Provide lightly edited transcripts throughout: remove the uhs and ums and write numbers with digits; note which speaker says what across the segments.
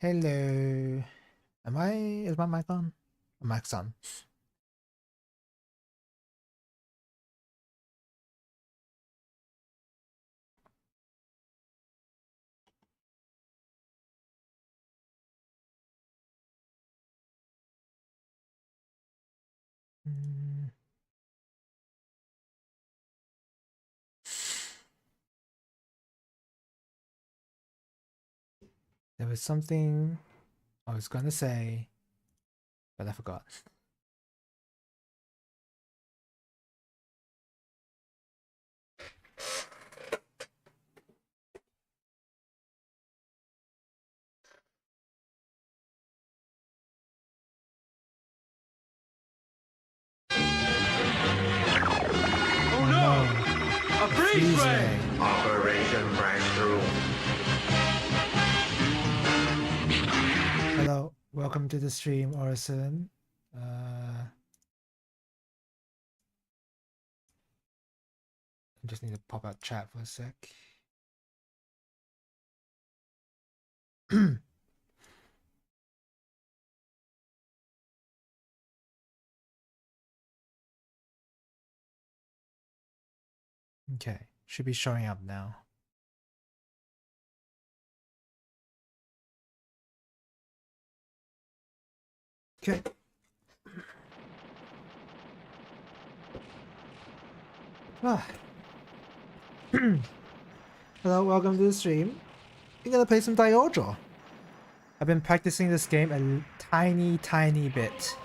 Speaker 1: Hello. Is my mic on? My mic's on. There was something I was gonna say, but I forgot.
Speaker 2: Oh no! A freeze ray!
Speaker 3: Operation Breakthrough.
Speaker 1: Hello, welcome to the stream, Orison. I just need to pop out chat for a sec. Okay, should be showing up now. Okay. Hello, welcome to the stream. We're gonna play some DaiOuJou. I've been practicing this game a tiny bit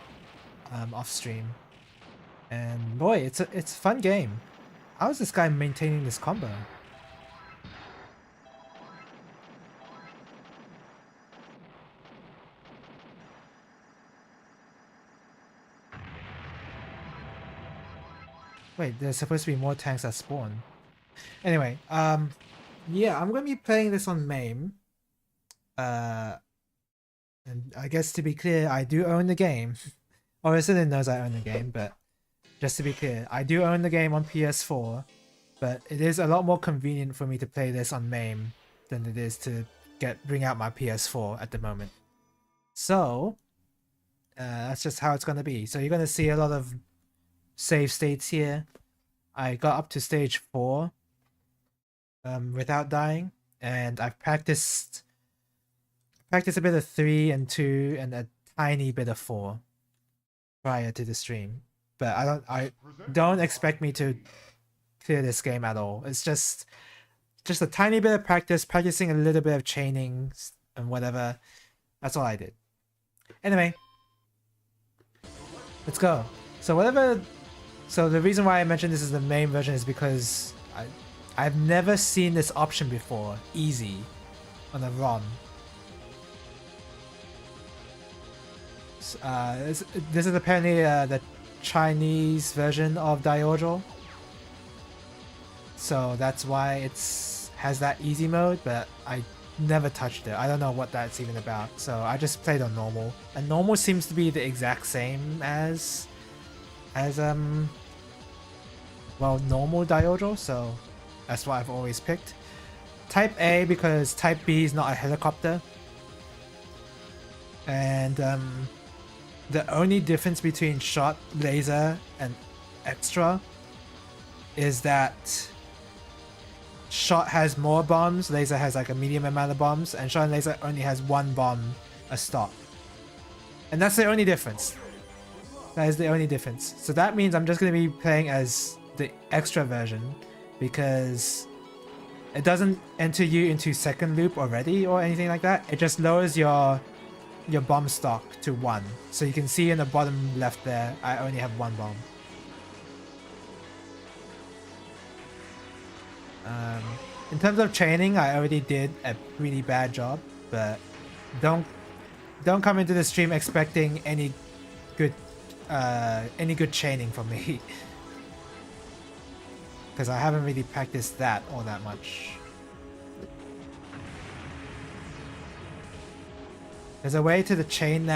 Speaker 1: off stream, and boy, it's a fun game. How is this guy maintaining this combo? Wait, there's supposed to be more tanks that spawn. Anyway, yeah, I'm gonna be playing this on MAME. And I guess to be clear, I do own the game. Orison knows I own the game, but just to be clear, I do own the game on PS4, but it is a lot more convenient for me to play this on MAME than it is to bring out my PS4 at the moment. So, that's just how it's gonna be. So you're gonna see a lot of save states here. I got up to stage 4 without dying, and I've practiced a bit of 3 and 2 and a tiny bit of 4 prior to the stream. But I don't expect me to clear this game at all. It's just a tiny bit of practicing a little bit of chaining and whatever. That's all I did. Anyway, let's go. So the reason why I mentioned this is the main version is because I've never seen this option before, easy, on a ROM. This is apparently the Chinese version of DaiOuJou, so that's why it has that easy mode, but I never touched it. I don't know what that's even about, so I just played on normal, and normal seems to be the exact same as well, normal DaiOuJou, so that's what I've always picked. Type A because Type B is not a helicopter, and the only difference between shot, laser, and extra is that shot has more bombs, laser has like a medium amount of bombs, and shot and laser only has 1 bomb a stop. And that's the only difference. That is the only difference. So that means I'm just going to be playing as the extra version because it doesn't enter you into second loop already or anything like that. It just lowers your bomb stock to 1. So you can see in the bottom left there, I only have 1 bomb. In terms of chaining, I already did a really bad job, but don't come into the stream expecting any good chaining from me. Because I haven't really practiced that all that much. There's a way to chain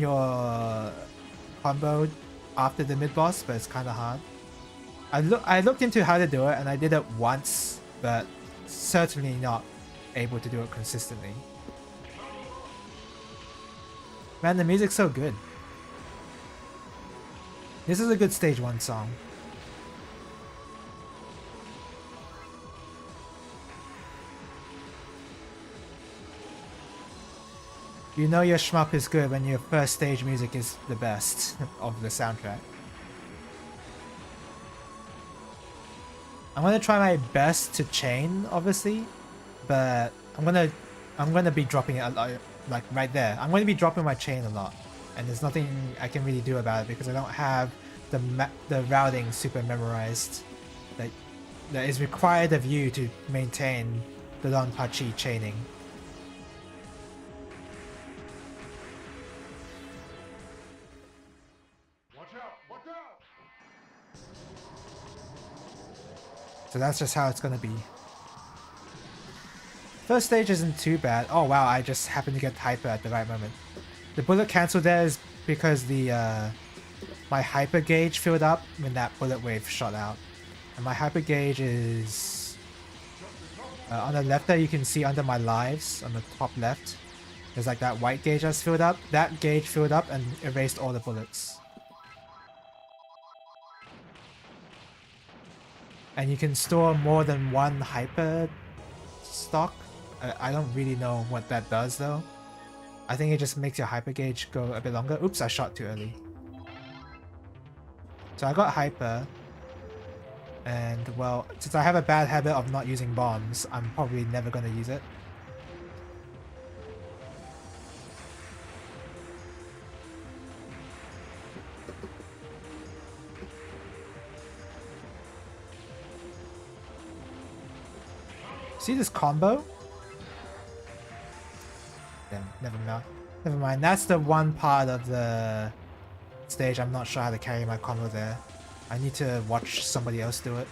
Speaker 1: your combo after the mid boss, but it's kind of hard. I looked into how to do it, and I did it once, but certainly not able to do it consistently. Man, the music's so good. This is a good stage 1 song. You know your shmup is good when your first stage music is the best of the soundtrack. I'm gonna try my best to chain, obviously, but I'm gonna be dropping it a lot, like right there. I'm gonna be dropping my chain a lot, and there's nothing I can really do about it because I don't have the routing super memorized that is required of you to maintain the DoDonPachi chaining. So that's just how it's gonna be. First stage isn't too bad. Oh wow, I just happened to get hyper at the right moment. The bullet cancel there is because the my hyper gauge filled up when that bullet wave shot out. And my hyper gauge is on the left there. You can see under my lives on the top left. There's like that white gauge that's filled up. That gauge filled up and erased all the bullets. And you can store more than one hyper stock. I don't really know what that does though. I think it just makes your hyper gauge go a bit longer. Oops, I shot too early. So I got hyper. And well, since I have a bad habit of not using bombs, I'm probably never going to use it. See this combo? Then never mind. That's the one part of the stage I'm not sure how to carry my combo there. I need to watch somebody else do it.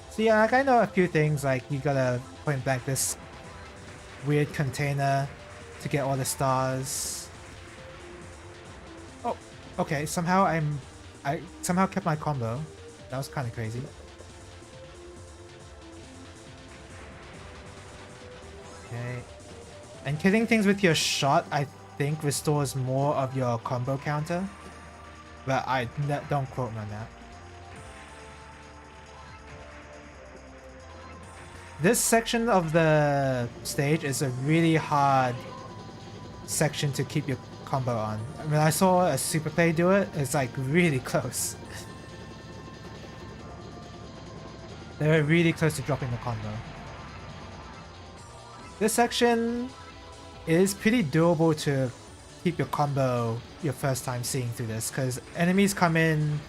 Speaker 1: So yeah, like I know a few things, like you gotta point blank this weird container to get all the stars. Oh, okay, somehow I somehow kept my combo. That was kind of crazy. Okay. And killing things with your shot, I think, restores more of your combo counter. But don't quote me on that. This section of the stage is a really hard section to keep your combo on. When I saw a super play do it, it's like really close. They were really close to dropping the combo. This section is pretty doable to keep your combo your first time seeing through this, because enemies come in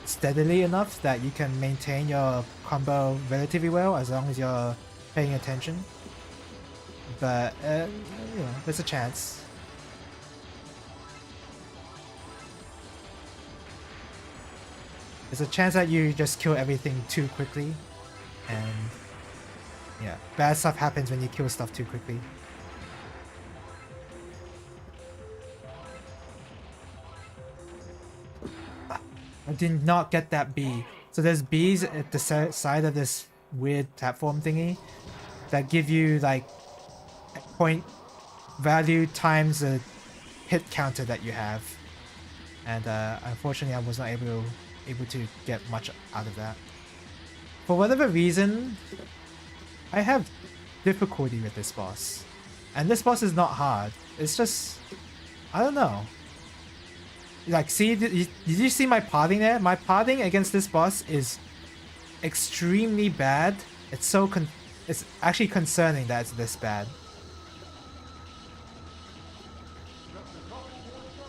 Speaker 1: steadily enough that you can maintain your combo relatively well as long as you're paying attention. But you know, there's a chance. There's a chance that you just kill everything too quickly, and yeah, bad stuff happens when you kill stuff too quickly. I did not get that bee. So there's bees at the side of this weird platform thingy that give you like point value times the hit counter that you have. And unfortunately I was not able to get much out of that. For whatever reason, I have difficulty with this boss. And this boss is not hard. It's just, I don't know. Like, see, did you see my pathing there? My pathing against this boss is extremely bad. It's it's actually concerning that it's this bad.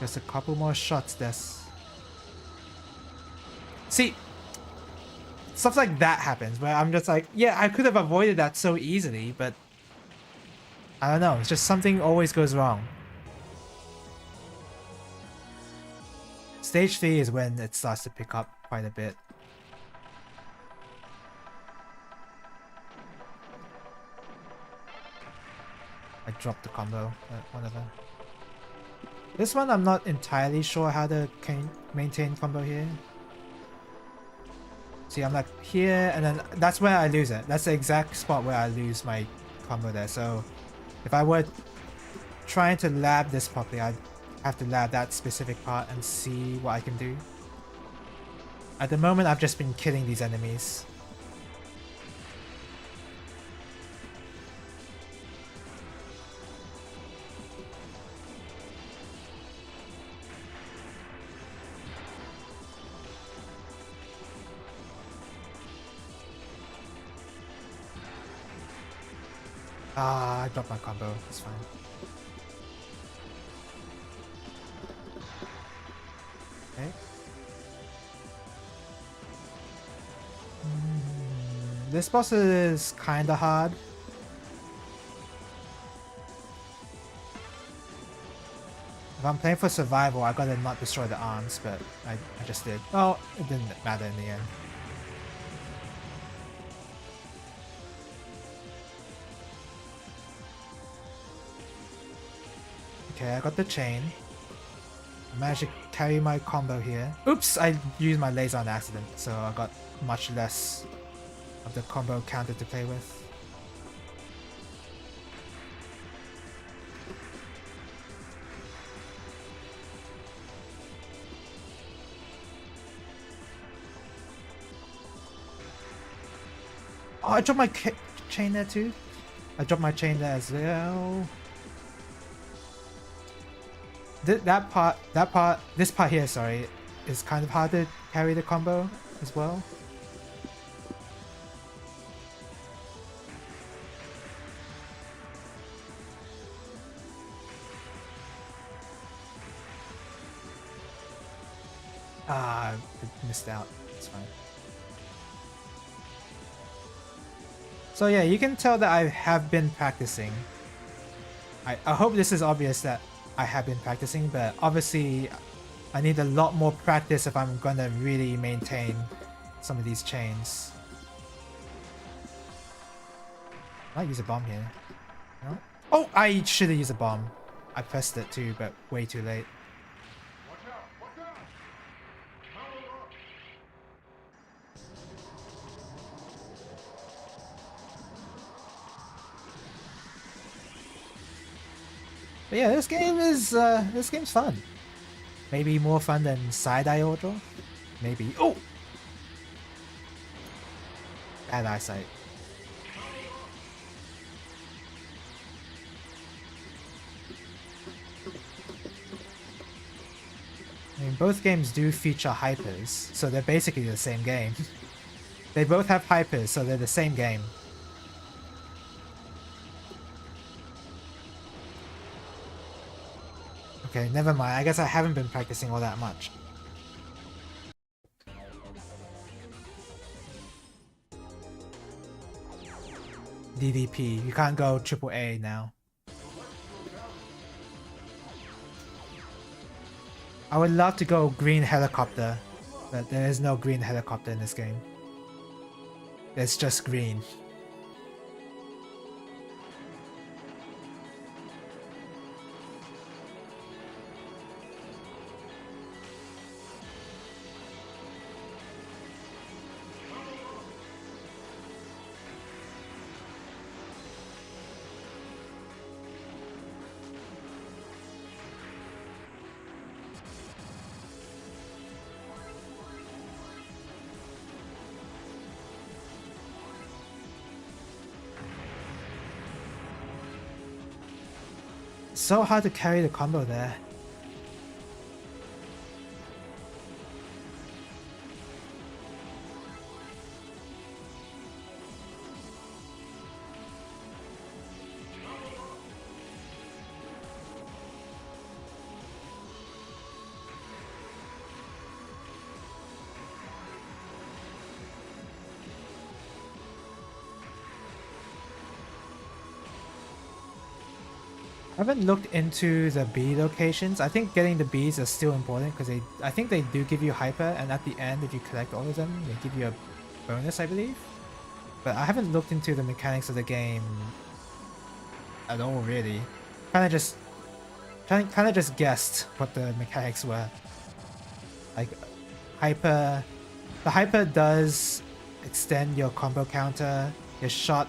Speaker 1: Just a couple more shots, this. See, stuff like that happens where I'm just like, yeah, I could have avoided that so easily, but I don't know, it's just something always goes wrong. Stage 3 is when it starts to pick up quite a bit. I dropped the combo, but whatever. This one I'm not entirely sure how to maintain combo here. See, I'm like here, and then that's where I lose it. That's the exact spot where I lose my combo there. So if I were trying to lab this properly, I'd have to lab that specific part and see what I can do. At the moment, I've just been killing these enemies. Ah, I dropped my combo. It's fine. Okay. This boss is kinda hard. If I'm playing for survival, I gotta not destroy the arms, but I just did. Well, it didn't matter in the end. Okay, I got the chain. I managed to carry my combo here. Oops, I used my laser on accident, so I got much less of the combo counter to play with. Oh, I dropped my chain there too. I dropped my chain there as well. This part here, sorry, is kind of hard to carry the combo as well. Ah, I missed out. It's fine. So yeah, you can tell that I have been practicing. I hope this is obvious that I have been practicing, but obviously I need a lot more practice if I'm gonna really maintain some of these chains. I might use a bomb here. No? Oh, I should have used a bomb. I pressed it too, but way too late. But yeah, this game's fun. Maybe more fun than DaiOuJou. Maybe. Oh, bad eyesight. I mean, both games do feature hypers, so they're basically the same game. They both have hypers, so they're the same game. Okay, never mind. I guess I haven't been practicing all that much. DDP. You can't go AAA now. I would love to go green helicopter, but there is no green helicopter in this game. It's just green. So hard to carry the combo there. I haven't looked into the bee locations. I think getting the bees is still important because I think they do give you hyper, and at the end, if you collect all of them, they give you a bonus, I believe. But I haven't looked into the mechanics of the game at all, really. Kind of just guessed what the mechanics were. Like hyper The hyper does extend your combo counter. Your shot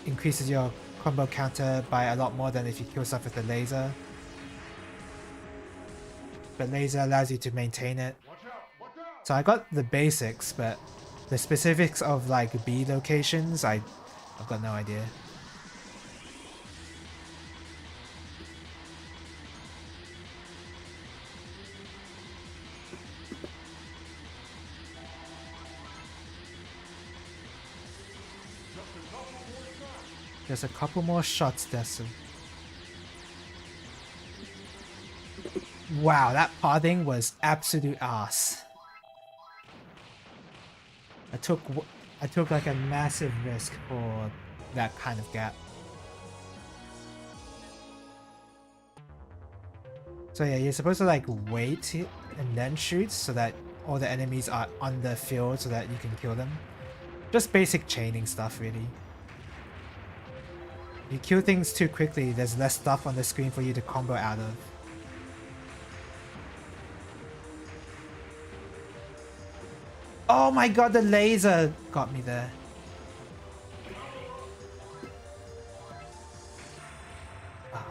Speaker 1: increases your combo counter by a lot more than if you kill stuff with the laser. But laser allows you to maintain it. So I got the basics, but the specifics of like B locations, I've got no idea. There's a couple more shots, Desu. Wow, that pathing was absolute ass. I took like a massive risk for that kind of gap. So yeah, you're supposed to like wait and then shoot so that all the enemies are on the field so that you can kill them. Just basic chaining stuff, really. If you kill things too quickly, there's less stuff on the screen for you to combo out of. Oh my god, the laser got me there. Ah.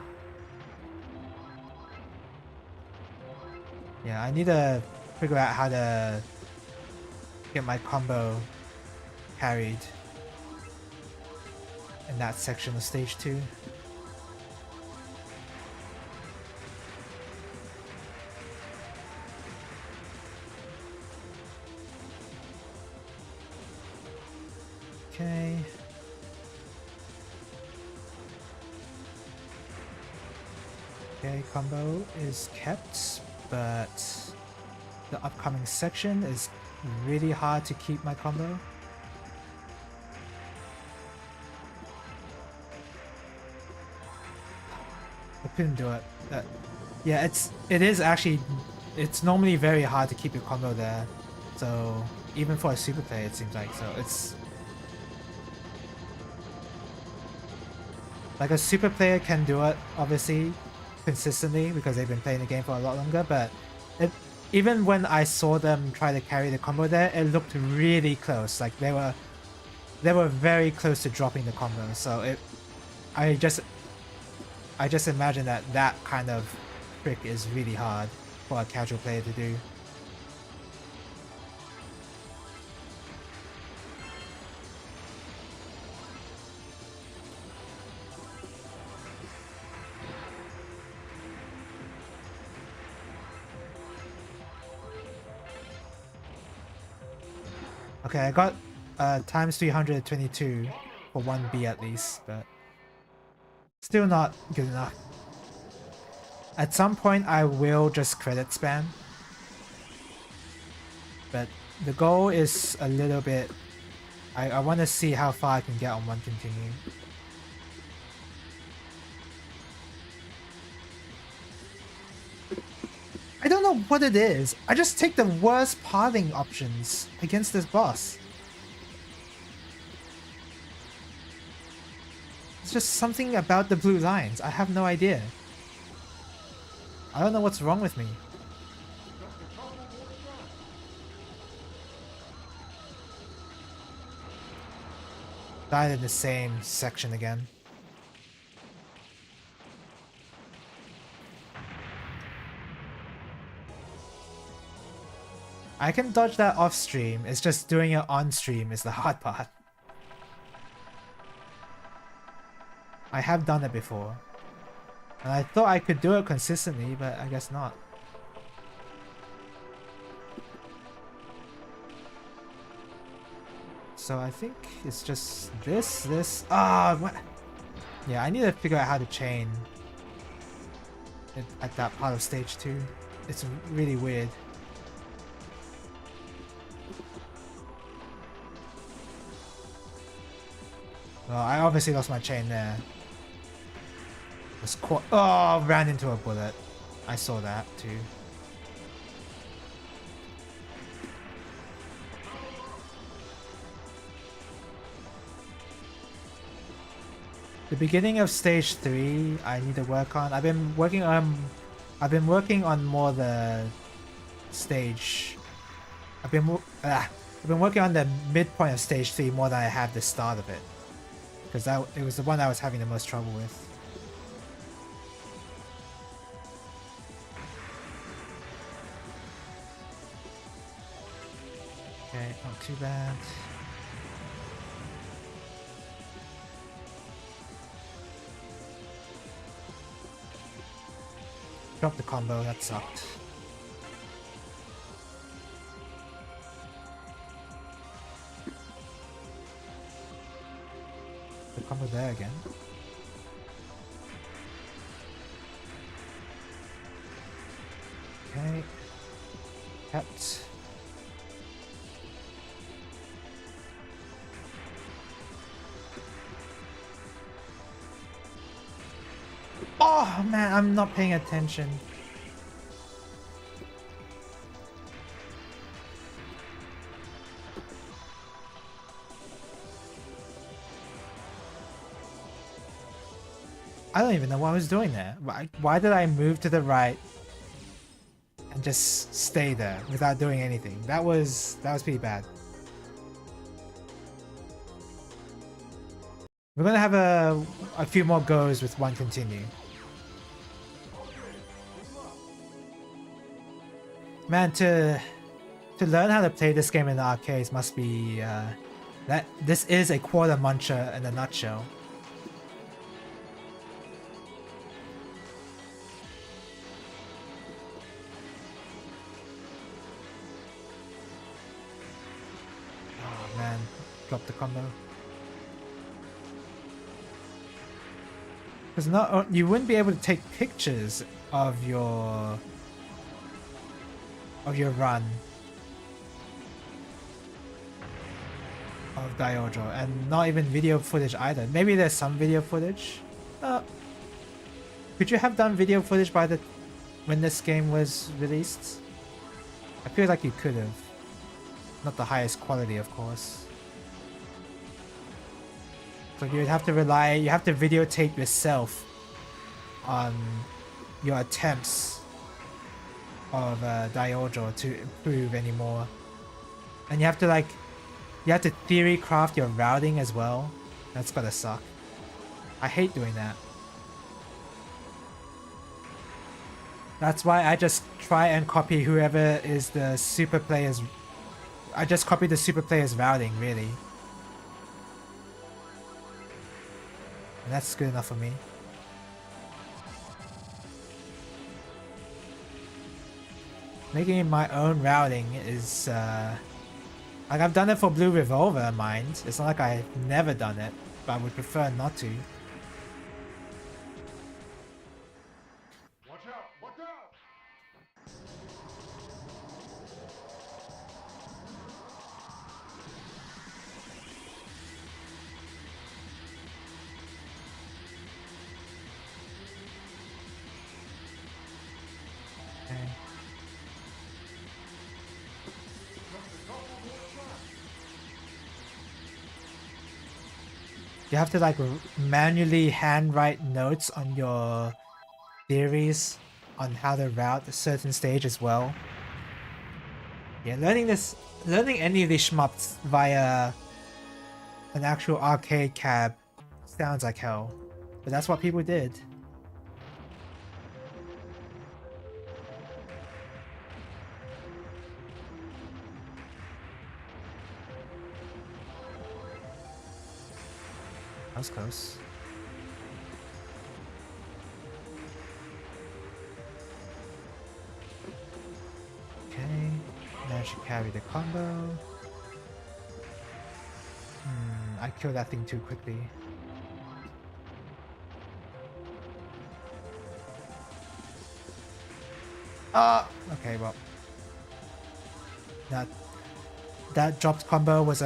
Speaker 1: Yeah, I need to figure out how to get my combo carried in that section of stage 2. Okay. Okay, combo is kept, but the upcoming section is really hard to keep my combo. I couldn't do it. Yeah, it is actually, it's normally very hard to keep your combo there. So even for a super player, it seems like, so it's like a super player can do it obviously consistently because they've been playing the game for a lot longer, but even when I saw them try to carry the combo there, it looked really close. Like they were very close to dropping the combo. So I just imagine that kind of trick is really hard for a casual player to do. Okay, I got times 322 for 1B at least, but still not good enough. At some point I will just credit spam, but the goal is a little bit, I want to see how far I can get on one continue. I don't know what it is. I just take the worst pathing options against this boss. It's just something about the blue lines. I have no idea. I don't know what's wrong with me. Died in the same section again. I can dodge that off stream, it's just doing it on stream is the hard part. I have done it before. And I thought I could do it consistently, but I guess not. So I think it's just this. Ah, what? Yeah, I need to figure out how to chain it at that part of stage 2. It's really weird. Well, I obviously lost my chain there. Oh, ran into a bullet. I saw that too. The beginning of stage 3, I need to work on. I've been working on more the stage. I've been working on the midpoint of stage 3 more than I have the start of it. Because it was the one I was having the most trouble with. Okay, not too bad. Dropped the combo, that sucked. The combo there again. Okay. Kept. Oh man, I'm not paying attention. I don't even know what I was doing there. Why did I move to the right and just stay there without doing anything? That was pretty bad. We're gonna have a few more goes with one continue. Man, to learn how to play this game in the arcades must be this is a quarter muncher in a nutshell. Oh man, dropped the combo. Because you wouldn't be able to take pictures of your run of DaiOuJou, and not even video footage either. Maybe there's some video footage. Could you have done video footage when this game was released? I feel like you could have. Not the highest quality, of course. So you have to videotape yourself on your attempts of DaiOuJou to improve anymore. And you have to theory craft your routing as well. That's gotta suck. I hate doing that. That's why I just try and copy whoever is the super player's. I just copy the super player's routing, really. And that's good enough for me. Making my own routing is like, I've done it for Blue Revolver, mind. It's not like I've never done it, but I would prefer not to.
Speaker 2: Watch out! Watch out!
Speaker 1: Okay. You have to like manually handwrite notes on your theories on how to route a certain stage as well. Yeah, learning any of these shmups via an actual arcade cab sounds like hell, but that's what people did. That was close. Okay, managed to carry the combo. I killed that thing too quickly. Okay, well. That dropped combo was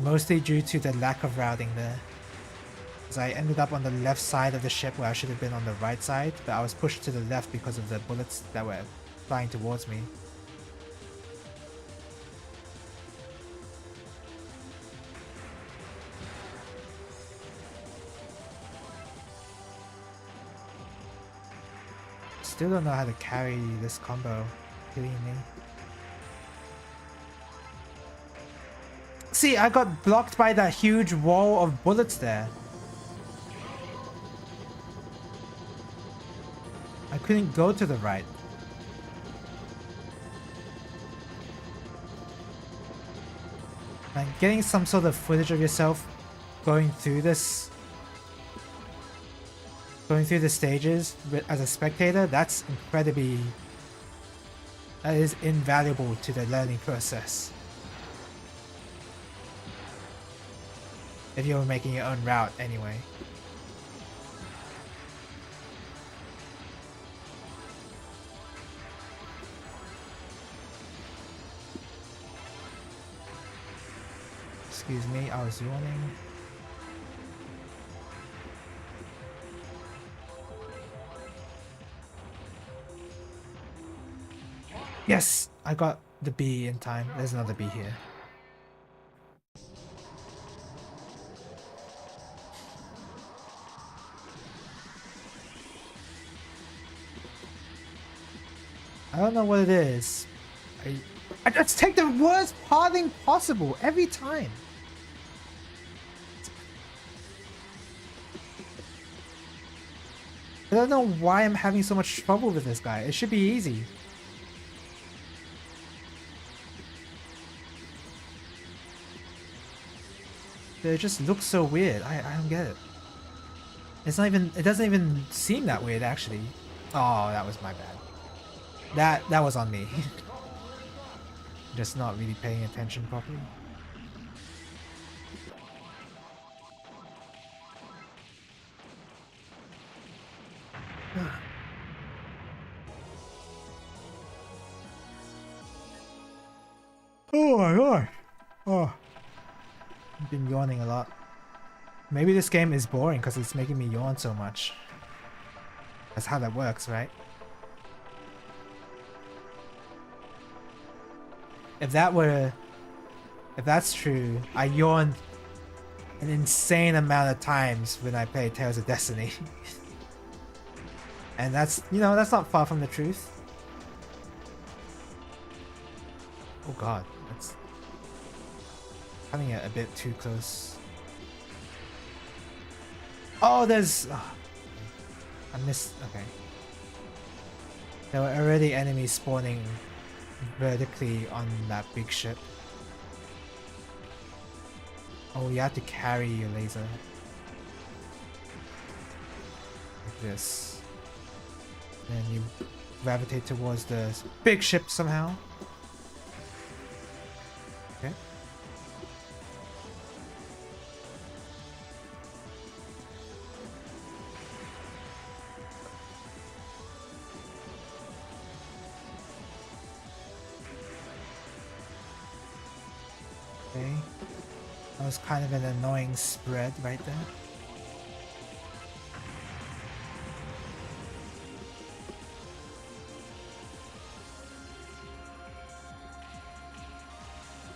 Speaker 1: mostly due to the lack of routing there. Because I ended up on the left side of the ship where I should have been on the right side, but I was pushed to the left because of the bullets that were flying towards me. Still don't know how to carry this combo, killing me. See, I got blocked by that huge wall of bullets there. I couldn't go to the right. Like, getting some sort of footage of yourself going through this, going through the stages as a spectator, that is invaluable to the learning process. If you're making your own route anyway. Excuse me, I was yawning. Yes! I got the B in time. There's another B here. I don't know what it is. I just take the worst pathing possible every time. I don't know why I'm having so much trouble with this guy. It should be easy. But it just looks so weird. I don't get it. It's not even, it doesn't even seem that weird actually. Oh, that was my bad. That was on me. Just not really paying attention properly. Oh my god. Oh. I've been yawning a lot. Maybe this game is boring because it's making me yawn so much. That's how that works, right? If that's true, I yawned an insane amount of times when I played Tales of Destiny. And that's, you know, that's not far from the truth. Oh god, that's cutting it a bit too close. Oh, there's... Oh, I missed... Okay. There were already enemies spawning vertically on that big ship. Oh, you have to carry your laser. Like this. Then you gravitate towards the big ship somehow. Okay. Okay. That was kind of an annoying spread right there.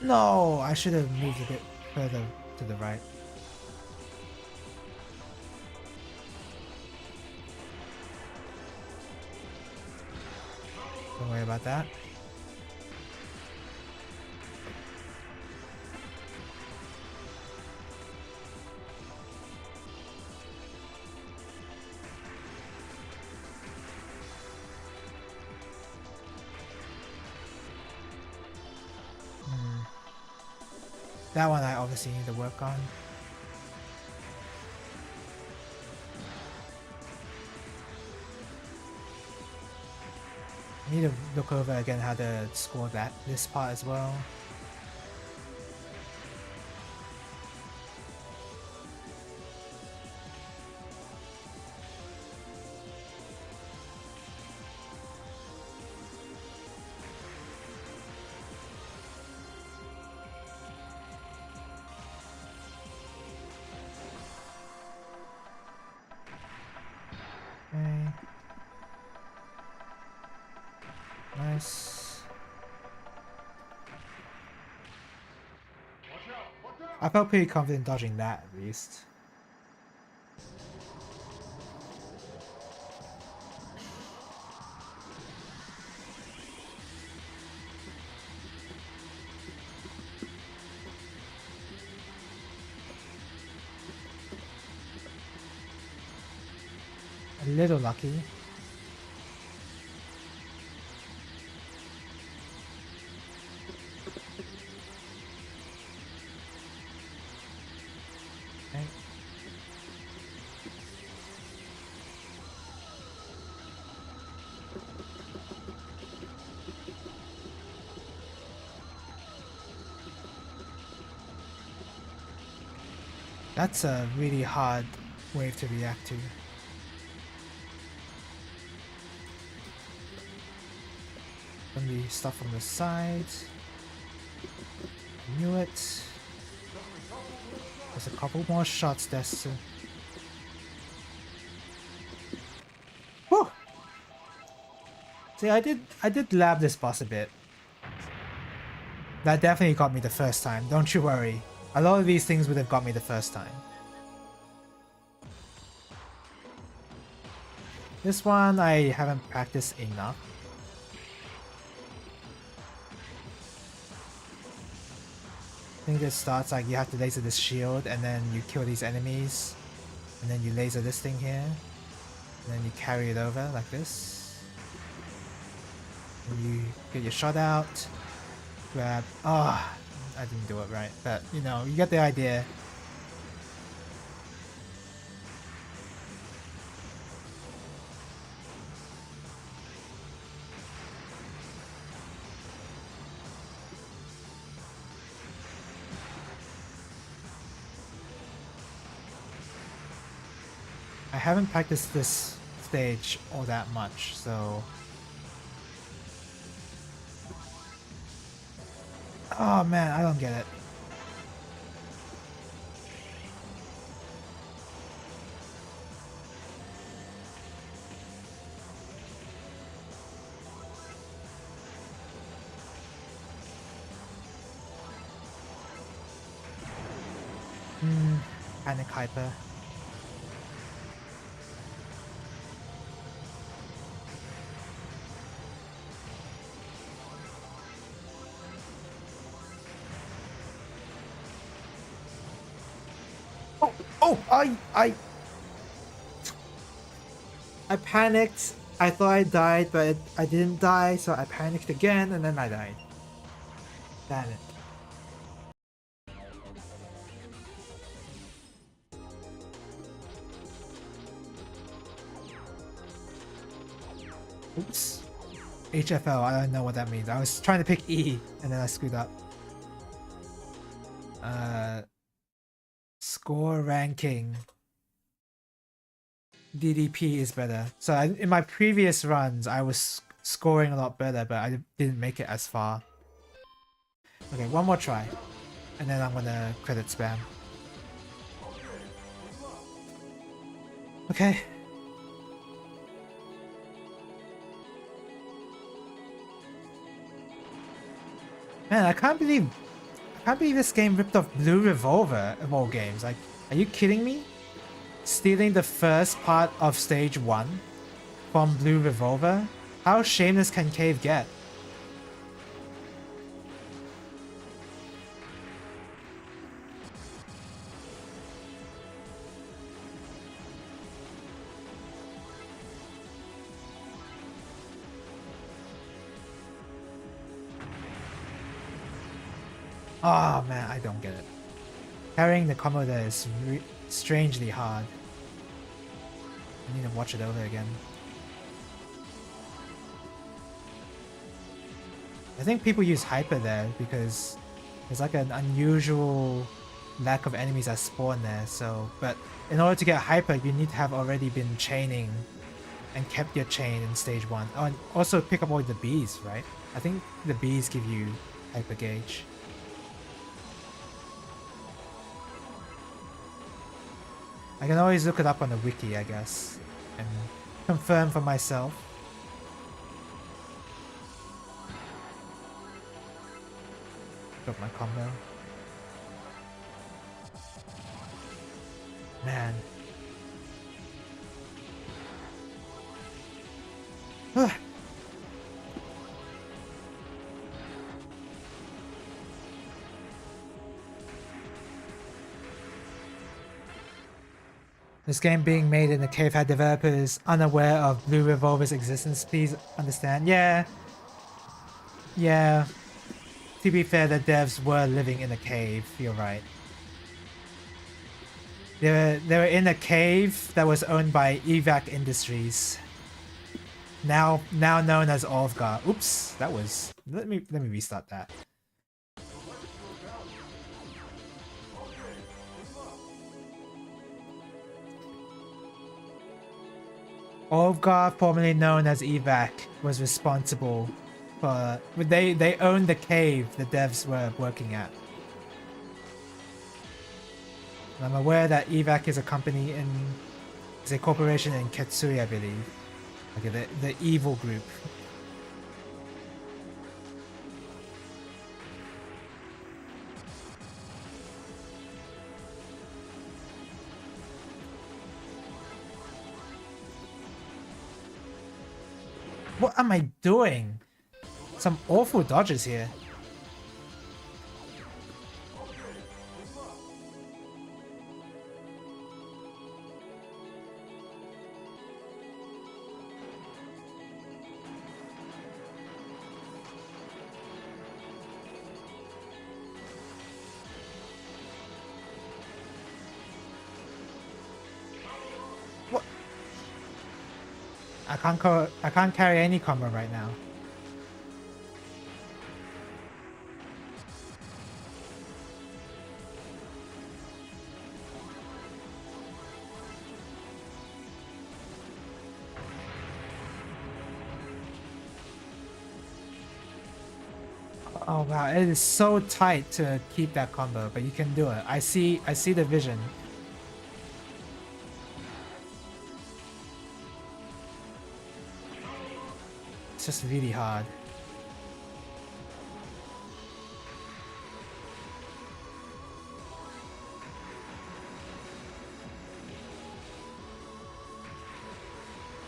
Speaker 1: No, I should have moved a bit further to the right. Don't worry about that. That one I obviously need to work on. I need to look over again how to score this part as well. Okay. Nice. I felt pretty confident dodging that at least. A little lucky. Okay. That's a really hard wave to react to. Gonna be stuff from the side. Knew it. There's a couple more shots there soon. Whew! See, I did lab this boss a bit. That definitely got me the first time, don't you worry. A lot of these things would have got me the first time. This one I haven't practiced enough. I think it starts like you have to laser this shield and then you kill these enemies. And then you laser this thing here. And then you carry it over like this. And you get your shot out. Grab. Ah, oh, I didn't do it right. But you know, you get the idea. I haven't practiced this stage all that much, so... Oh man, I don't get it. Panic hyper. Oh, I panicked. I thought I died, but I didn't die, so I panicked again, and then I died. Damn it. Oops. HFL, I don't know what that means. I was trying to pick E, and then I screwed up. Score ranking. DDP is better. So in my previous runs, I was scoring a lot better, but I didn't make it as far. Okay, one more try. And then I'm gonna credit spam. Okay. Man, I can't believe this game ripped off Blue Revolver of all games. Like, are you kidding me? Stealing the first part of stage 1 from Blue Revolver? How shameless can Cave get? Oh man, I don't get it. Carrying the combo there is strangely hard. I need to watch it over again. I think people use hyper there because there's like an unusual lack of enemies that spawn there, so... But in order to get hyper, you need to have already been chaining and kept your chain in stage 1. Oh, and also pick up all the bees, right? I think the bees give you hyper gauge. I can always look it up on the wiki, I guess, and confirm for myself. Drop my combo. Man. This game being made in the cave had developers unaware of Blue Revolver's existence. Please understand. Yeah. Yeah. To be fair, the devs were living in a cave. You're right. They were in a cave that was owned by Evac Industries. Now known as Olfgar. Oops, that was. Let me restart that. Olfgar, formerly known as Evac, was responsible for. They owned the cave the devs were working at. And I'm aware that Evac is a company in. It's a corporation in Ketsui, I believe. Okay, the evil group. What am I doing? Some awful dodges here. I can't carry any combo right now. Oh wow, it is so tight to keep that combo, but you can do it. I see the vision. It's just really hard.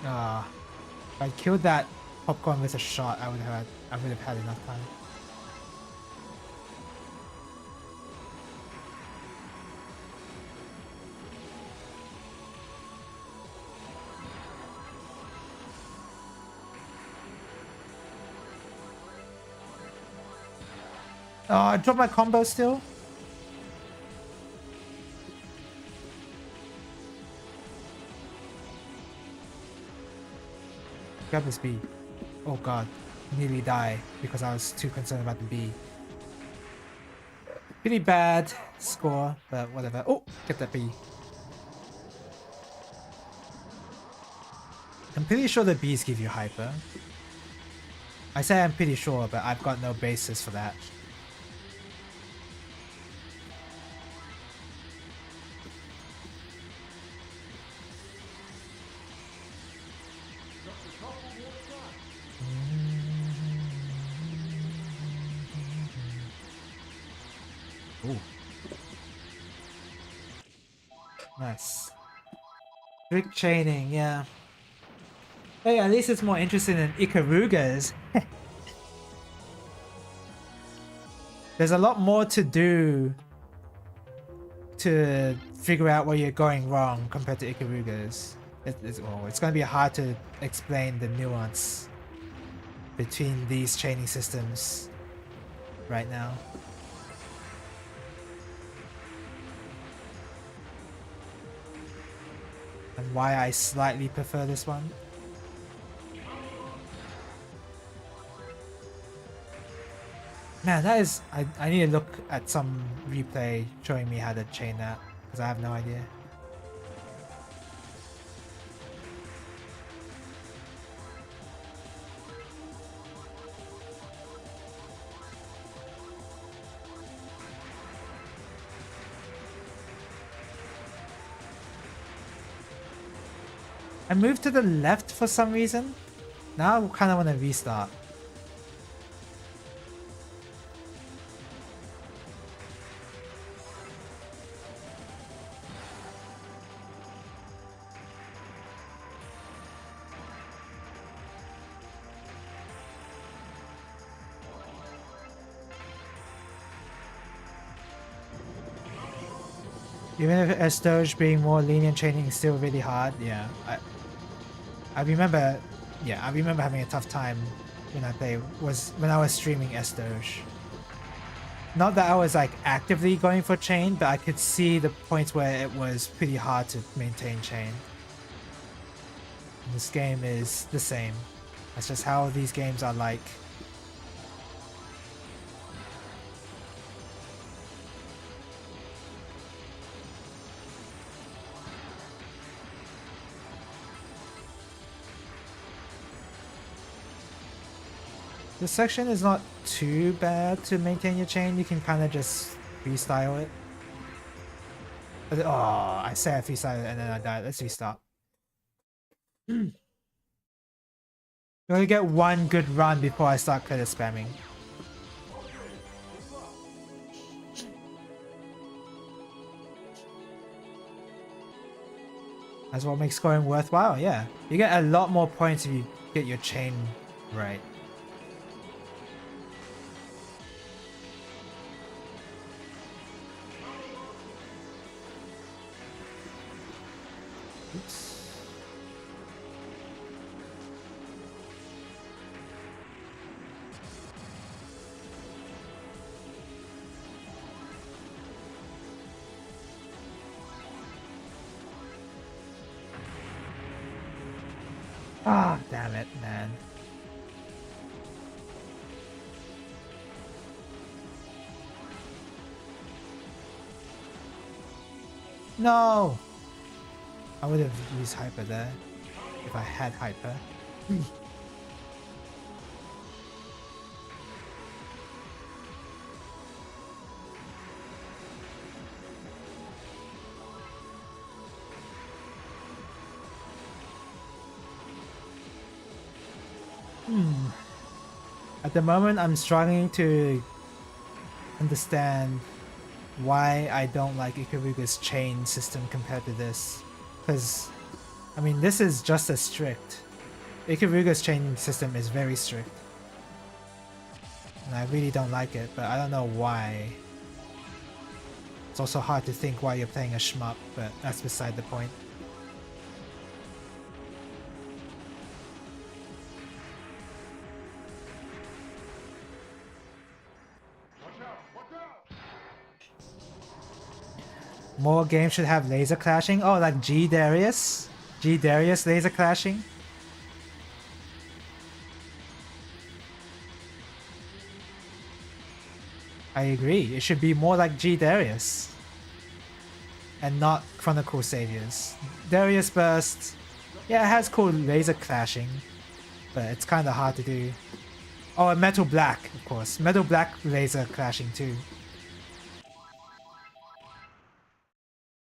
Speaker 1: Ah, if I killed that popcorn with a shot, I would have had enough time. Oh, I dropped my combo still? Grab this B. Oh god. Nearly die because I was too concerned about the B. Pretty bad score, but whatever. Oh, get that B. I'm pretty sure the Bs give you hyper. I say I'm pretty sure, but I've got no basis for that. Ooh. Nice. Trick chaining, yeah. Hey, at least it's more interesting than Ikaruga's. There's a lot more to do to figure out where you're going wrong compared to Ikaruga's. It's going to be hard to explain the nuance between these chaining systems right now. And why I slightly prefer this one. Man, that is... I need to look at some replay showing me how to chain that, because I have no idea. I moved to the left for some reason. Now I kind of want to restart. Even if STG being more lenient chaining is still really hard, yeah. I remember, yeah, I remember having a tough time when I was streaming STG. Not that I was like actively going for chain, but I could see the points where it was pretty hard to maintain chain. And this game is the same. That's just how these games are like. This section is not too bad to maintain your chain. You can kind of just freestyle it. Oh, I said I freestyle it and then I died. Let's restart. You only get one good run before I start credit spamming. That's what makes scoring worthwhile, yeah. You get a lot more points if you get your chain right. Oops. Ah, damn it, man. No! I would have used hyper there if I had hyper. At the moment, I'm struggling to understand why I don't like Ikaruga's chain system compared to this. Because, I mean, this is just as strict. Ikaruga's chain system is very strict. And I really don't like it, but I don't know why. It's also hard to think why you're playing a shmup, but that's beside the point. More games should have laser clashing. Oh, like G Darius? G Darius laser clashing? I agree. It should be more like G Darius. And not Chronicle Saviors. Darius Burst, yeah, it has cool laser clashing, but it's kind of hard to do. Oh, and Metal Black, of course. Metal Black laser clashing too.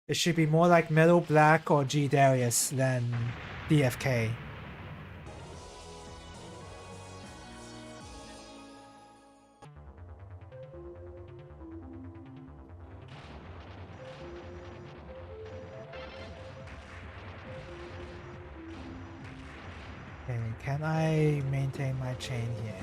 Speaker 1: It should be more like Metal Black or G Darius than DFK. Okay, can I maintain my chain here?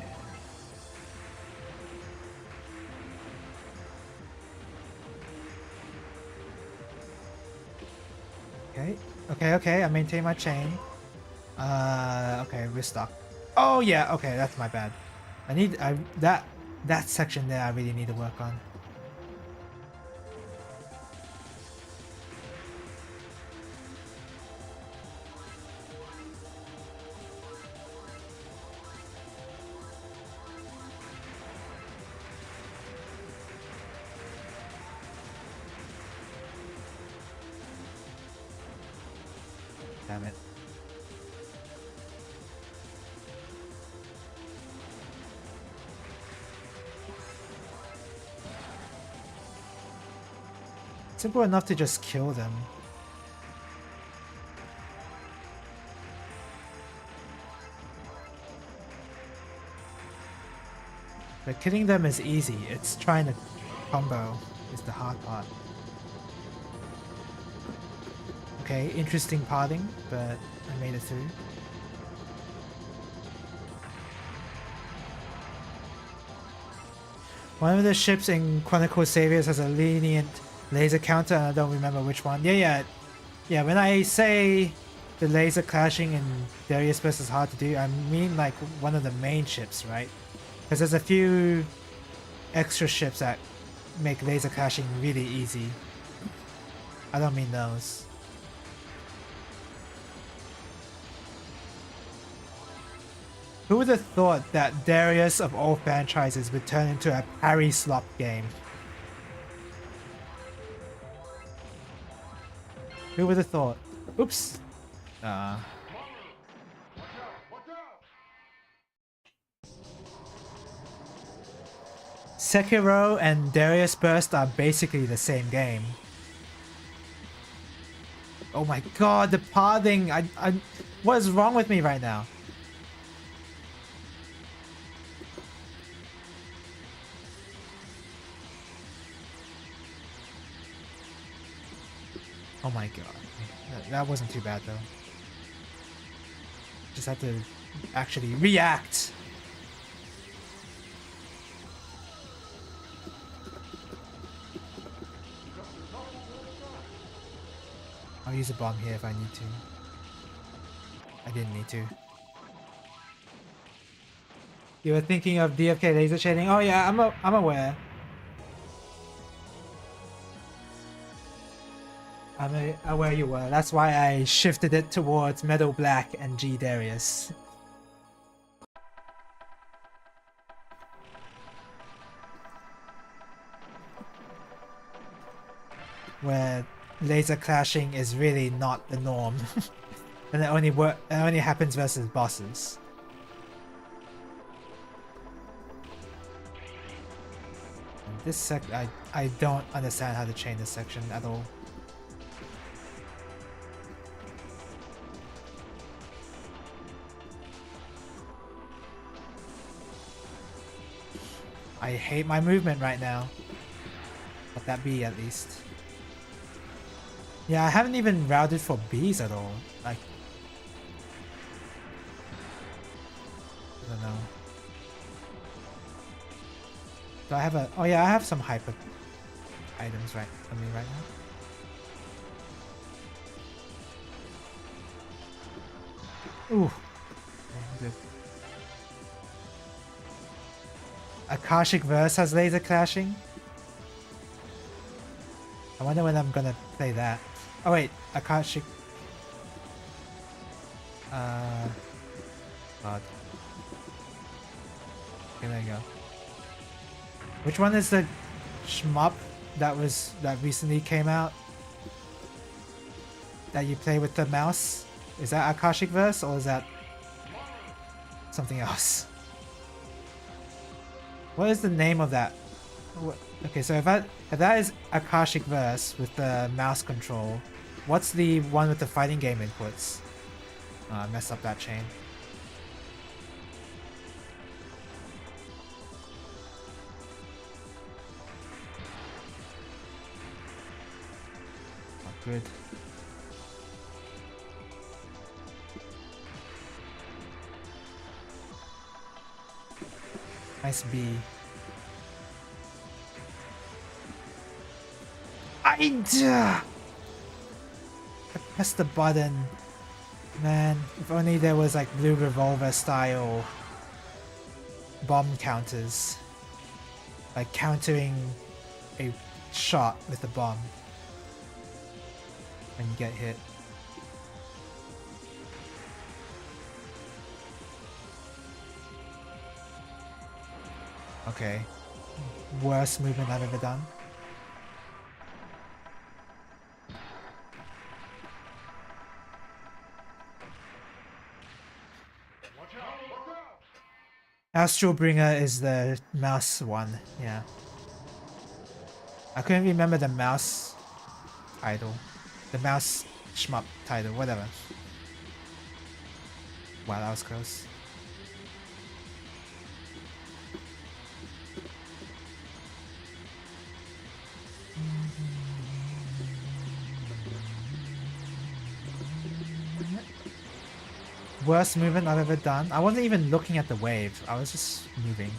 Speaker 1: Okay, I maintain my chain. Okay, we're stuck. Oh yeah, okay, that's my bad. That section there I really need to work on. Damn it. Simple enough to just kill them. But killing them is easy. It's trying to combo is the hard part. Okay, interesting parting, but I made it through. One of the ships in Chronicle Saviors has a lenient Laser counter, I don't remember which one. Yeah. When I say the laser clashing in Darius Burst is hard to do, I mean like one of the main ships, right? Because there's a few extra ships that make laser clashing really easy. I don't mean those. Who would have thought that Darius of all franchises would turn into a parry slop game? Who would have thought? Oops.
Speaker 2: Watch out! Watch out!
Speaker 1: Sekiro and Darius Burst are basically the same game. Oh my god, the pathing! What is wrong with me right now? Oh my god. That wasn't too bad though. Just had to actually react. I'll use a bomb here if I need to. I didn't need to. You were thinking of DFK laser shading? Oh yeah, I'm aware. I'm aware you were. That's why I shifted it towards Metal Black and G Darius. Where laser clashing is really not the norm. And it only happens versus bosses. And this I don't understand how to chain this section at all. I hate my movement right now. Let that be at least. Yeah, I haven't even routed for bees at all. Like, I don't know. Do I have a... Oh yeah, I have some hyper items right on me right now. Ooh. Okay, good. Akashic Verse has laser clashing. I wonder when I'm gonna play that. Oh wait, Akashic... God. Okay, there you go. Which one is the shmup that recently came out? That you play with the mouse? Is that Akashic Verse or is that something else? What is the name of that? Okay, so if that is Akashic Verse with the mouse control, what's the one with the fighting game inputs? I messed up that chain. Oh, good. Nice B. I pressed the button. Man, if only there was like Blue Revolver style bomb counters. Like countering a shot with a bomb when you get hit. Okay. Worst movement I've ever done.
Speaker 2: Watch out! Watch out!
Speaker 1: Astral Bringer is the mouse one, yeah. I couldn't remember the mouse title. The mouse shmup title, whatever. Wow, that was close. Worst movement I've ever done. I wasn't even looking at the wave. I was just moving.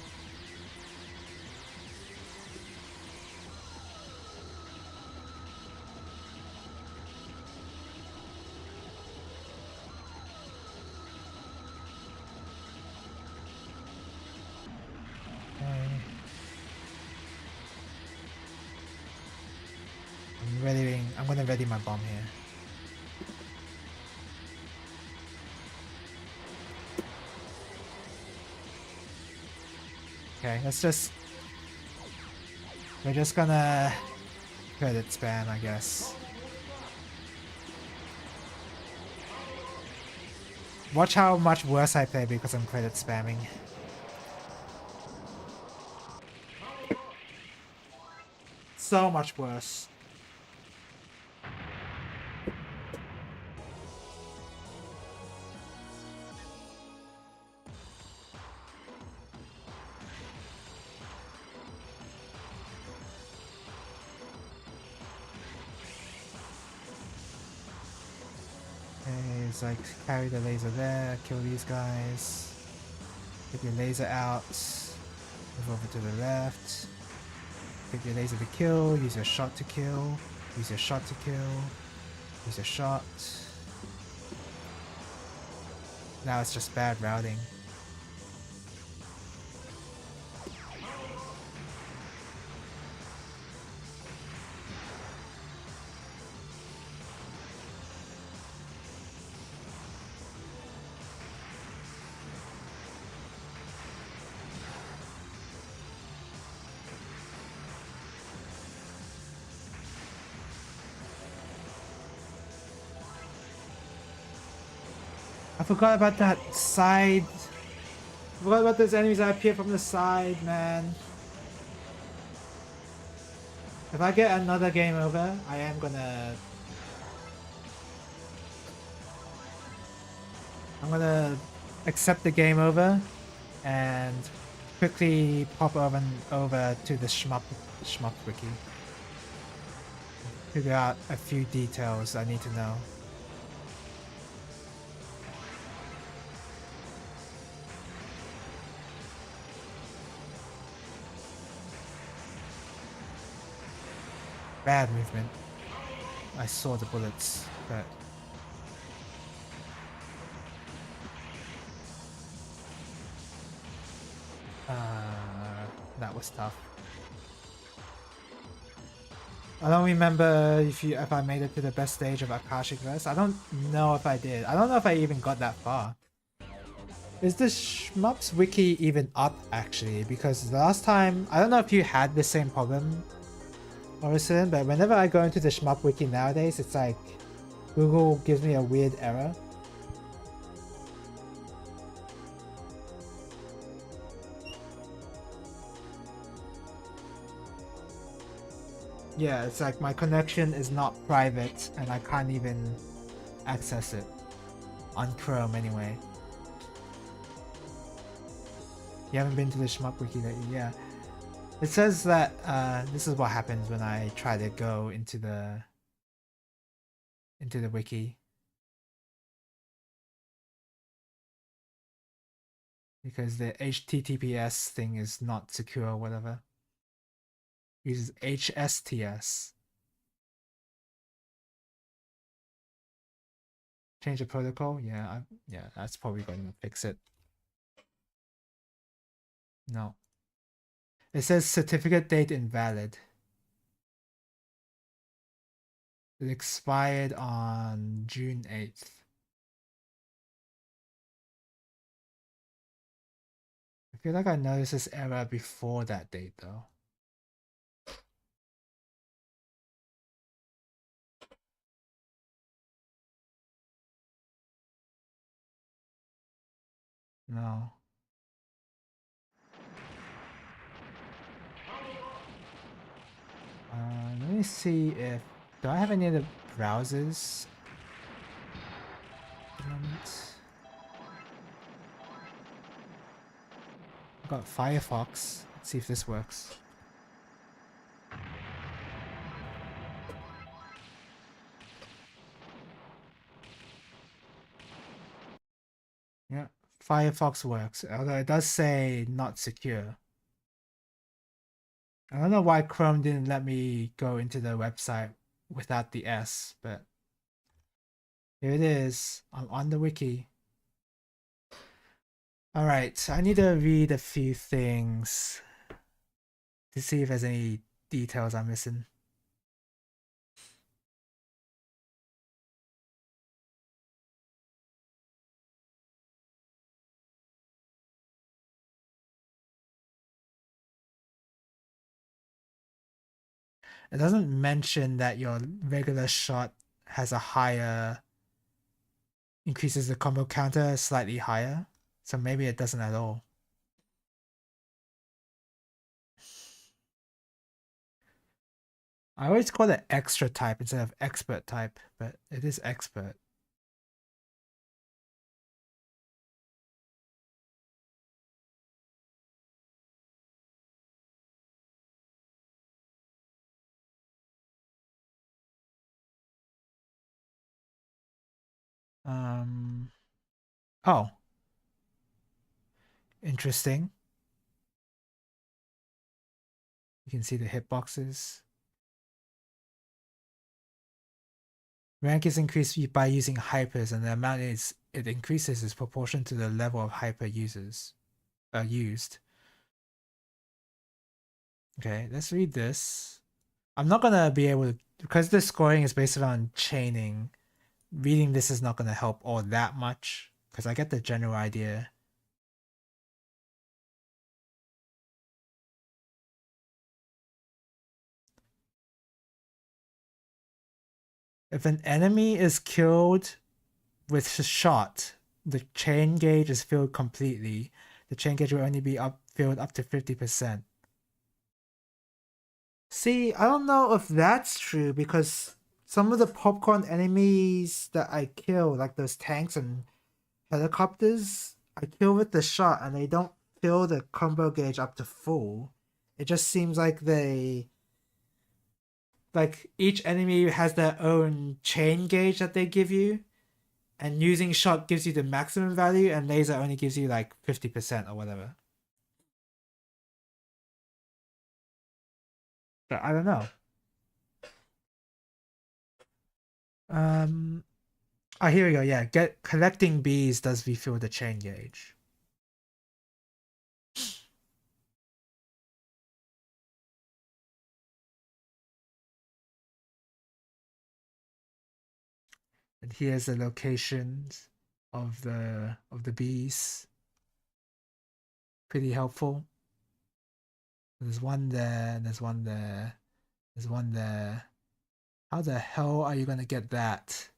Speaker 1: want to ready my bomb here. Okay, let's just... We're just gonna credit spam, I guess. Watch how much worse I play because I'm credit spamming. So much worse. It's like carry the laser there, kill these guys, get your laser out, move over to the left, get your laser to kill, use your shot to kill, use your shot to kill, use your shot. Now it's just bad routing. I forgot about that side. I forgot about those enemies that appear from the side, man. If I get another game over, I am gonna... I'm gonna accept the game over and quickly pop over to the shmup wiki. Figure out a few details I need to know. Bad movement. I saw the bullets, but... that was tough. I don't remember if I made it to the best stage of Akashic Verse. I don't know if I did. I don't know if I even got that far. Is the Shmups wiki even up actually? Because the last time, I don't know if you had the same problem, Orison, but whenever I go into the Shmup wiki nowadays, it's like Google gives me a weird error. Yeah, it's like my connection is not private and I can't even access it on Chrome anyway. You haven't been to the Shmup wiki lately? Yeah. It says that this is what happens when I try to go into the wiki. Because the HTTPS thing is not secure or whatever. It uses HSTS. Change the protocol? Yeah, yeah, that's probably going to fix it. No. It says certificate date invalid. It expired on June 8th. I feel like I noticed this error before that date though. No. Let me see if... Do I have any other browsers? At the moment? I've got Firefox. Let's see if this works. Yeah, Firefox works, although it does say not secure. I don't know why Chrome didn't let me go into the website without the S, but here it is. I'm on the wiki. Alright, I need to read a few things to see if there's any details I'm missing. It doesn't mention that your regular shot has a higher, increases the combo counter slightly higher. So maybe it doesn't at all. I always call it extra type instead of expert type, but it is expert. Oh, interesting. You can see the hitboxes. Rank is increased by using hypers, and the amount it increases is proportional to the level of hyper users used. Okay, let's read this. I'm not gonna be able to, because the scoring is based around chaining. Reading this is not gonna help all that much because I get the general idea. If an enemy is killed with a shot, the chain gauge is filled completely. The chain gauge will only be filled up to 50%. See, I don't know if that's true because some of the popcorn enemies that I kill, like those tanks and helicopters, I kill with the shot and they don't fill the combo gauge up to full. It just seems like like each enemy has their own chain gauge that they give you, and using shot gives you the maximum value and laser only gives you like 50% or whatever. But I don't know. Um oh, here we go. Yeah, collecting bees does refill the chain gauge. And here's the locations of the bees. Pretty helpful. There's one there, and there's one there, there's one there. How the hell are you gonna get that?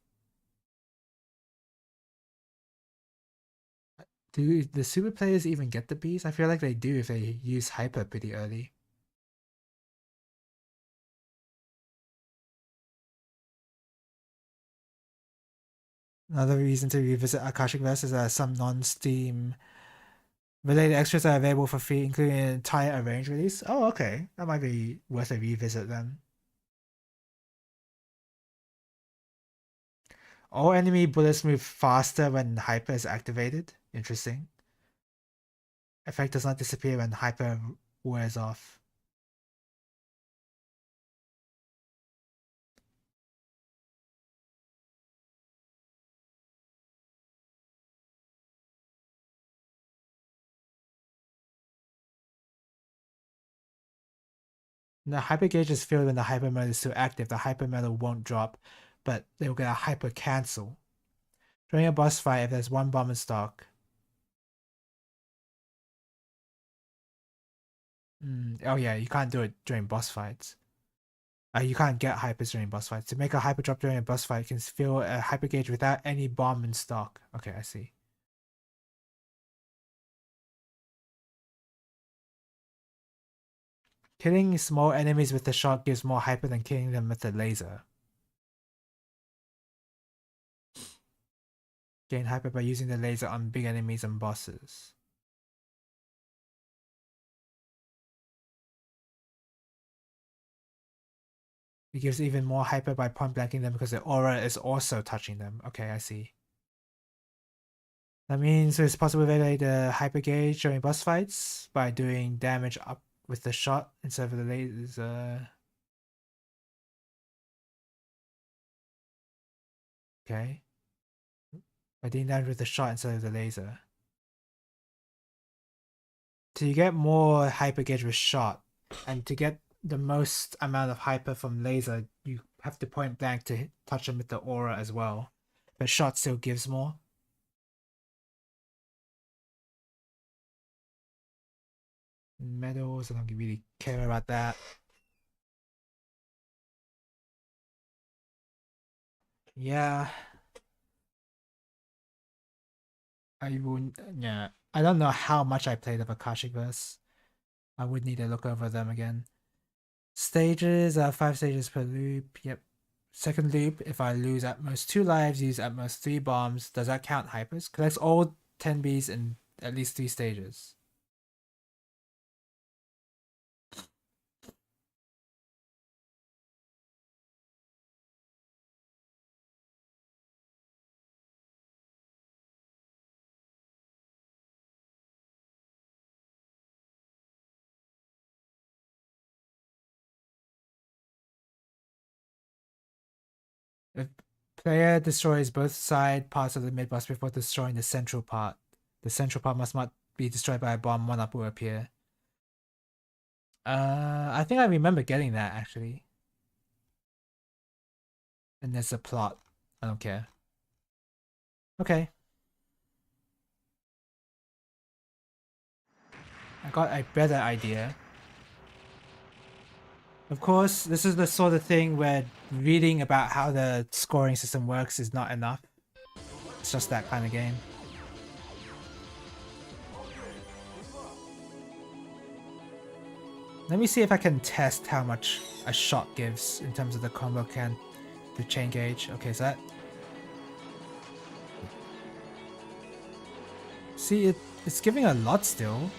Speaker 1: Do the super players even get the bees? I feel like they do if they use hyper pretty early. Another reason to revisit Akashic Verse is that some non-Steam related extras are available for free, including an entire arranged release. Oh, okay. That might be worth a revisit then. All enemy bullets move faster when hyper is activated. Interesting. Effect does not disappear when hyper wears off. The hyper gauge is filled when the hyper mode is still active. The hyper metal won't drop, but they will get a hyper cancel. During a boss fight, if there's one bomb in stock. Oh yeah, you can't do it during boss fights. You can't get hypers during boss fights. To make a hyper drop during a boss fight, you can fill a hyper gauge without any bomb in stock. Okay, I see. Killing small enemies with the shot gives more hyper than killing them with the laser. Gain hyper by using the laser on big enemies and bosses. It gives even more hyper by point blanking them because the aura is also touching them. Okay, I see. That means it's possible to evaluate the hyper gauge during boss fights by doing damage up with the shot instead of the laser. Okay. By doing damage with the shot instead of the laser. So you get more hyper gauge with shot, and to get the most amount of hyper from laser, you have to point blank to touch them with the aura as well. But shot still gives more. Medals, I don't really care about that. Yeah. I wouldn't. Yeah. I don't know how much I played of Akashic Verse. I would need to look over them again. Stages are 5 stages per loop. Yep. Second loop, if I lose at most 2 lives, use at most 3 bombs. Does that count hypers? Collects all 10 Bs in at least 3 stages. If player destroys both side parts of the mid boss before destroying the central part must not be destroyed by a bomb. 1-up will appear. I think I remember getting that actually. And there's a plot. I don't care. Okay. I got a better idea. Of course, this is the sort of thing where reading about how the scoring system works is not enough. It's just that kind of game. Let me see if I can test how much a shot gives in terms of the combo can, the chain gauge. Okay, so that... See, it's giving a lot still.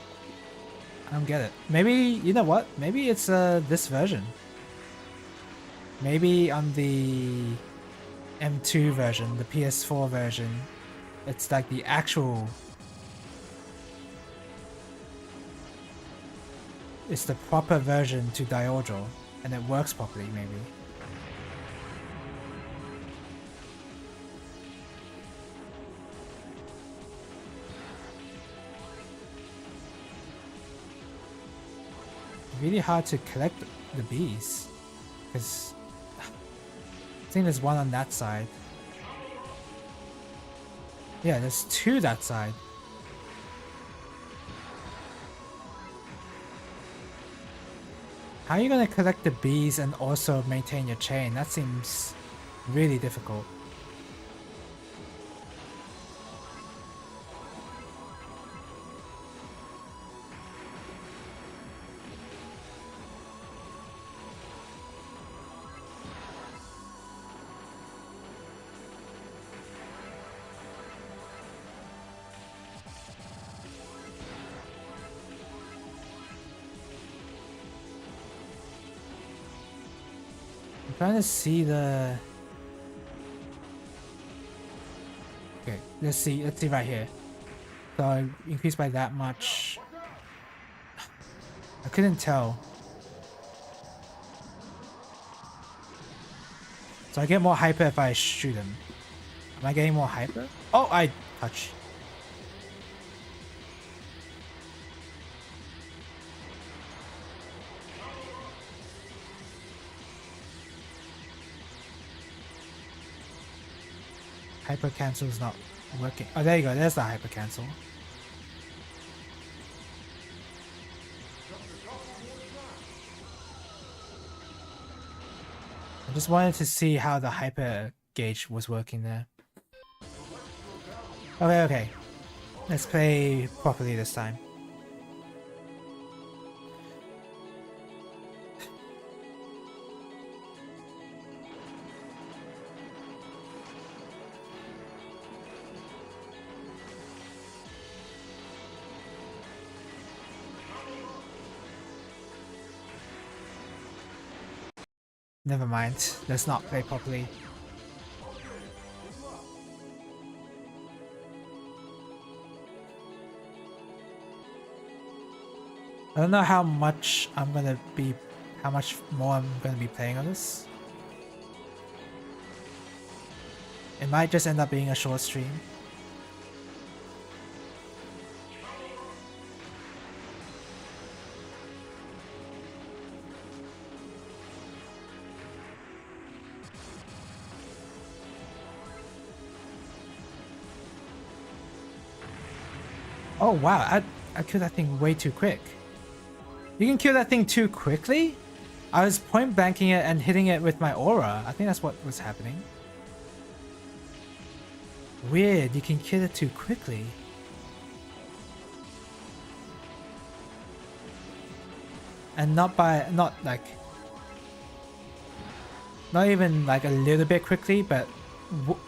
Speaker 1: I don't get it. Maybe, you know what? Maybe it's this version. Maybe on the M2 version, the PS4 version, it's like the actual... It's the proper version to DaiOuJou, and it works properly, maybe. Really hard to collect the bees, because I think there's one on that side. Yeah, there's 2 that side. How are you gonna collect the bees and also maintain your chain? That seems really difficult. Trying to see the... Okay, let's see right here. So I increased by that much. I couldn't tell. So I get more hyper if I shoot him. Am I getting more hyper? Oh, I touch. Hyper cancel is not working. Oh, there you go. There's the hyper cancel. I just wanted to see how the hyper gauge was working there. Okay. Let's play properly this time. Never mind, let's not play properly. I don't know how much more I'm gonna be playing on this. It might just end up being a short stream. Oh wow, I killed that thing way too quick. You can kill that thing too quickly? I was point blanking it and hitting it with my aura. I think that's what was happening. Weird, you can kill it too quickly. And not even like a little bit quickly, but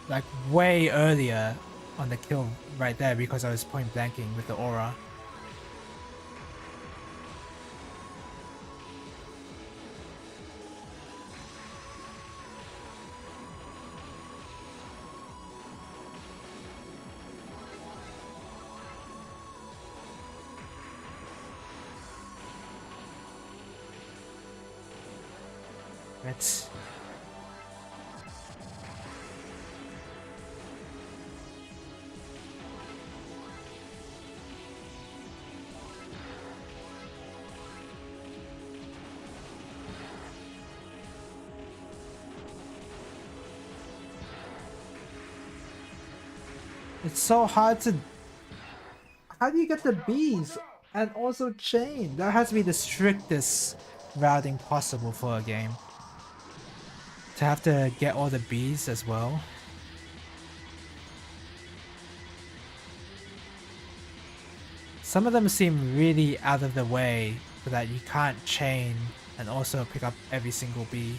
Speaker 1: like way earlier on the kill right there because I was point blanking with the aura. Let's... It's so hard to... How do you get the bees? And also chain? That has to be the strictest routing possible for a game. To have to get all the bees as well. Some of them seem really out of the way so that you can't chain and also pick up every single bee.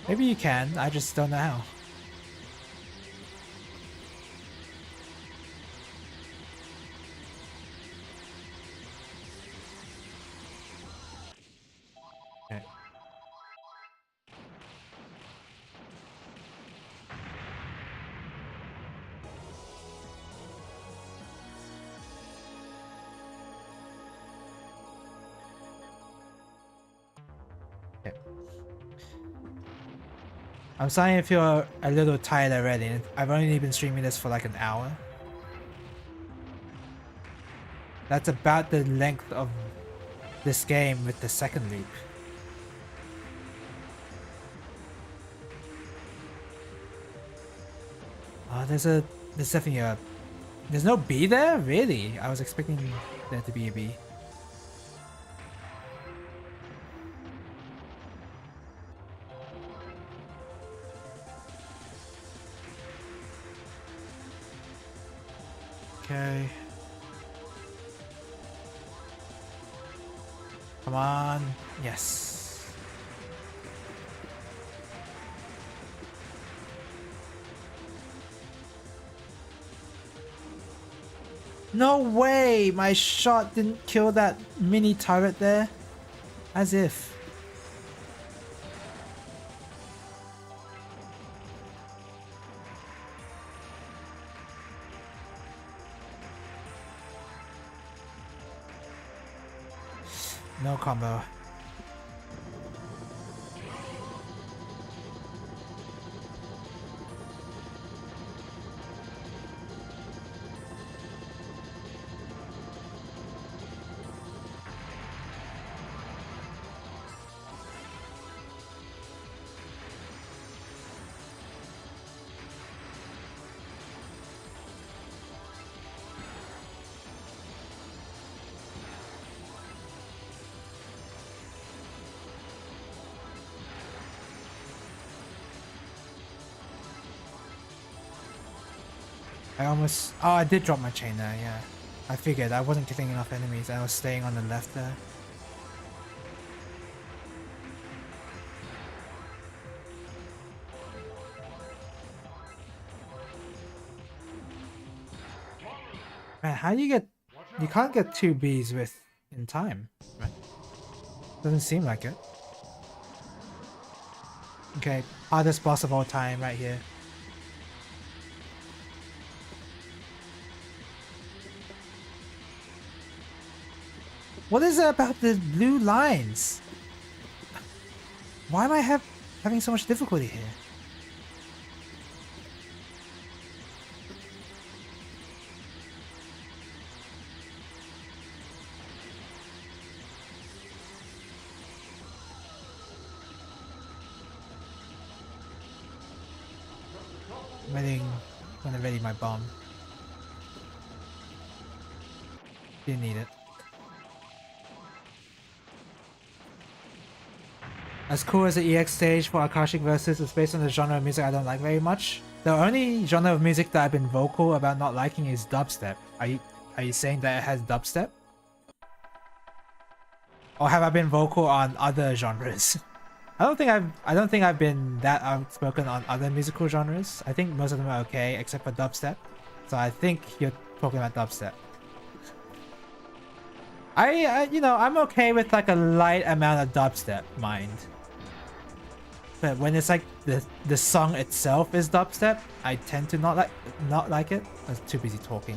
Speaker 1: Maybe you can, I just don't know how. Okay. Okay. I'm starting to feel a little tired already. I've only been streaming this for like an hour. That's about the length of this game with the second loop. Oh, there's definitely a... There's no bee there? Really? I was expecting there to be a bee. Okay. Come on. Yes. No way! My shot didn't kill that mini turret there. As if. No combo. I almost... Oh, I did drop my chain there, yeah. I figured I wasn't killing enough enemies. I was staying on the left there. Man, how do you get... You can't get 2 bees with... in time, right? Doesn't seem like it. Okay, hardest boss of all time right here. What is it about the blue lines? Why am I having so much difficulty here? I'm gonna ready my bomb. Didn't need it. As cool as the EX stage for Akashic Versus is based on the genre of music I don't like very much, The only genre of music that I've been vocal about not liking is dubstep. Are you saying that it has dubstep? Or have I been vocal on other genres? I don't think I've been that outspoken on other musical genres. I think most of them are okay except for dubstep. So I think you're talking about dubstep. You know, I'm okay with like a light amount of dubstep, mind. But when it's like the song itself is dubstep, I tend to not like it. I was too busy talking.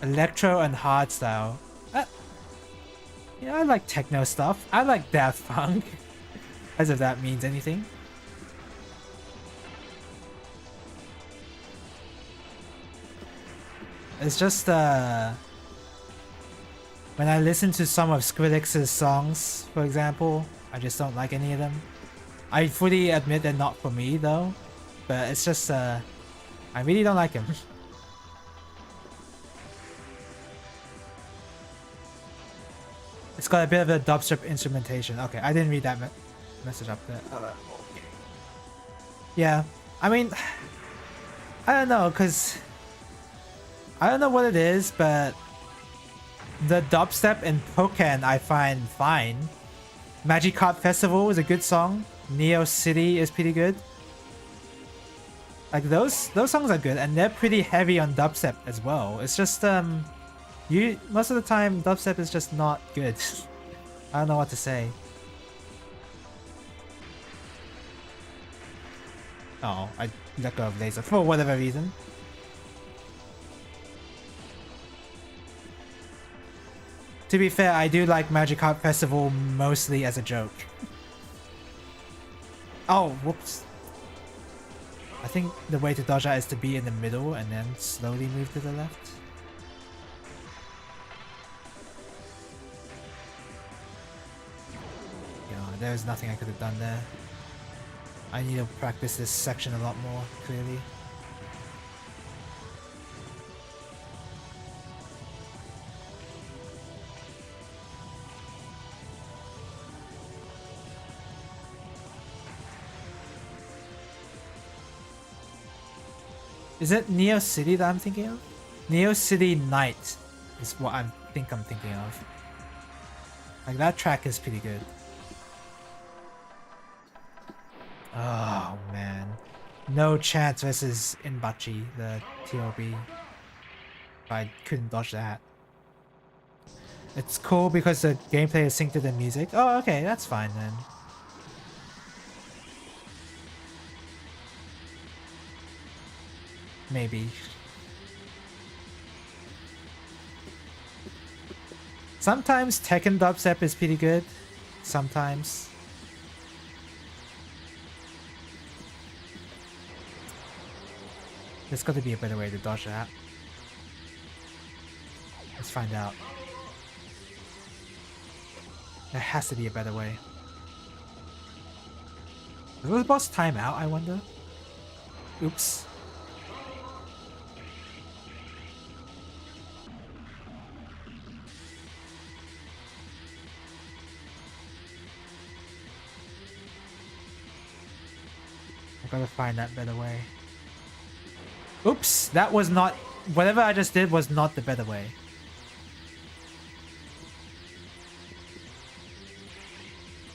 Speaker 1: Electro and hardstyle. Yeah, I like techno stuff. I like Daft Punk. As if that means anything. It's just when I listen to some of Skrillex's songs, for example, I just don't like any of them. I fully admit they're not for me though, but it's just I really don't like him. It's got a bit of a dubstep instrumentation. Okay, I didn't read that message up there. Okay. Yeah, I mean, I don't know, cause I don't know what it is, but the dubstep in Pokken I find fine. Magikarp Festival is a good song. Neo City is pretty good. Like those songs are good, and they're pretty heavy on dubstep as well. It's just most of the time dubstep is just not good. I don't know what to say. Oh, I let go of laser for whatever reason. To be fair, I do like Magikarp Festival mostly as a joke. Oh, whoops. I think the way to dodge that is to be in the middle and then slowly move to the left. There's nothing I could have done there. I need to practice this section a lot more, clearly. Is it Neo City that I'm thinking of? Neo City Night is what I'm thinking of. Like that track is pretty good. Oh man, no chance versus Inbachi, the TOB. I couldn't dodge that. It's cool because the gameplay is synced to the music. Oh, okay, that's fine then. Maybe. Sometimes Tekken dubstep is pretty good. Sometimes. There's got to be a better way to dodge that. Let's find out. There has to be a better way. Will the boss time out, I wonder? Oops. I gotta find that better way. Oops, that was not... Whatever I just did was not the better way.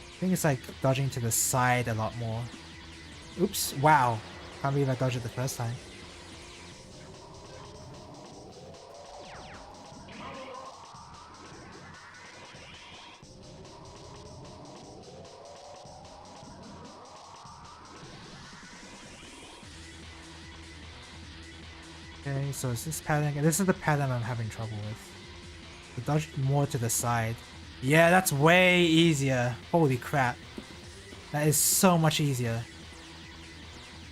Speaker 1: I think it's like dodging to the side a lot more. Oops, wow. Can't believe I dodged it the first time. Okay, so it's this pattern. This is the pattern I'm having trouble with. The dodge more to the side. Yeah, that's way easier. Holy crap. That is so much easier.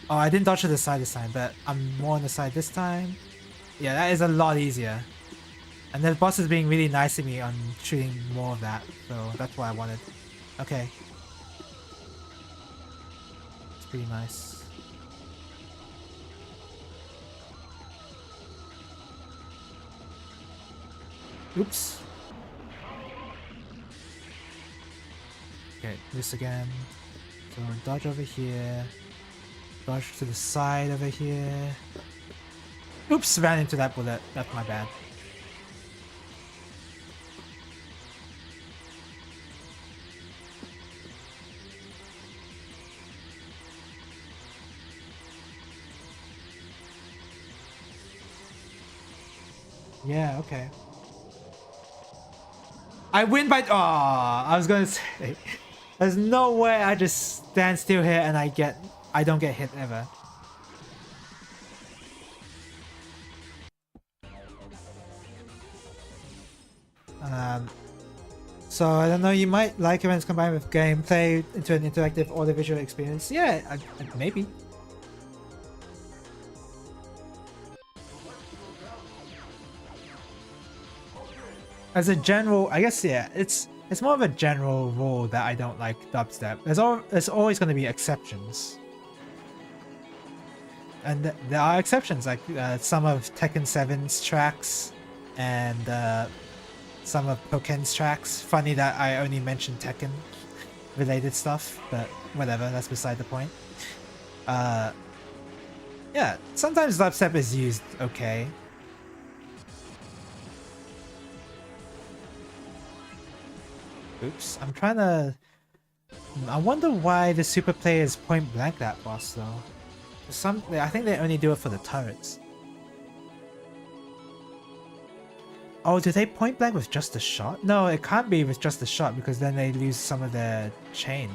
Speaker 1: Oh, I didn't dodge to the side this time, but I'm more on the side this time. Yeah, that is a lot easier. And the boss is being really nice to me on shooting more of that, so that's what I wanted. Okay. It's pretty nice. Oops. Okay, this again. So dodge over here. Dodge to the side over here. Oops, ran into that bullet. That's my bad. Yeah, okay. I win by... Aw, I was gonna say... There's no way I just stand still here and I don't get hit ever. So I don't know, you might like it when it's combined with gameplay into an interactive audiovisual experience. Yeah, maybe. As a general, I guess, yeah, it's more of a general rule that I don't like dubstep. There's always going to be exceptions. And there are exceptions, like some of Tekken 7's tracks and some of Poken's tracks. Funny that I only mentioned Tekken related stuff, but whatever, that's beside the point. Yeah, sometimes dubstep is used okay. Oops, I'm trying to... I wonder why the super players point blank that boss though. I think they only do it for the turrets. Oh, do they point blank with just a shot? No, it can't be with just a shot because then they lose some of their chain.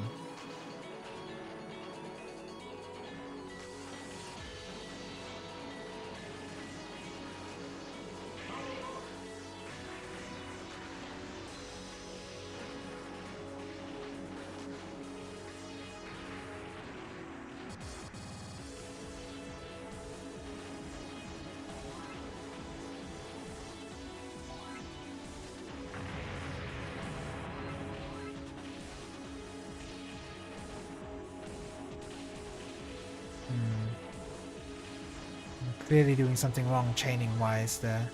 Speaker 1: Clearly doing something wrong chaining wise there.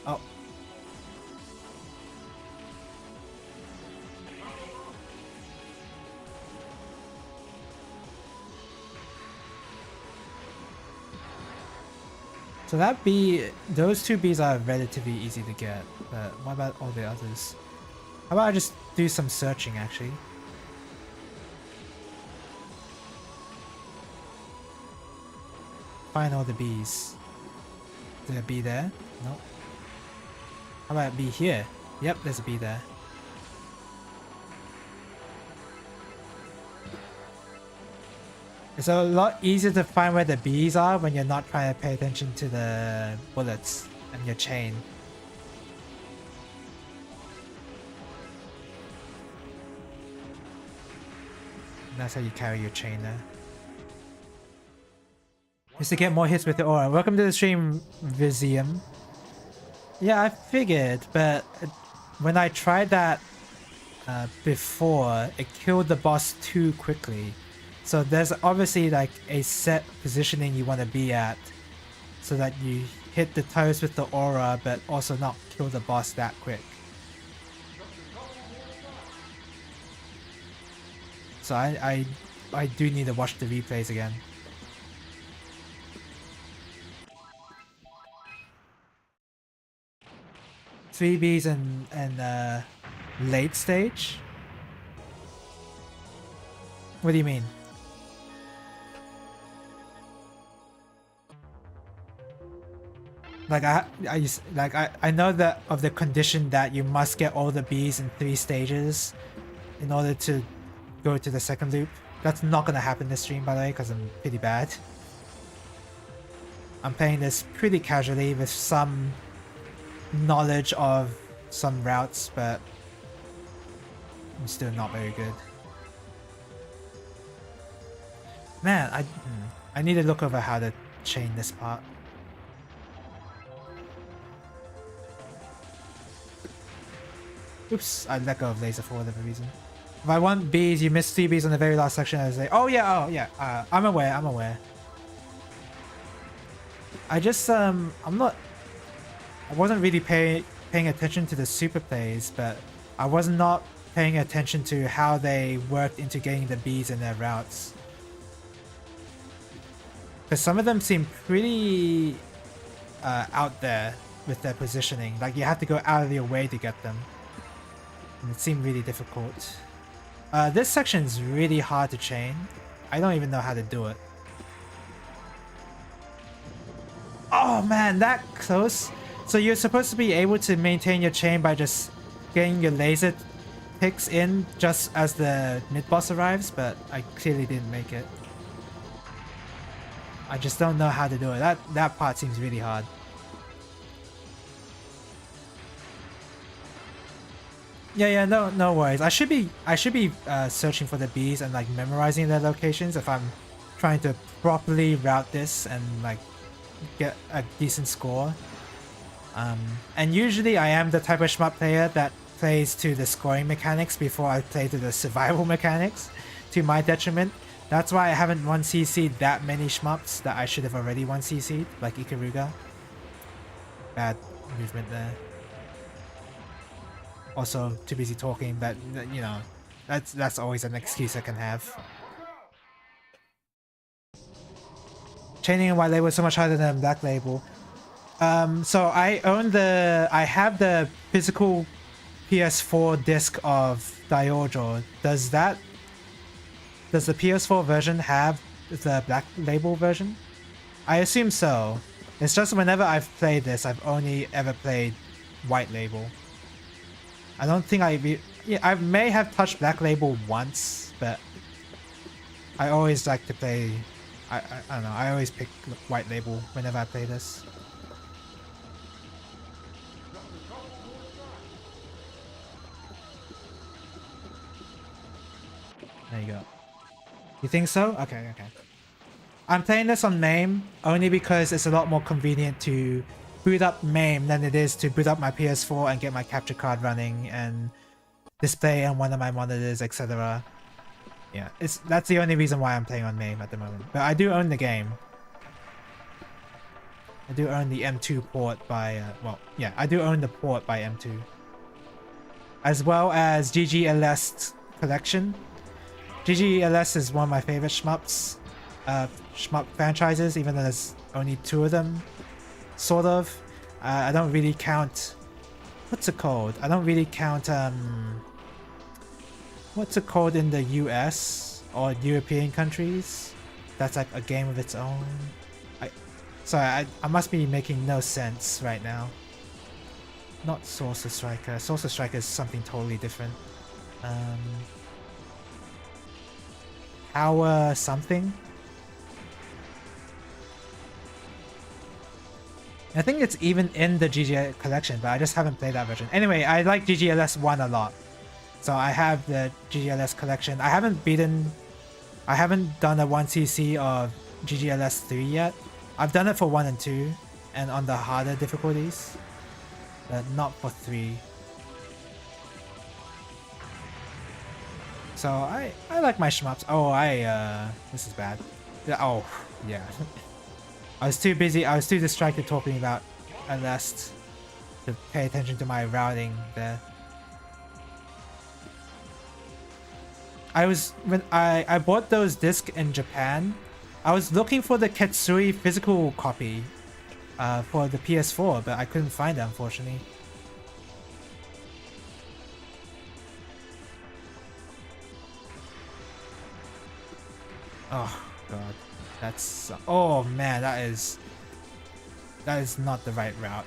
Speaker 1: Oh. So that bee, those two bees are relatively easy to get, but what about all the others? How about I just do some searching actually? Find all the bees. Is there a bee there? Nope. How about a bee here? Yep, there's a bee there. It's a lot easier to find where the bees are when you're not trying to pay attention to the bullets and your chain. And that's how you carry your chain there. Just to get more hits with the aura. Welcome to the stream, Vizium. Yeah, I figured, but when I tried that before, it killed the boss too quickly. So there's obviously like a set positioning you want to be at so that you hit the toes with the aura but also not kill the boss that quick. So I do need to watch the replays again. Three Bs and late stage? What do you mean? Like I know that of the condition that you must get all the Bs in 3 stages in order to go to the second loop. That's not gonna happen this stream, by the way, because I'm pretty bad. I'm playing this pretty casually with some knowledge of some routes, but I'm still not very good. Man, I need to look over how to chain this part. Oops, I let go of laser for whatever reason. If I want bees, you missed 3 bees on the very last section. I say, oh yeah, I'm aware. I just I wasn't really paying attention to the super plays, but I was not paying attention to how they worked into getting the bees in their routes. Because some of them seem pretty out there with their positioning. Like you have to go out of your way to get them. And it seemed really difficult. This section is really hard to chain. I don't even know how to do it. Oh man, that close. So you're supposed to be able to maintain your chain by just getting your laser picks in just as the mid-boss arrives, but I clearly didn't make it. I just don't know how to do it. That part seems really hard. Yeah, no worries. I should be searching for the bees and like memorizing their locations if I'm trying to properly route this and like get a decent score. And usually I am the type of shmup player that plays to the scoring mechanics before I play to the survival mechanics, to my detriment. That's why I haven't 1CC'd that many shmups that I should have already 1CC'd, like Ikaruga. Bad movement there. Also, too busy talking, but you know, that's always an excuse I can have. Chaining and white label is so much harder than black label. So I have the physical PS4 disc of DaiOuJou. Does the PS4 version have the black label version? I assume so. It's just whenever I've played this, I've only ever played white label. I don't think I may have touched black label once, but I always like to play. I don't know. I always pick white label whenever I play this. There you go. You think so? Okay. I'm playing this on MAME only because it's a lot more convenient to boot up MAME than it is to boot up my PS4 and get my capture card running and display on one of my monitors, etc. Yeah, that's the only reason why I'm playing on MAME at the moment. But I do own the game. I do own the M2 port by, well, yeah, I do own the port by M2. As well as GGLS collection. GGLS is one of my favorite shmup franchises, even though there's only 2 of them. Sort of. I don't really count... What's it called? I don't really count, what's it called in the US or European countries? That's like a game of its own. Sorry, I must be making no sense right now. Not Saucer Striker. Saucer Striker is something totally different. Power something? I think it's even in the GGLS collection, but I just haven't played that version. Anyway, I like GGLS 1 a lot. So I have the GGLS collection. I haven't done a 1cc of GGLS 3 yet. I've done it for 1 and 2 and on the harder difficulties, but not for 3. So I like my shmups. Oh, this is bad. Oh, yeah. I was too distracted talking about LS to pay attention to my routing there. When I bought those discs in Japan, I was looking for the Ketsui physical copy for the PS4, but I couldn't find it, unfortunately. Oh god, that's... Oh man, that is not the right route.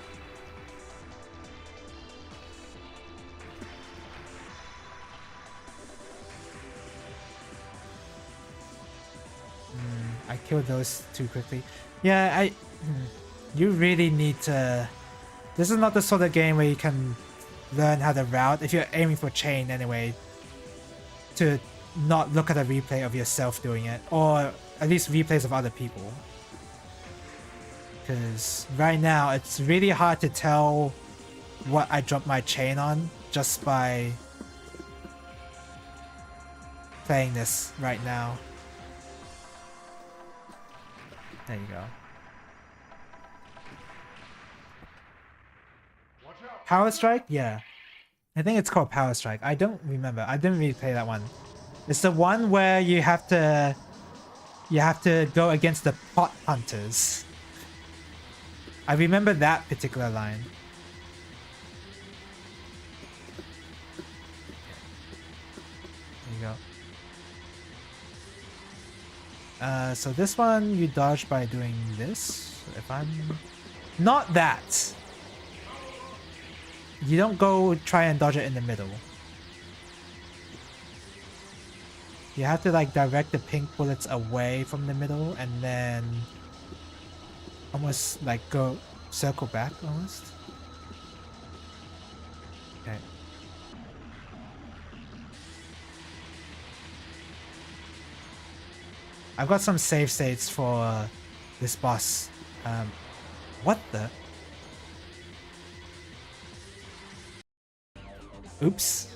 Speaker 1: I killed those too quickly. Yeah, you really need to... This is not the sort of game where you can learn how to route, if you're aiming for chain anyway, to not look at a replay of yourself doing it, or at least replays of other people. Because right now, it's really hard to tell what I dropped my chain on just by playing this right now. There you go. Power Strike? Yeah. I think it's called Power Strike. I don't remember. I didn't really play that one. It's the one where you have to you have to go against the pot hunters. I remember that particular line. There you go. So this one you dodge by doing this. If I'm... Not that! You don't go try and dodge it in the middle. You have to like direct the pink bullets away from the middle and then almost like go circle back almost. Okay. I've got some save states for this boss. What the? Oops.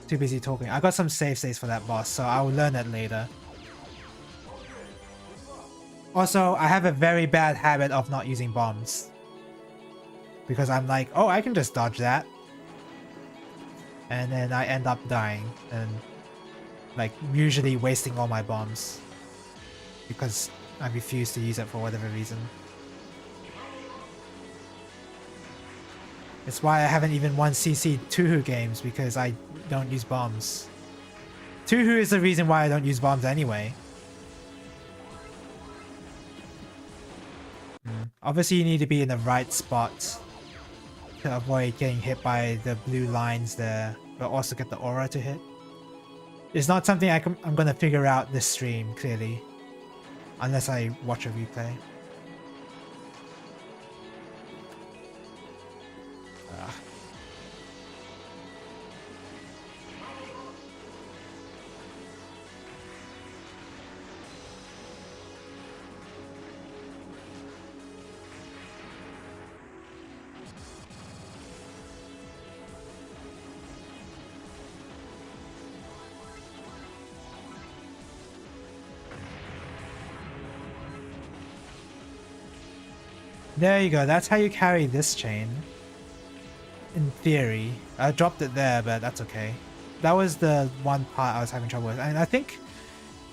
Speaker 1: Too busy talking. I got some save states for that boss, so I'll learn it later. Also, I have a very bad habit of not using bombs. Because I'm like, oh, I can just dodge that. And then I end up dying and like usually wasting all my bombs. Because I refuse to use it for whatever reason. It's why I haven't even won CC Tuhu games, because I don't use bombs. Tuhu is the reason why I don't use bombs anyway. Obviously you need to be in the right spot to avoid getting hit by the blue lines there, but also get the aura to hit. It's not something I'm gonna figure out this stream, clearly. Unless I watch a replay. There you go, that's how you carry this chain. In theory. I dropped it there, but that's okay. That was the one part I was having trouble with. And I think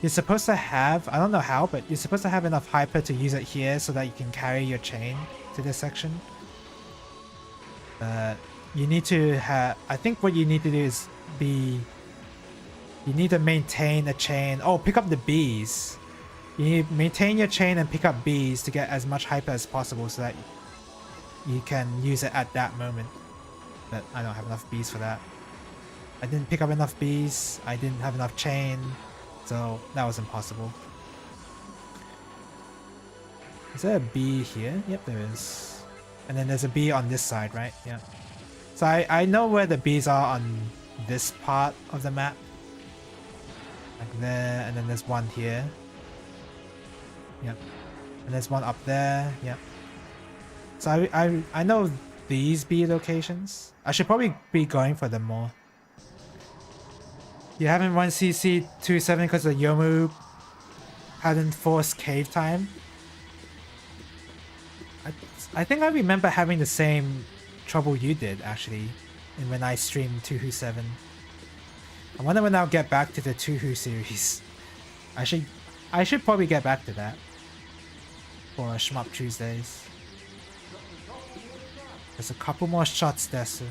Speaker 1: you're supposed to have, I don't know how, but you're supposed to have enough hyper to use it here so that you can carry your chain to this section. But you need to have, I think what you need to do is you need to maintain a chain. Oh, pick up the bees. You need to maintain your chain and pick up bees to get as much hyper as possible so that you can use it at that moment. But I don't have enough bees for that. I didn't pick up enough bees, I didn't have enough chain, so that was impossible. Is there a bee here? Yep, there is. And then there's a bee on this side, right? Yeah. So I know where the bees are on this part of the map. Like there, and then there's one here. Yep. And there's one up there. Yep. So I know these bee locations. I should probably be going for them more. You haven't run CC 27 because the Yomu hadn't forced cave time? I think I remember having the same trouble you did, actually, when I streamed Tuhu 7. I wonder when I'll get back to the Tuhu series. I should probably get back to that for Shmup Tuesdays. There's a couple more shots there, so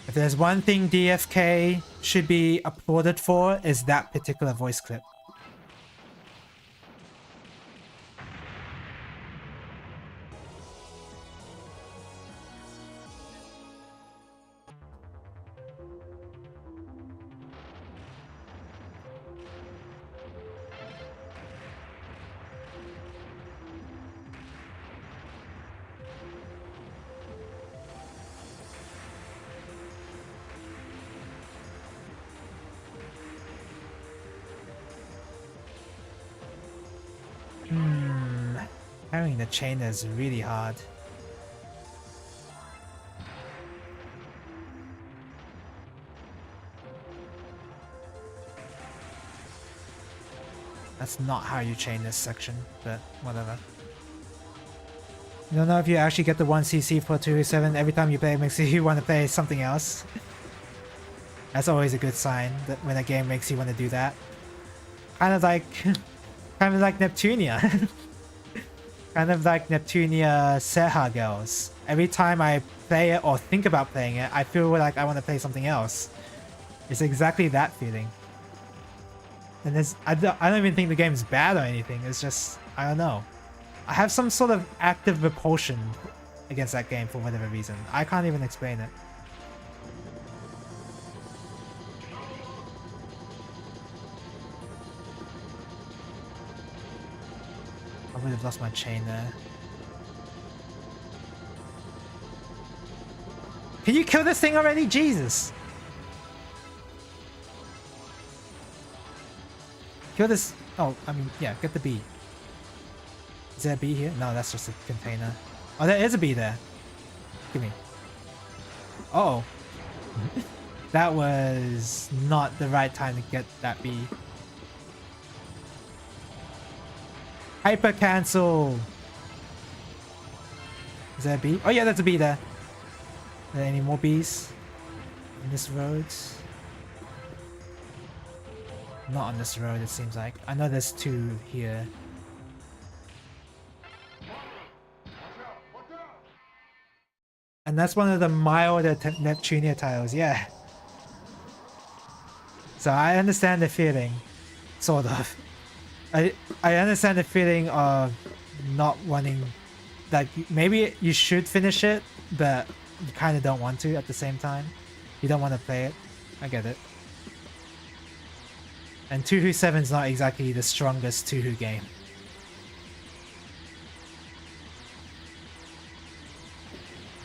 Speaker 1: if there's one thing DFK should be applauded for, is that particular voice clip. Carrying the chain is really hard. That's not how you chain this section, but whatever. You don't know if you actually get the 1cc for 207 every time you play, it makes you want to play something else. That's always a good sign that when a game makes you want to do that. Kind of like Neptunia. Kind of like Neptunia Serha Girls. Every time I play it or think about playing it, I feel like I want to play something else. It's exactly that feeling. And I don't even think the game's bad or anything. It's just, I don't know. I have some sort of active repulsion against that game for whatever reason. I can't even explain it. I would have lost my chain there. Can you kill this thing already? Jesus! Kill this. Oh, I mean, yeah, get the bee. Is there a bee here? No, that's just a container. Oh, there is a bee there. Give me. Uh oh. That was not the right time to get that bee. Hyper cancel. Is there a bee? Oh yeah, there's a bee there. Are there any more bees in this road? Not on this road, it seems like. I know there's 2 here. And that's one of the milder Neptunia tiles, yeah. So I understand the feeling, sort of. I understand the feeling of not wanting, like, maybe you should finish it, but you kind of don't want to at the same time. You don't want to play it. I get it. And 2-7 is not exactly the strongest 2 game.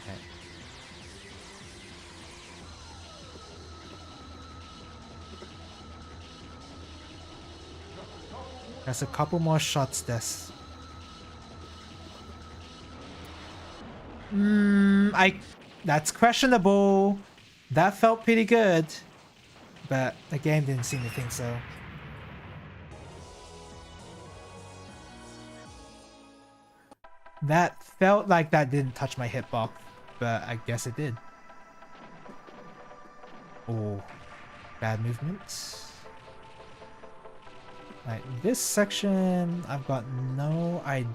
Speaker 1: Okay. There's a couple more shots this. That's questionable. That felt pretty good. But the game didn't seem to think so. That felt like that didn't touch my hitbox, but I guess it did. Oh, bad movement. Right, this section, I've got no idea.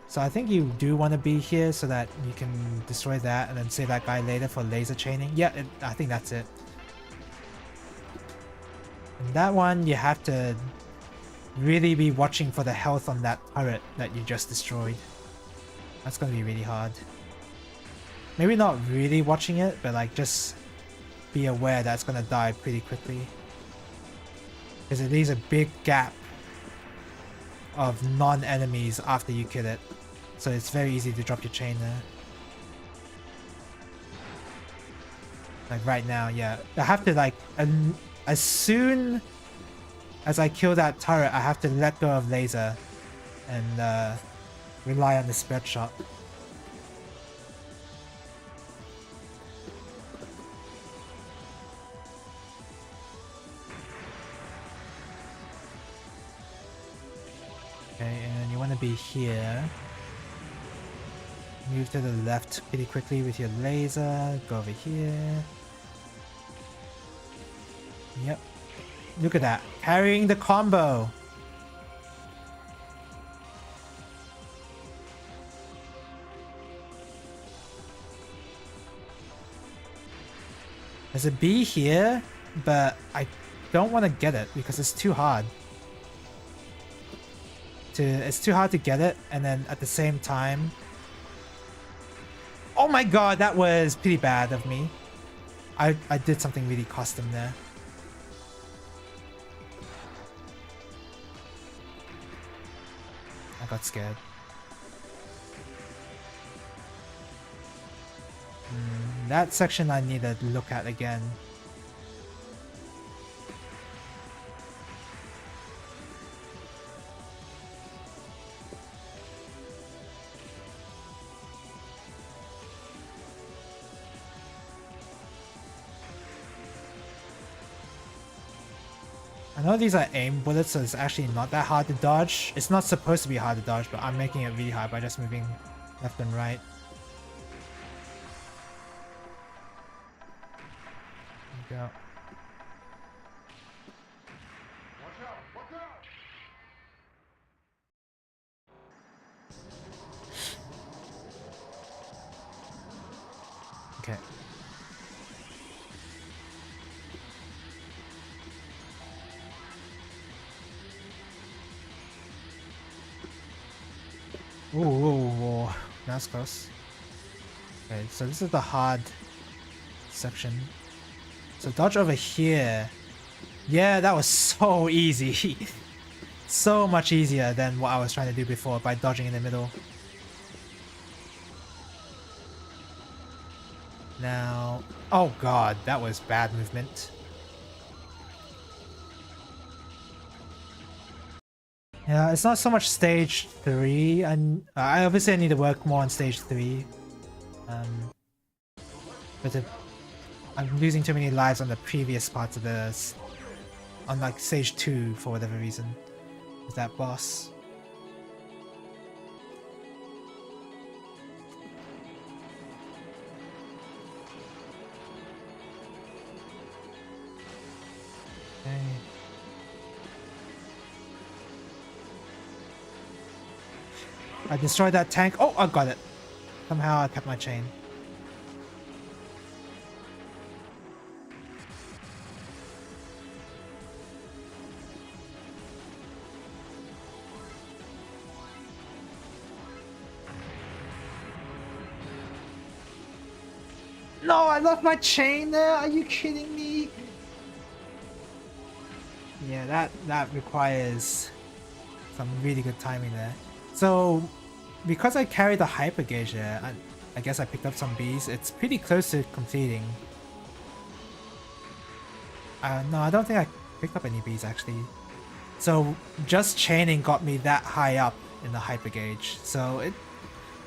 Speaker 1: So I think you do want to be here so that you can destroy that and then save that guy later for laser chaining. Yeah, I think that's it. And that one, you have to really be watching for the health on that turret that you just destroyed. That's going to be really hard. Maybe not really watching it, but like just be aware that it's going to die pretty quickly. Because it leaves a big gap of non-enemies after you kill it. So it's very easy to drop your chain there. Like right now, yeah. I have to like, as soon as I kill that turret, I have to let go of laser and rely on the spread shot. Okay, and you want to be here. Move to the left pretty quickly with your laser. Go over here. Yep. Look at that. Carrying the combo. There's a bee here, but I don't want to get it because it's too hard. It's too hard to get it, and then at the same time... Oh my god, that was pretty bad of me. I did something really custom there. I got scared. That section I need to look at again. I know these are aim bullets, so it's actually not that hard to dodge. It's not supposed to be hard to dodge, but I'm making it really hard by just moving left and right. Yeah.
Speaker 2: Watch out! Watch out!
Speaker 1: Okay. Ooh, that's close. Okay, so this is the hard section. So dodge over here. Yeah, that was so easy. So much easier than what I was trying to do before by dodging in the middle. Now... Oh god, that was bad movement. Yeah, it's not so much stage 3, and I obviously need to work more on stage 3. But I'm losing too many lives on the previous parts of this. On like stage 2 for whatever reason. Is that boss? Okay. I destroyed that tank. Oh, I got it. Somehow I kept my chain. No, I left my chain there. Are you kidding me? Yeah, that requires some really good timing there. So, because I carried the hyper gauge there, I guess I picked up some bees. It's pretty close to completing. No, I don't think I picked up any bees actually. So, just chaining got me that high up in the hyper gauge. So,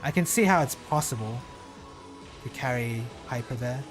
Speaker 1: I can see how it's possible to carry hyper there.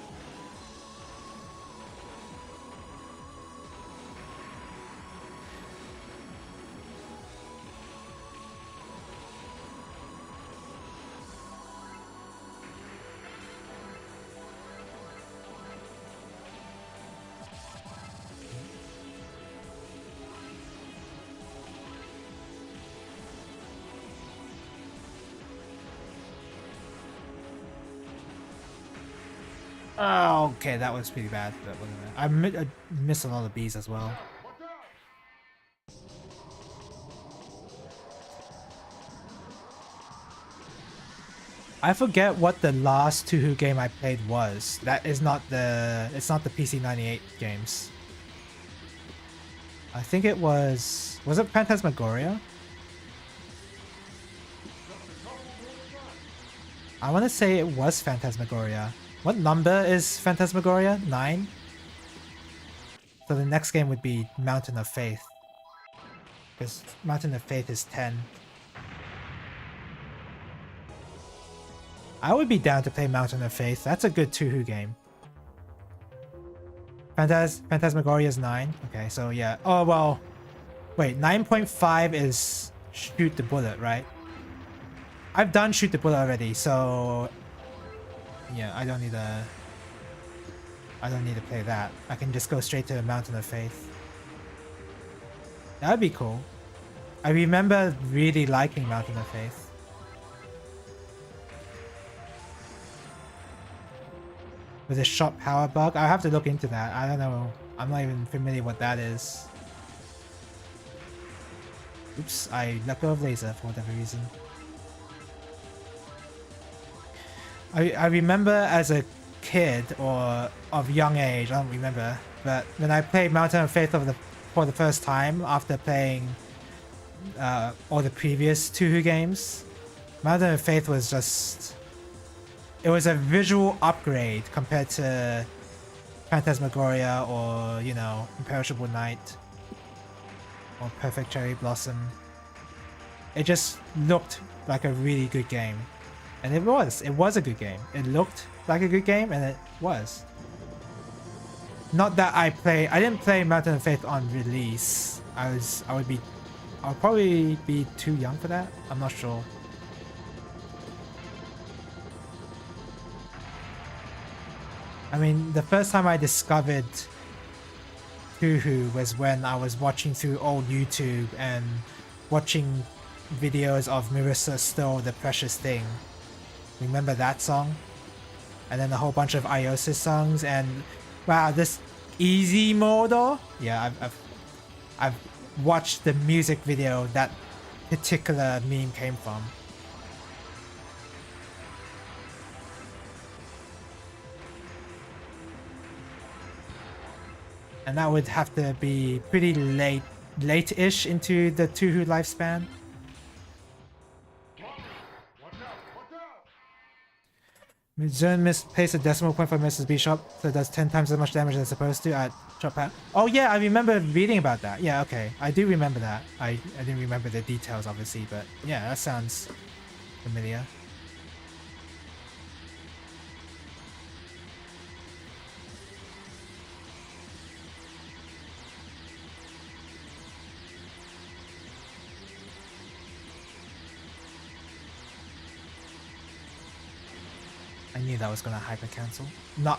Speaker 1: Oh, okay, that was pretty bad. That wasn't bad. I missed a lot of bees as well. I forget what the last Touhou game I played was. That is not the... It's not the PC98 games. I think it was... Was it Phantasmagoria? I want to say it was Phantasmagoria. What number is Phantasmagoria? 9? So the next game would be Mountain of Faith. Because Mountain of Faith is 10. I would be down to play Mountain of Faith. That's a good Touhou game. Phantasmagoria is 9. Okay, so yeah. Oh, well. Wait, 9.5 is Shoot the Bullet, right? I've done Shoot the Bullet already, so... Yeah, I don't need to play that. I can just go straight to Mountain of Faith. That would be cool. I remember really liking Mountain of Faith. With a shot power bug? I'll have to look into that. I don't know. I'm not even familiar what that is. Oops, I let go of laser for whatever reason. I remember as a kid or of young age, I don't remember, but when I played Mountain of Faith for the first time after playing all the previous Touhou games, Mountain of Faith was just... It was a visual upgrade compared to Phantasmagoria or, you know, Imperishable Night or Perfect Cherry Blossom. It just looked like a really good game. And it was a good game. It looked like a good game, and it was. Not that I didn't play Mountain of Faith on release. I'll probably be too young for that. I'm not sure. I mean, the first time I discovered DaiOuJou was when I was watching through old YouTube and watching videos of Marissa Stowe, The Precious Thing. Remember that song? And then a whole bunch of Iosis songs, and wow, this easy mode though? Yeah, I've watched the music video that particular meme came from. And that would have to be pretty late-ish into the DaiOuJou lifespan. Zone misplaced a decimal point for Mrs. Bishop, so it does 10 times as much damage as it's supposed to at chop out. Oh yeah, I remember reading about that. Yeah, okay. I do remember that. I didn't remember the details, obviously, but yeah, that sounds familiar. I knew that was gonna hyper cancel.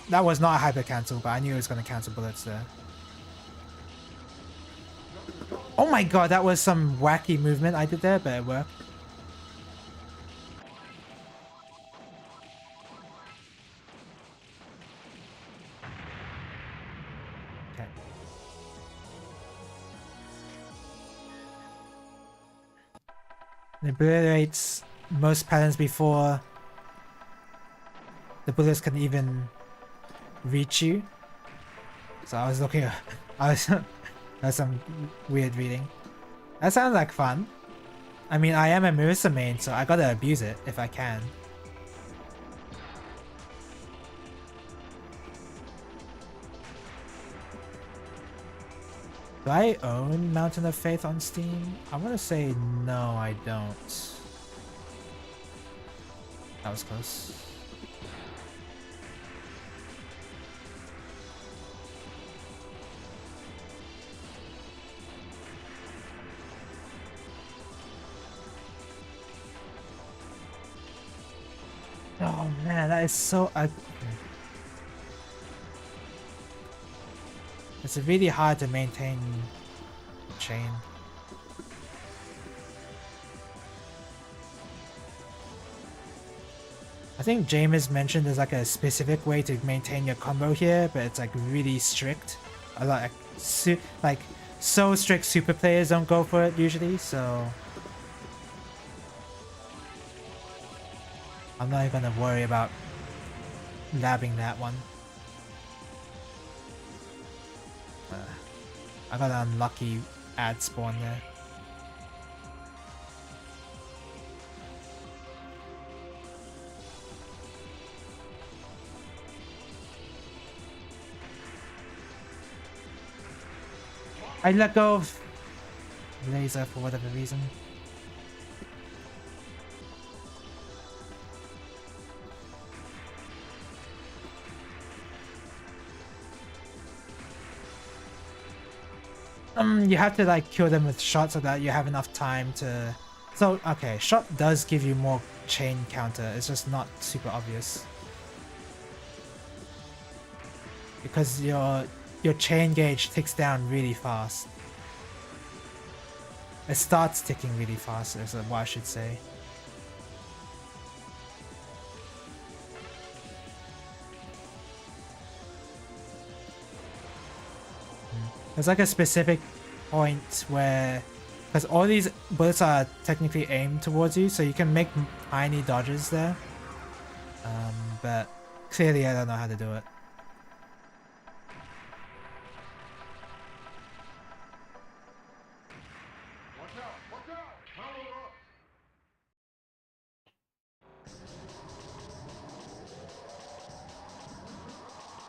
Speaker 1: That was not a hyper cancel, but I knew it was gonna cancel bullets there. Oh my god, that was some wacky movement I did there, but it worked. Okay. It obliterates most patterns before the bullets can even reach you. So I was looking at, that's some weird reading. That sounds like fun. I mean, I am a Marissa main, so I gotta abuse it if I can. Do I own Mountain of Faith on Steam? I'm gonna say no, I don't. That was close. Oh man, that is so ugly. It's really hard to maintain chain. I think James mentioned there's like a specific way to maintain your combo here, but it's like really strict. Like so strict super players don't go for it usually, so I'm not even gonna worry about labbing that one. I got an unlucky ad spawn there. I let go of laser for whatever reason. You have to like kill them with shot so that you have enough time to... So, okay, shot does give you more chain counter, it's just not super obvious. Because your chain gauge ticks down really fast. It starts ticking really fast, is what I should say. There's like a specific point where, because all these bullets are technically aimed towards you, so you can make tiny dodges there. But clearly I don't know how to do it.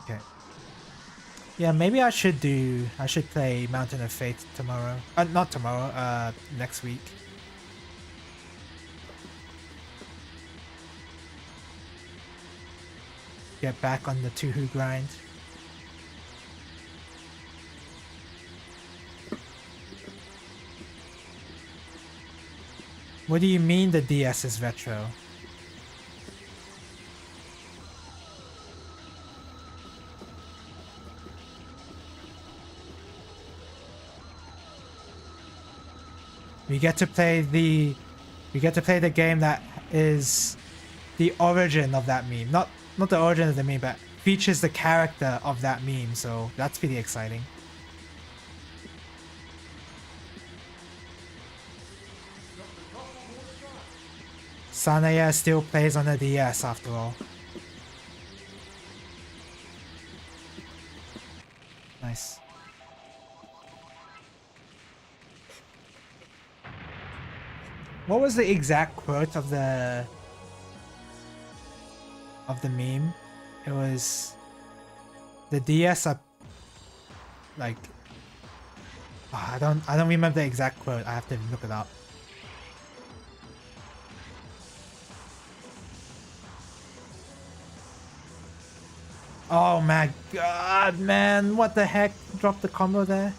Speaker 1: Okay. Yeah, maybe I should play Mountain of Faith tomorrow. Not tomorrow, next week. Get back on the DaiOuJou grind. What do you mean the DS is retro? We get to play the game that is the origin of that meme. Not the origin of the meme, but features the character of that meme, so that's pretty exciting. Sanaya still plays on the DS after all. Nice. What was the exact quote of the meme? It was the DS are like I don't remember the exact quote. I have to look it up. Oh my god, man, what the heck? Dropped the combo there.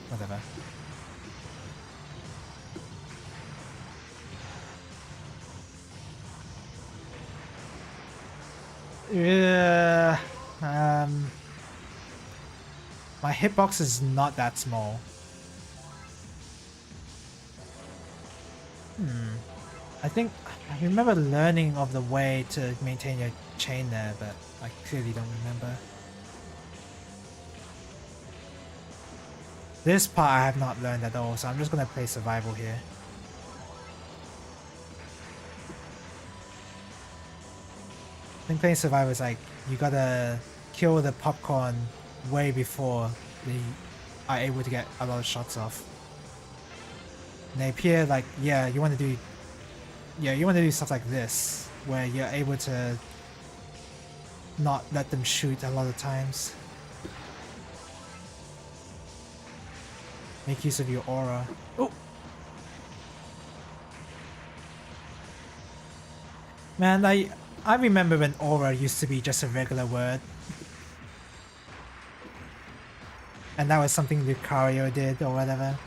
Speaker 1: Whatever. Yeah. My hitbox is not that small. I think I remember learning of the way to maintain your chain there, but I clearly don't remember. This part I have not learned at all, so I'm just gonna play survival here. I think playing survival is like, you gotta kill the popcorn way before they are able to get a lot of shots off. And they appear like, yeah, you wanna do stuff like this, where you're able to not let them shoot a lot of times. Make use of your aura. Oh! Man, I remember when aura used to be just a regular word. And that was something Lucario did or whatever.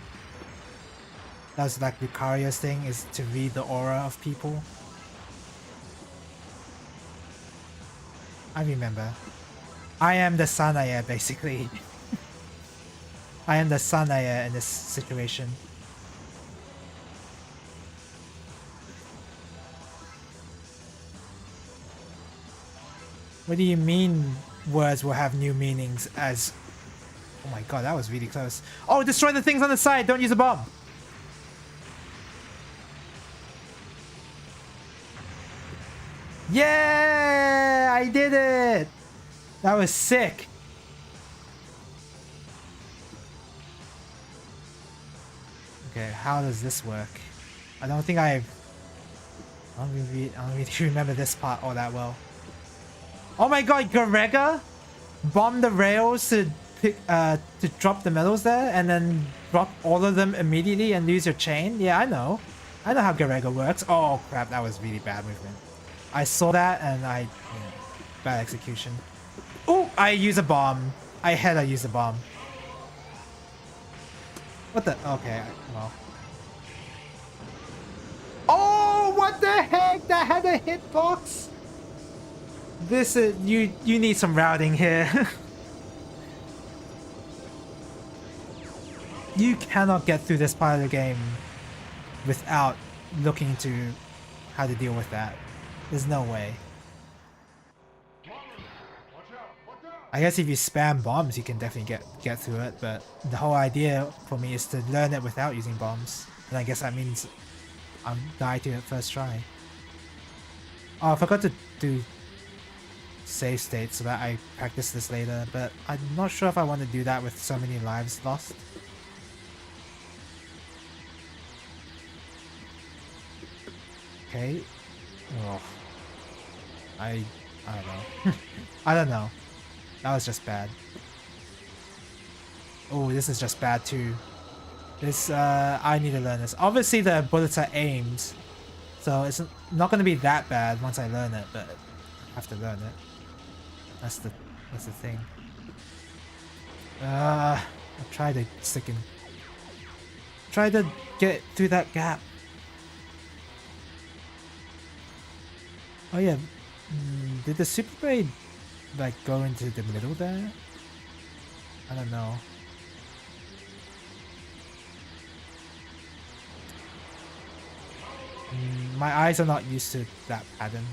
Speaker 1: That was like Lucario's thing, is to read the aura of people. I remember. I am the Sanaya, basically. I am the Sanaya in this situation. What do you mean words will have new meanings as... Oh my god, that was really close. Oh, destroy the things on the side! Don't use a bomb! Yeah! I did it! That was sick! Okay, how does this work? I don't really remember this part all that well. Oh my god, Garega bombed the rails to drop the medals there and then drop all of them immediately and lose your chain? Yeah, I know. I know how Garega works. Oh crap, that was really bad movement. I saw that and bad execution. Oh, I use a bomb. I had to use a bomb. What the? Okay, well. Oh, what the heck? That had a hitbox? This is... You need some routing here. You cannot get through this part of the game without looking into how to deal with that. There's no way. I guess if you spam bombs, you can definitely get through it, but the whole idea for me is to learn it without using bombs. And I guess that means I'll die to it first try. Oh, I forgot to do save state so that I practice this later, but I'm not sure if I want to do that with so many lives lost. Okay. Oh. I don't know. I don't know. That was just bad. Oh, this is just bad too. This, I need to learn this. Obviously the bullets are aimed, so it's not going to be that bad once I learn it, but I have to learn it. That's the thing. I'll try to stick in. Try to get through that gap. Oh yeah. Did the super braid like go into the middle there? I don't know. My eyes are not used to that pattern.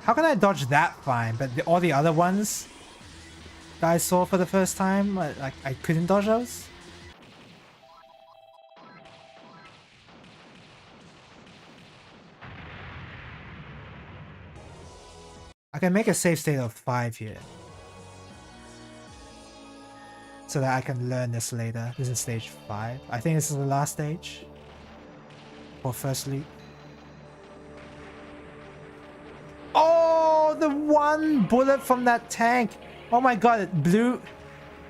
Speaker 1: How can I dodge that fine, but all the other ones that I saw for the first time, like I couldn't dodge those? I can make a save state of 5 here. So that I can learn this later. This is stage 5. I think this is the last stage. For first loop. Oh, the one bullet from that tank. Oh my god, blue.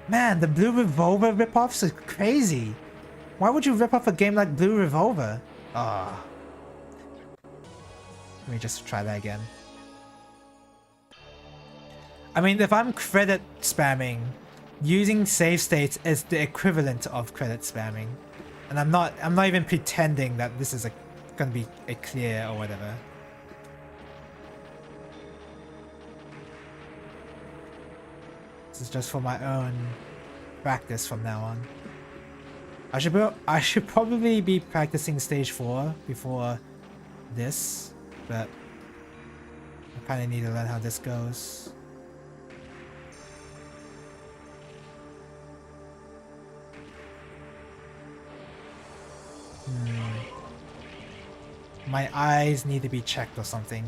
Speaker 1: Man, the blue revolver ripoffs are crazy. Why would you rip off a game like Blue Revolver? Ah. Let me just try that again. I mean, if I'm credit spamming, using save states is the equivalent of credit spamming. And I'm not even pretending that this is gonna be a clear or whatever. This is just for my own practice from now on. I should probably be practicing stage 4 before this, but I kind of need to learn how this goes. My eyes need to be checked or something.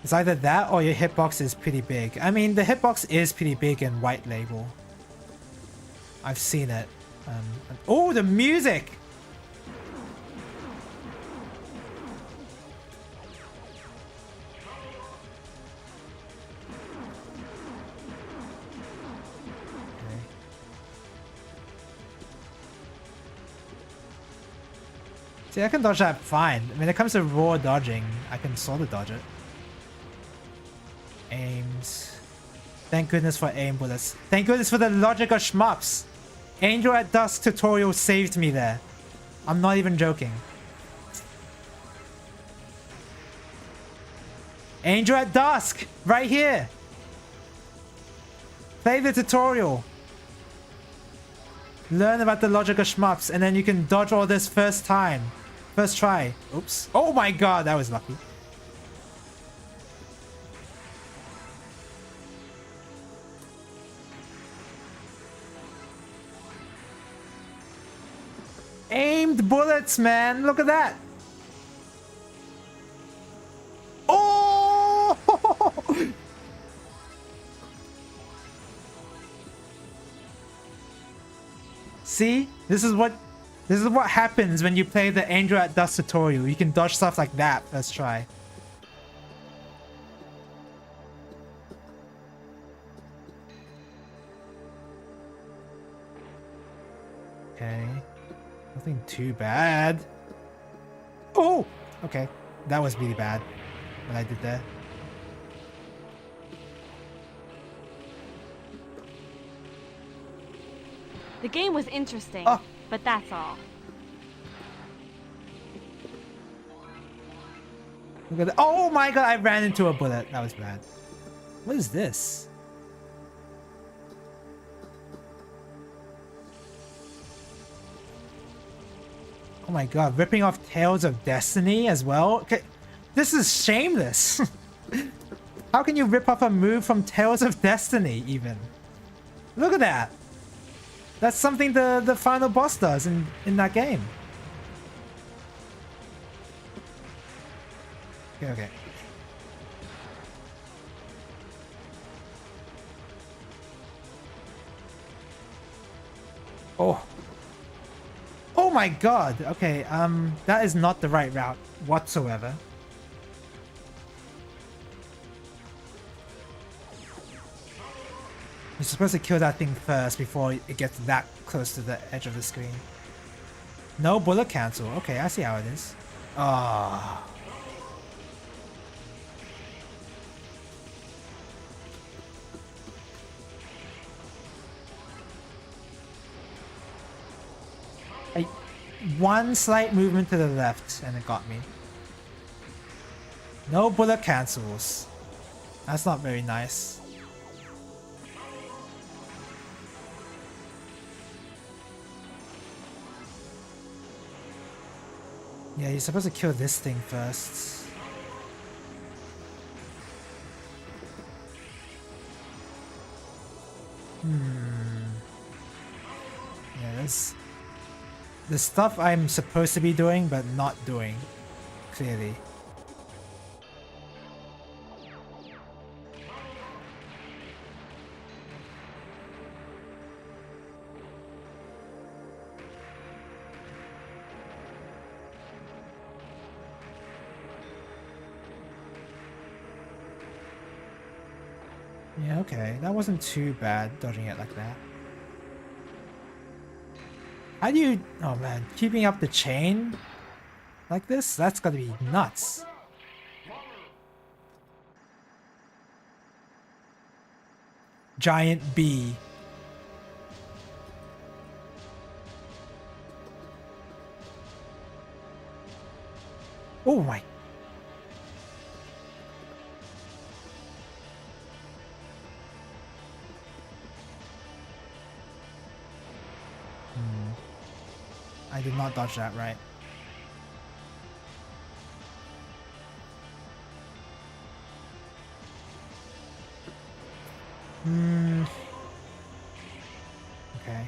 Speaker 1: It's either that or your hitbox is pretty big. I mean, the hitbox is pretty big in White Label. I've seen it. Oh, the music! See, I can dodge that fine. When it comes to raw dodging, I can sort of dodge it. Aims. Thank goodness for aim bullets. Thank goodness for the logic of shmups. Angel at Dusk tutorial saved me there. I'm not even joking. Angel at Dusk! Right here! Play the tutorial. Learn about the logic of shmups, and then you can dodge all this first time. First try. Oops. Oh my god, that was lucky. Aimed bullets, man. Look at that. Oh! See? This is what happens when you play the Angel at Dusk tutorial. You can dodge stuff like that first try. Okay. Nothing too bad. Oh! Okay. That was really bad what I did there.
Speaker 4: The game was interesting, but that's all.
Speaker 1: Look at that. Oh my god, I ran into a bullet. That was bad. What is this? Oh my god, ripping off Tales of Destiny as well? Okay. This is shameless. How can you rip off a move from Tales of Destiny even? Look at that. That's something the final boss does in that game. Okay. Oh. Oh my god. Okay, that is not the right route whatsoever. You're supposed to kill that thing first before it gets that close to the edge of the screen. No bullet cancel. Okay, I see how it is. Ah. One slight movement to the left and it got me. No bullet cancels. That's not very nice. Yeah, you're supposed to kill this thing first. Yeah, that's the stuff I'm supposed to be doing, but not doing, clearly. Yeah, okay. That wasn't too bad, dodging it like that. How do you... Oh man, keeping up the chain like this? That's gotta be nuts. Giant bee. Oh my... I did not dodge that right. Okay. I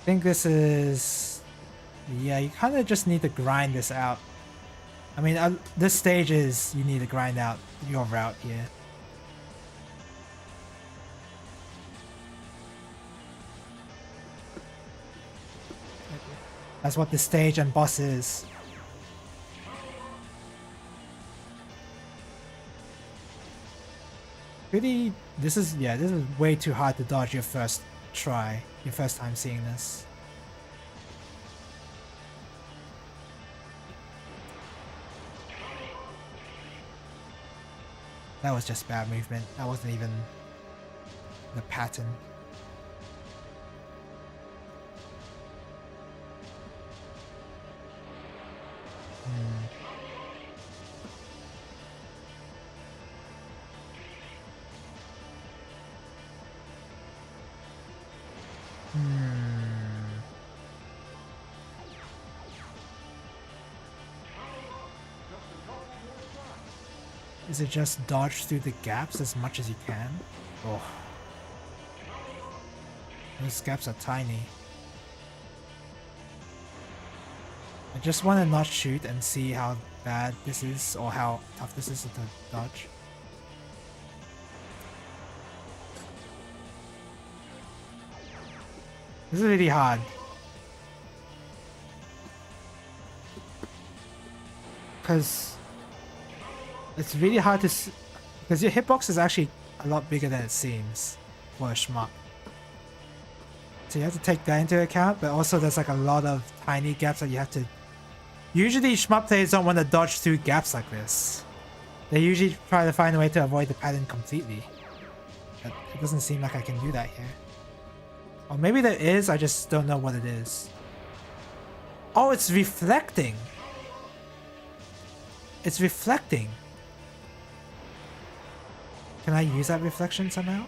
Speaker 1: think this is... Yeah, you kind of just need to grind this out. I mean, this stage is you need to grind out your route here. That's what the stage and boss is. Really, this is way too hard to dodge your first try, your first time seeing this. That was just bad movement. That wasn't even the pattern. Is it just dodge through the gaps as much as you can? Oh. Those gaps are tiny. I just want to not shoot and see how bad this is or how tough this is to dodge. This is really hard. Because it's really hard to see, because your hitbox is actually a lot bigger than it seems for a shmup. So you have to take that into account, but also there's like a lot of tiny gaps that you have to... Usually shmup players don't want to dodge through gaps like this. They usually try to find a way to avoid the pattern completely. But it doesn't seem like I can do that here. Or maybe there is, I just don't know what it is. Oh, it's reflecting! It's reflecting! Can I use that reflection somehow?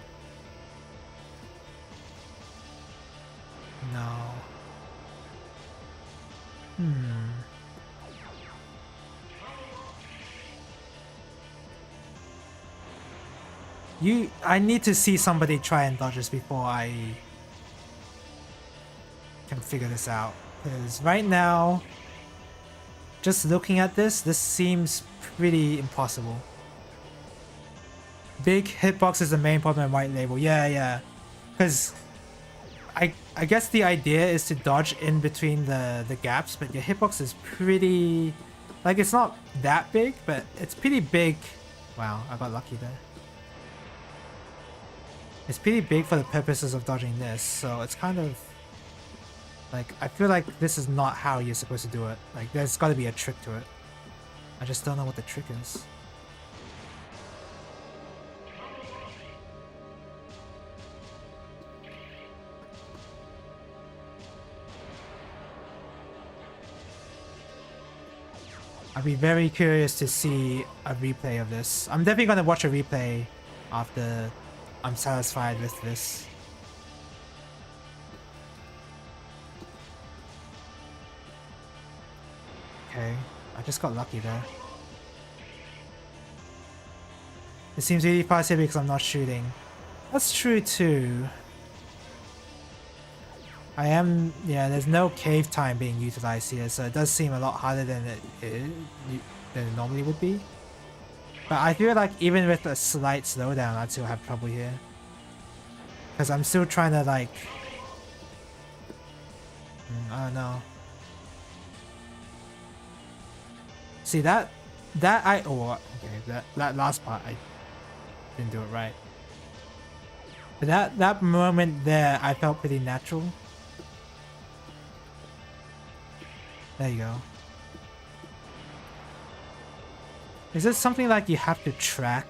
Speaker 1: No. I need to see somebody try and dodge this before I can figure this out. Because right now, just looking at this seems pretty impossible. Big hitbox is the main problem in White Label. Yeah. Because I guess the idea is to dodge in between the gaps, but your hitbox is pretty... Like, it's not that big, but it's pretty big. Wow, I got lucky there. It's pretty big for the purposes of dodging this, so it's kind of... Like, I feel like this is not how you're supposed to do it. Like, there's gotta be a trick to it. I just don't know what the trick is. I'd be very curious to see a replay of this. I'm definitely gonna watch a replay after I'm satisfied with this. Okay, I just got lucky there. It seems really fast here because I'm not shooting. That's true too. Yeah, there's no cave time being utilized here, so it does seem a lot harder than it normally would be. But I feel like even with a slight slowdown, I'd still have trouble here. Because I'm still trying to like... I don't know. See that okay, that last part I didn't do it right. But that moment there I felt pretty natural. There you go. Is it something like you have to track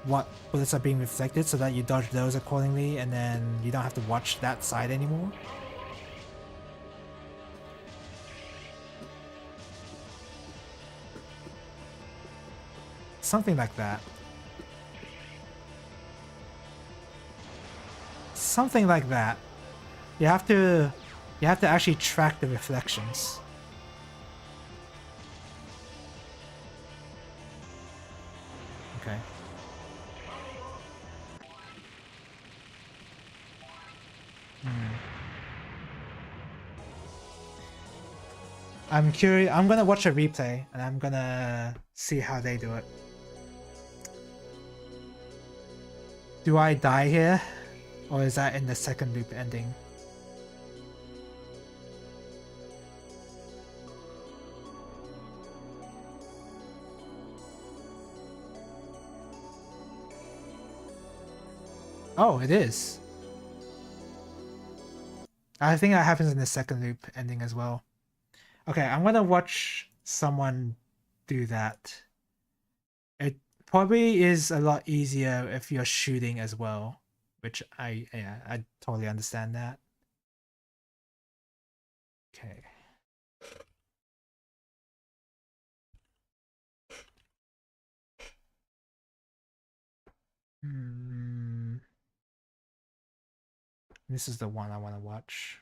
Speaker 1: what bullets are being reflected so that you dodge those accordingly and then you don't have to watch that side anymore? Something like that. Something like that. You have to actually track the reflections. Okay. I'm curious. I'm gonna watch a replay and I'm gonna see how they do it. Do I die here? Or is that in the second loop ending? Oh, it is. I think that happens in the second loop ending as well. Okay, I'm gonna watch someone do that. It probably is a lot easier if you're shooting as well, which I totally understand that. Okay. This is the one I want to watch.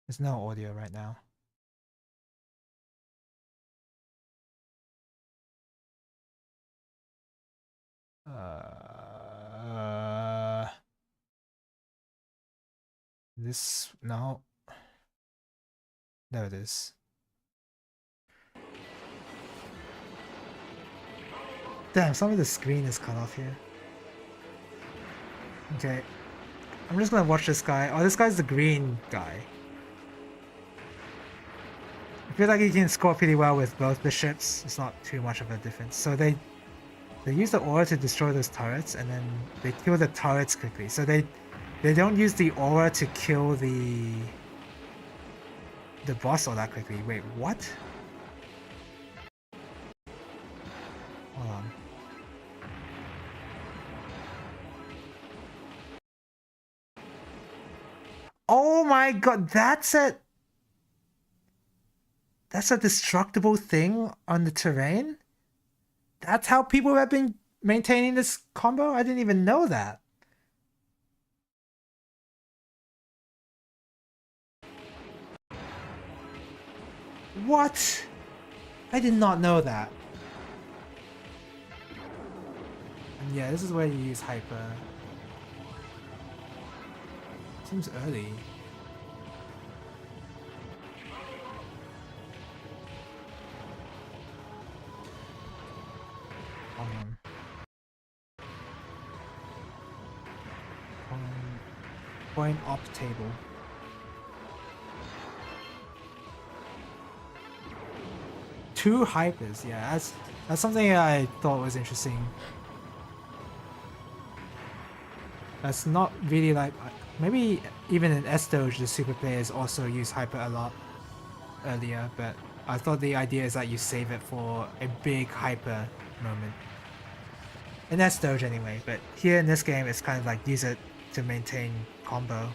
Speaker 1: There's no audio right now. No. There it is. Damn, some of the screen is cut off here. Okay. I'm just gonna watch this guy. Oh, this guy's the green guy. I feel like he can score pretty well with both the ships. It's not too much of a difference. So they use the aura to destroy those turrets, and then they kill the turrets quickly. So they don't use the aura to kill the boss all that quickly. Wait, what? Hold on. Oh my god, that's a destructible thing on the terrain? That's how people have been maintaining this combo? I didn't even know that. What? I did not know that. And yeah, this is where you use hyper. Seems early. Point op table. Two hypers, yeah, that's something I thought was interesting. That's not really like maybe even in STG the super players also use hyper a lot earlier, but I thought the idea is that you save it for a big hyper moment. In STG anyway, but here in this game it's kind of like use it to maintain combo.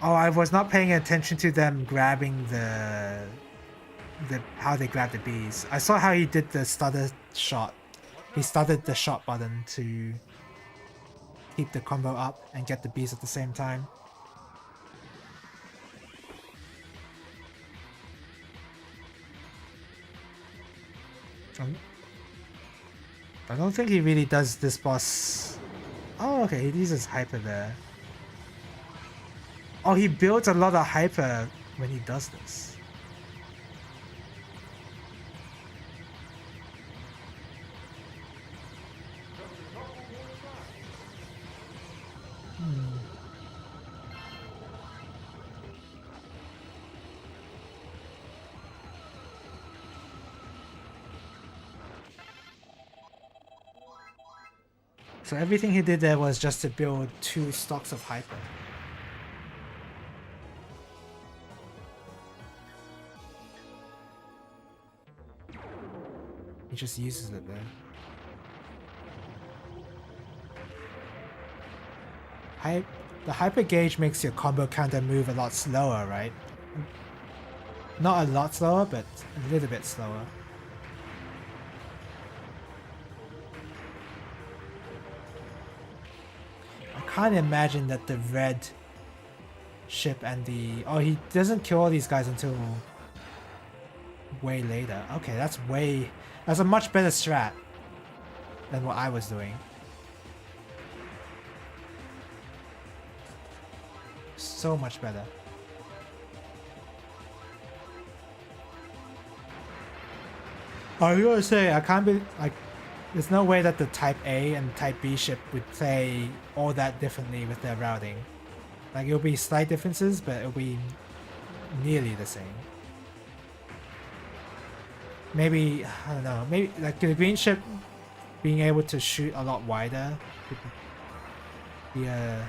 Speaker 1: Oh, I was not paying attention to them grabbing the how they grab the bees. I saw how he did the stutter shot. He stuttered the shot button to keep the combo up and get the bees at the same time. I don't think he really does this boss. Oh, okay, he uses hyper there. Oh, he builds a lot of hyper when he does this. So everything he did there was just to build 2 stocks of hyper. He just uses it there. The hyper gauge makes your combo counter move a lot slower, right? Not a lot slower, but a little bit slower. I can't imagine that the red ship and the... Oh, he doesn't kill all these guys until way later. Okay, that's a much better strat than what I was doing. So much better. I was gonna say, I can't be like, there's no way that the Type A and Type B ship would play all that differently with their routing. Like, it'll be slight differences, but it'll be nearly the same. Maybe, I don't know, maybe like the green ship being able to shoot a lot wider would be a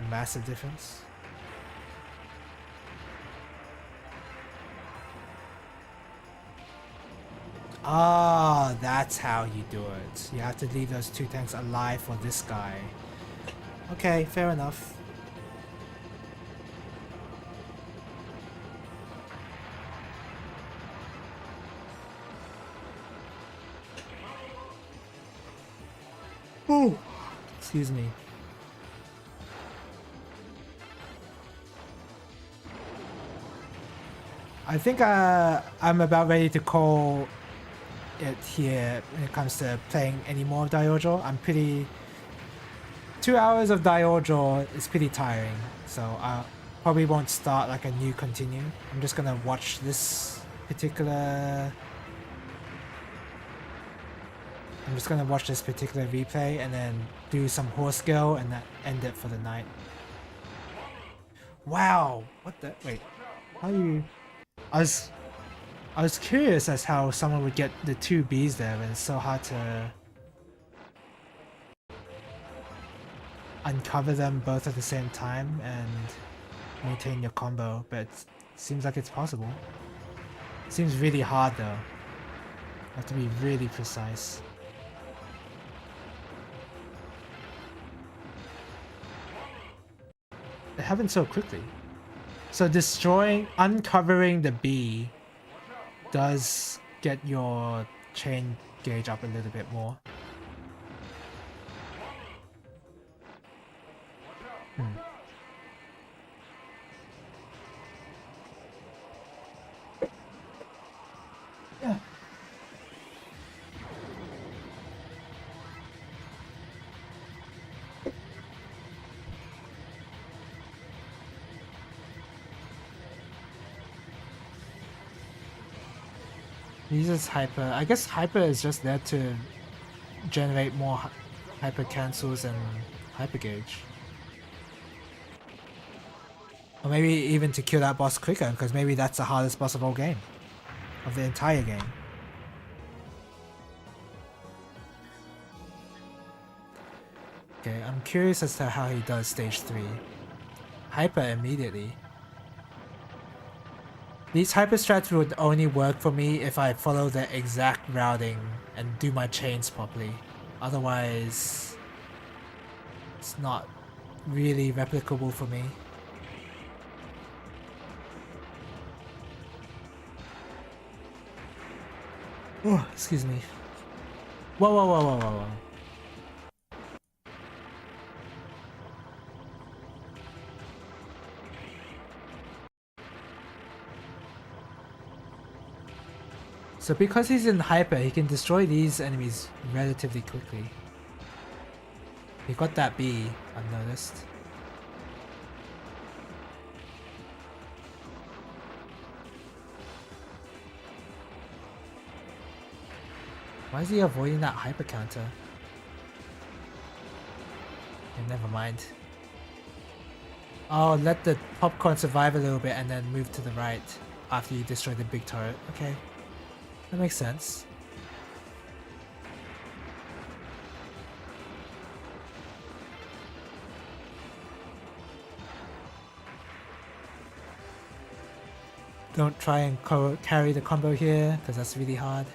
Speaker 1: massive difference. Ah, that's how you do it. You have to leave those 2 tanks alive for this guy. Okay, fair enough. Ooh, excuse me. I think I'm about ready to call it here when it comes to playing any more of DaiOuJou. I'm pretty... 2 hours of DaiOuJou is pretty tiring, so I probably won't start like a new continue. I'm just gonna watch this particular... replay and then do some horse skill and then end it for the night. Wow! What the... Wait. How do you... I was curious as how someone would get the 2 Bs there, and it's so hard to uncover them both at the same time and maintain your combo, but it seems like it's possible. It seems really hard though. You have to be really precise. It happened so quickly. So uncovering the B does get your chain gauge up a little bit more. Yeah. He uses hyper. I guess hyper is just there to generate more hyper cancels and hyper gauge. Or maybe even to kill that boss quicker, because maybe that's the hardest boss of all game. Of the entire game. Okay, I'm curious as to how he does stage 3. Hyper immediately. These hyper strats would only work for me if I follow the exact routing and do my chains properly. Otherwise, it's not really replicable for me. Oh, excuse me. Whoa, whoa, whoa, whoa, whoa, whoa. So because he's in hyper, he can destroy these enemies relatively quickly. He got that B unnoticed. Why is he avoiding that hyper counter? Okay, never mind. Oh, let the popcorn survive a little bit and then move to the right after you destroy the big turret. Okay. That makes sense. Don't try and carry the combo here, because that's really hard.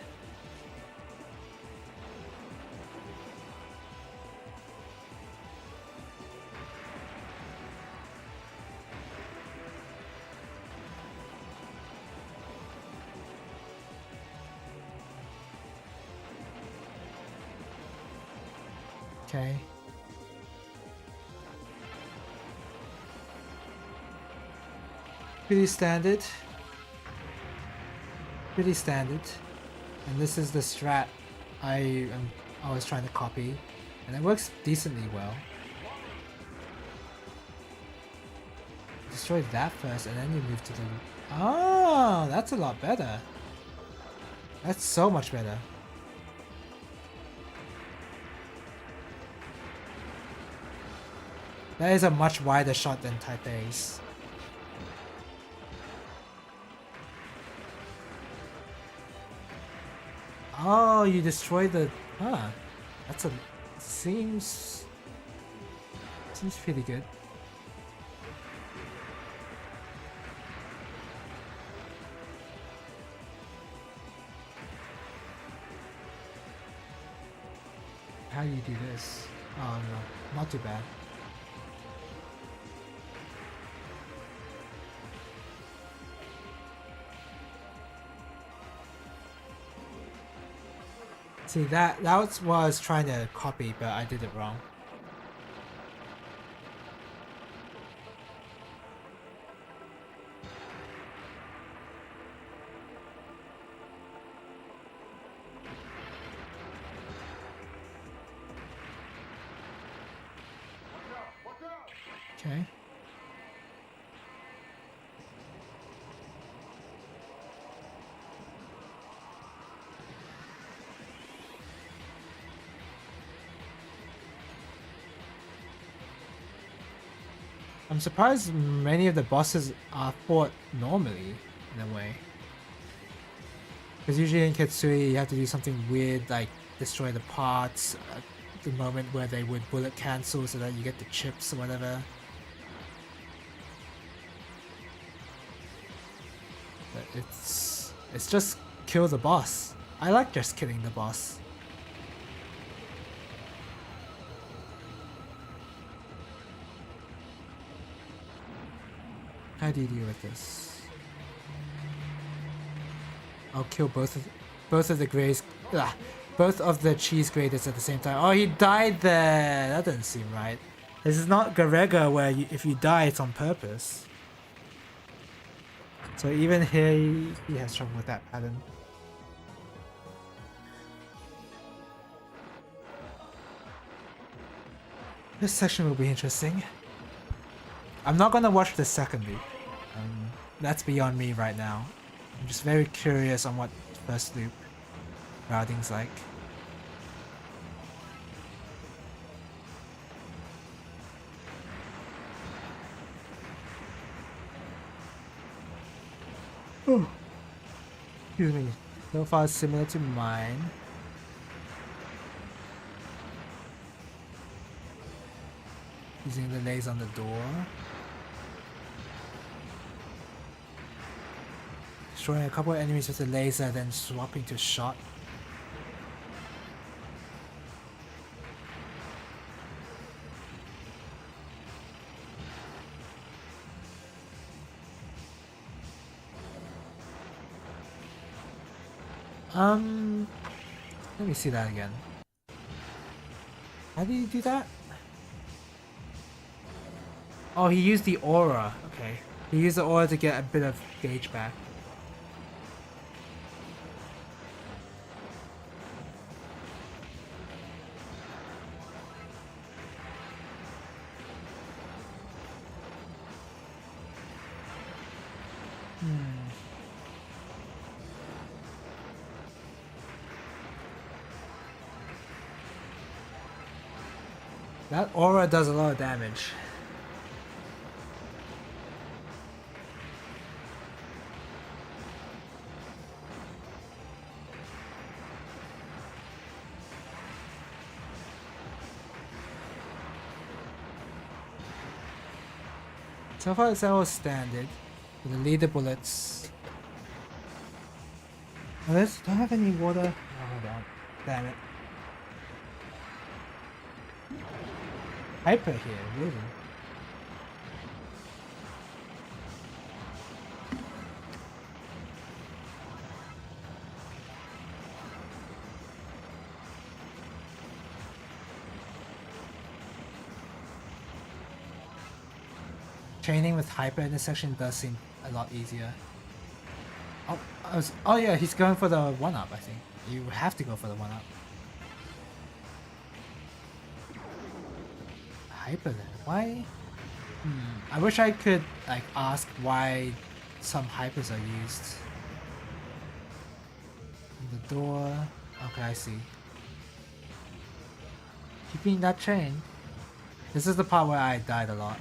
Speaker 1: Okay. Pretty standard. Pretty standard. And this is the strat I was trying to copy. And it works decently well. Destroy that first and then you move to the... Oh, that's a lot better. That's so much better. That is a much wider shot than Type A's. Oh, you destroy the... Huh. That's a... Seems pretty good. How do you do this? Oh no, not too bad. See, that was what I was trying to copy, but I did it wrong. Okay. I'm surprised many of the bosses are fought normally, in a way. Because usually in Ketsui you have to do something weird like destroy the parts at the moment where they would bullet cancel so that you get the chips or whatever. But it's just kill the boss. I like just killing the boss. How do you deal with this? I'll kill both of the grays, both of the cheese graters at the same time. Oh, he died there. That doesn't seem right. This is not Garega where if you die, it's on purpose. So even here, he has trouble with that pattern. This section will be interesting. I'm not gonna watch the second loop. That's beyond me right now. I'm just very curious on what first loop routing's like. Oh. Excuse me. So far similar to mine. Using the laser on the door. Destroying a couple of enemies with the laser, then swapping to shot. Let me see that again. How did he do that? Oh, he used the aura. Okay. He used the aura to get a bit of gauge back. That aura does a lot of damage. So far it's all standard. With the leader bullets. Oh, don't have any water. Oh, hold on. Damn it. Hyper here, really? Training with hyper in this section does seem a lot easier. Oh yeah, he's going for the 1-up, I think. You have to go for the 1-up. Hyper then? Why? I wish I could like ask why some hypers are used. The door. Okay, I see. Keeping that chain. This is the part where I died a lot.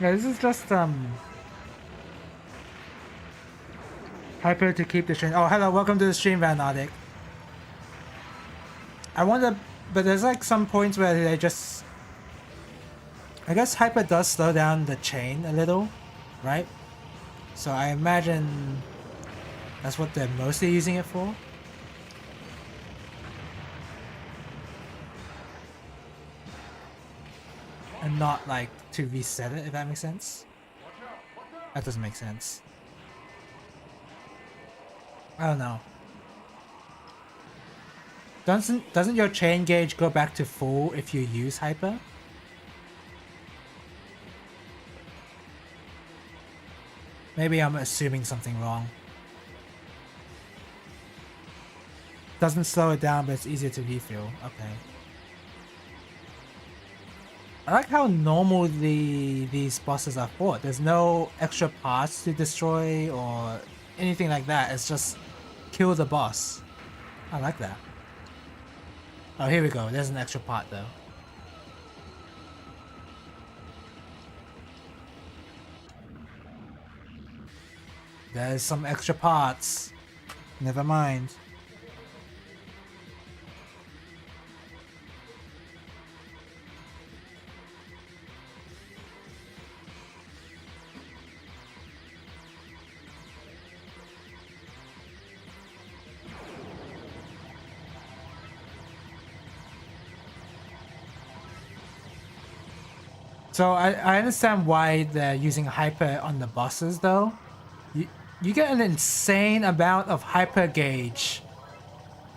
Speaker 1: Yeah, this is just hyper to keep the stream. Oh, hello, welcome to the stream, Van Arctic. I wonder, but there's like some points where they just, I guess hyper does slow down the chain a little, right? So I imagine that's what they're mostly using it for. And not like to reset it, if that makes sense. That doesn't make sense. I don't know. Doesn't your chain gauge go back to full if you use hyper? Maybe I'm assuming something wrong. Doesn't slow it down, but it's easier to refill. Okay. I like how normal these bosses are fought. There's no extra parts to destroy or anything like that. It's just kill the boss. I like that. Oh, here we go. There's an extra part though. There's some extra parts. Never mind. So I understand why they're using hyper on the bosses though. You get an insane amount of hyper gauge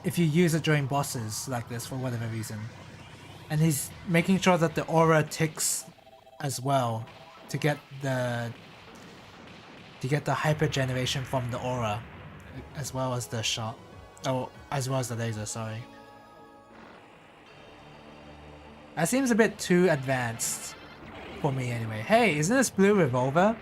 Speaker 1: if you use it during bosses like this for whatever reason. And he's making sure that the aura ticks as well to get the hyper generation from the aura as well as the shot. Oh, as well as the laser, sorry. That seems a bit too advanced. For me anyway. Hey, isn't this blue revolver?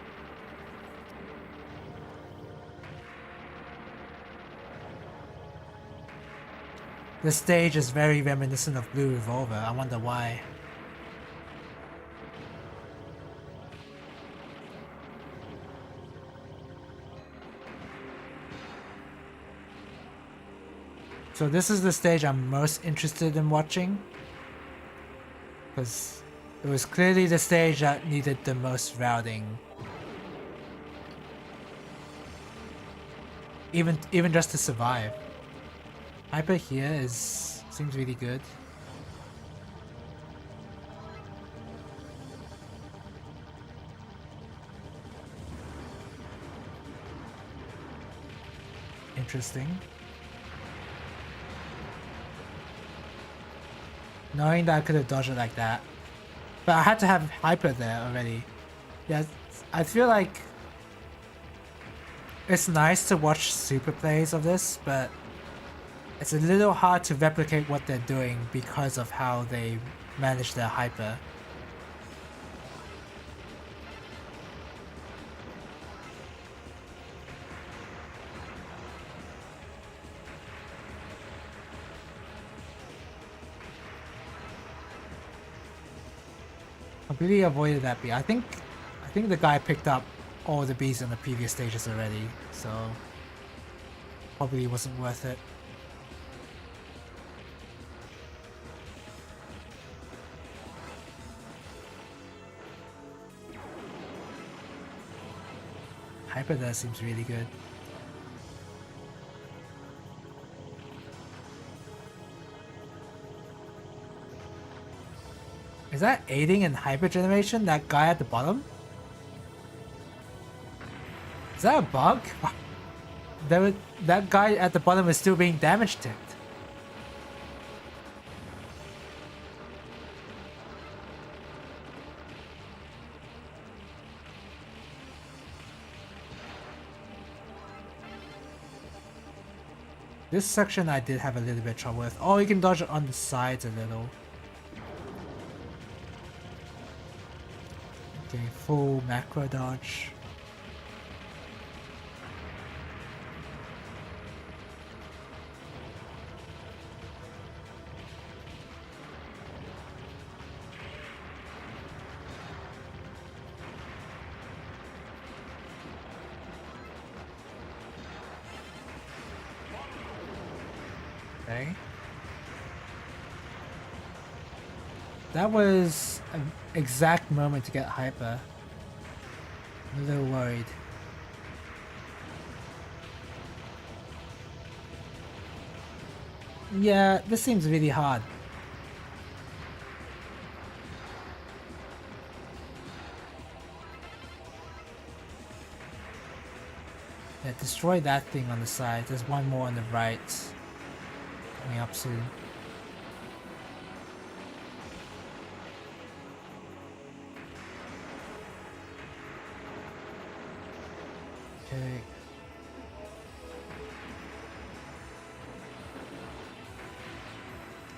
Speaker 1: The stage is very reminiscent of blue revolver. I wonder why. So this is the stage I'm most interested in watching, because it was clearly the stage that needed the most routing. Even just to survive. Hyper here seems really good. Interesting. Knowing that I could have dodged it like that. But I had to have Hyper there already. Yeah, I feel like it's nice to watch super plays of this, but it's a little hard to replicate what they're doing because of how they manage their Hyper. Completely avoided that bee. I think the guy picked up all the bees in the previous stages already, so probably wasn't worth it. Hyper there seems really good. Is that aiding in hyper generation? That guy at the bottom? Is that a bug? That guy at the bottom is still being damage tipped. This section I did have a little bit of trouble with. Oh, you can dodge it on the sides a little. Okay, full macro dodge. Okay. That was an exact moment to get hyper. I'm a little worried. Yeah, this seems really hard. Yeah, destroy that thing on the side. There's one more on the right. Coming up soon. Okay.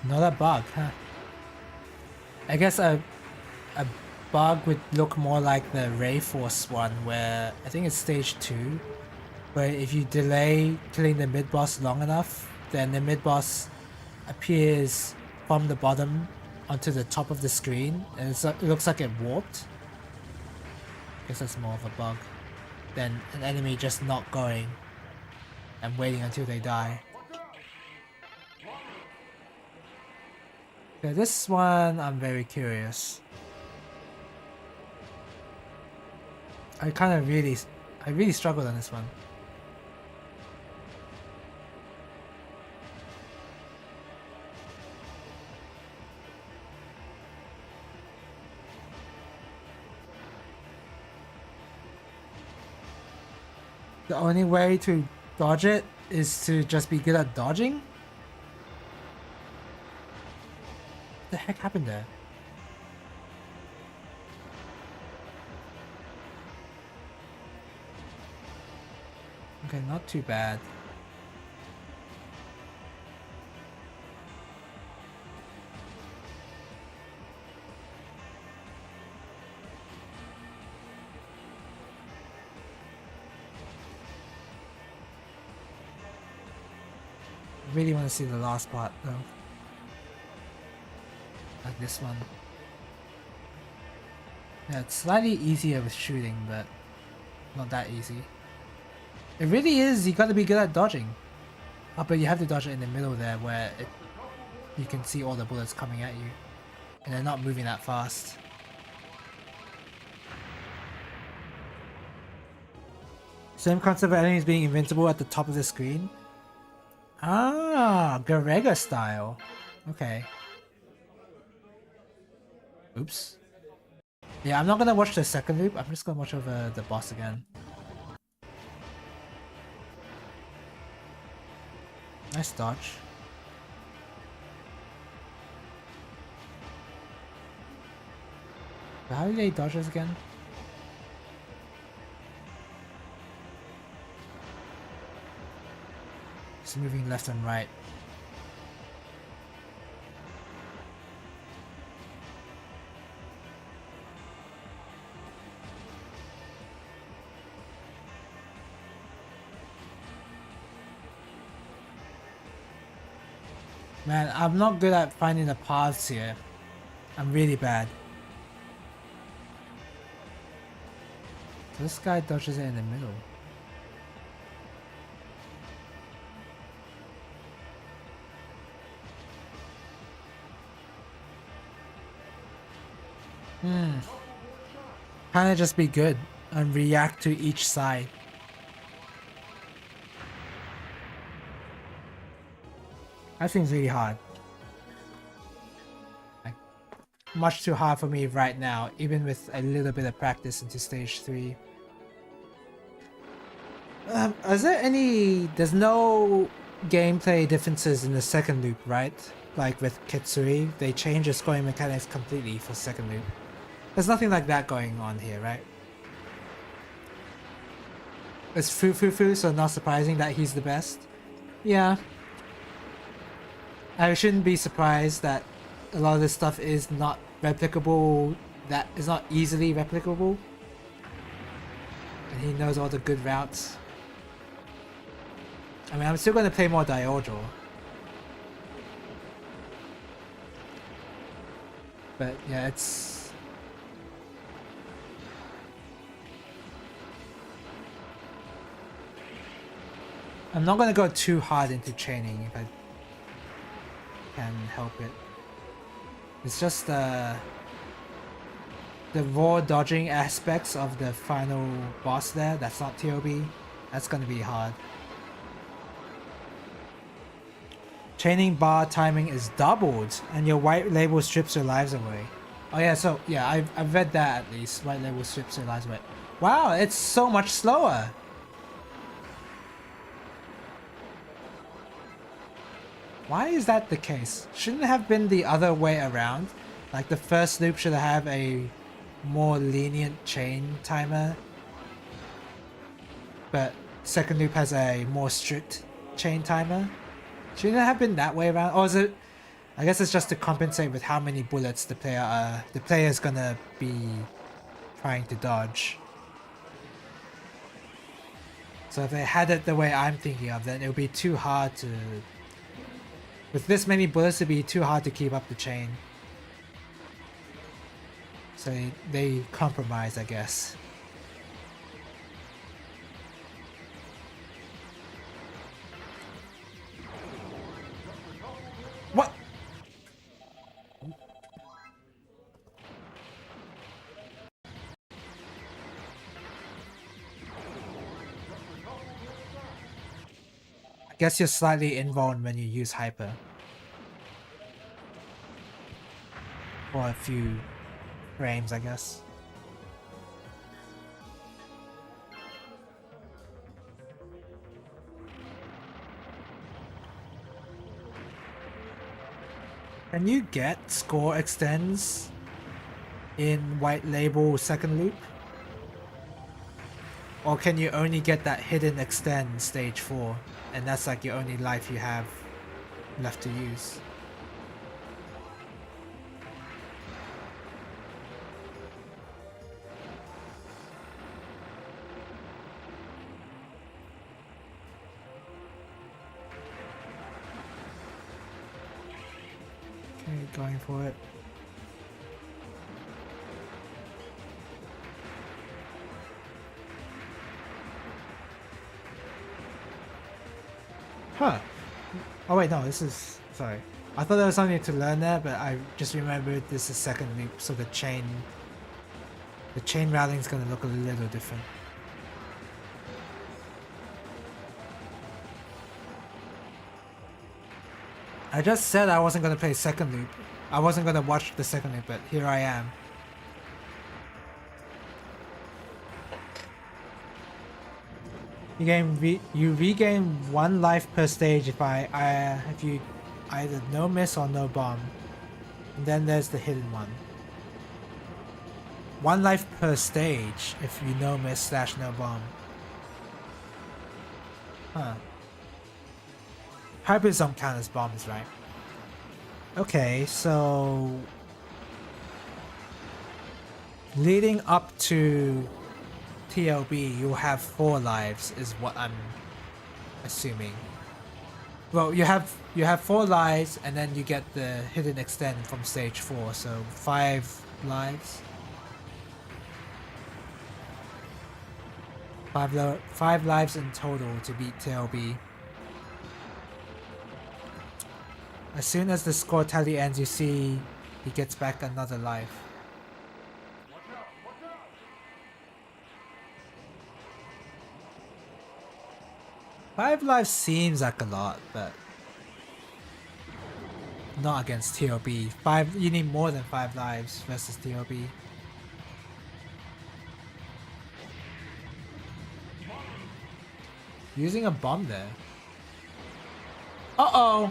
Speaker 1: Not a bug, huh? I guess a bug would look more like the Ray Force one, where I think it's stage 2, where if you delay killing the mid boss long enough, then the mid boss appears from the bottom onto the top of the screen, and it looks like it warped. I guess that's more of a bug than an enemy just not going and waiting until they die. Okay, this one I'm very curious. I really struggled on this one. The only way to dodge it is to just be good at dodging? What the heck happened there? Okay, not too bad. I really want to see the last part though. Like this one. Yeah, it's slightly easier with shooting, but not that easy. It really is, you gotta be good at dodging. Oh, but you have to dodge it in the middle there where you can see all the bullets coming at you. And they're not moving that fast. Same concept of enemies being invincible at the top of the screen. Ah, Garega style. Okay. Oops. Yeah, I'm not gonna watch the second loop. I'm just gonna watch over the boss again. Nice dodge. But how do they dodge this again? Just moving left and right. Man, I'm not good at finding the paths here. I'm really bad. So this guy dodges it in the middle. Kinda just be good and react to each side. That seems really hard. Like, much too hard for me right now, even with a little bit of practice into stage 3. Is there any... There's no gameplay differences in the second loop, right? Like with Kitsui, they change the scoring mechanics completely for second loop. There's nothing like that going on here, right? It's Fufufu, so not surprising that he's the best. Yeah. I shouldn't be surprised that a lot of this stuff is not replicable, that is not easily replicable. And he knows all the good routes. I mean, I'm still going to play more DaiOuJou. But yeah, it's... I'm not going to go too hard into chaining if I can help it. It's just the raw dodging aspects of the final boss there, that's not TOB. That's going to be hard. Chaining bar timing is doubled and your white label strips your lives away. Oh yeah, so yeah, I've read that at least. White label strips your lives away. Wow, it's so much slower. Why is that the case? Shouldn't it have been the other way around? Like the first loop should have a more lenient chain timer, but second loop has a more strict chain timer. Shouldn't it have been that way around? Or is it... I guess it's just to compensate with how many bullets the player's gonna be trying to dodge. So if they had it the way I'm thinking of, then it would be too hard to... With this many bullets, it'd be too hard to keep up the chain. So they compromise, I guess. What? I guess you're slightly invulnerable when you use hyper. For a few frames, I guess. Can you get score extends in white label second loop? Or can you only get that hidden extend stage 4 and that's like your only life you have left to use? Going for it. Huh. Oh wait, no, this is... Sorry. I thought there was something to learn there, but I just remembered this is second loop, so the chain routing is going to look a little different. I just said I wasn't going to play second loop. I wasn't going to watch the second loop, but here I am. You regain 1 life per stage if you either no miss or no bomb. And then there's the hidden one. 1 life per stage if you no miss / no bomb. Huh. Hybrids don't count as bombs, right? Okay, so leading up to TLB, you'll have 4 lives, is what I'm assuming. Well, you have 4 lives, and then you get the hidden extend from stage 4, so 5 lives. 5 lives in total to beat TLB. As soon as the score tally ends, you see he gets back another life.
Speaker 2: Watch out! Watch out!
Speaker 1: 5 lives seems like a lot, but not against TLB. You need more than 5 lives versus TLB. Using a bomb there. Uh-oh!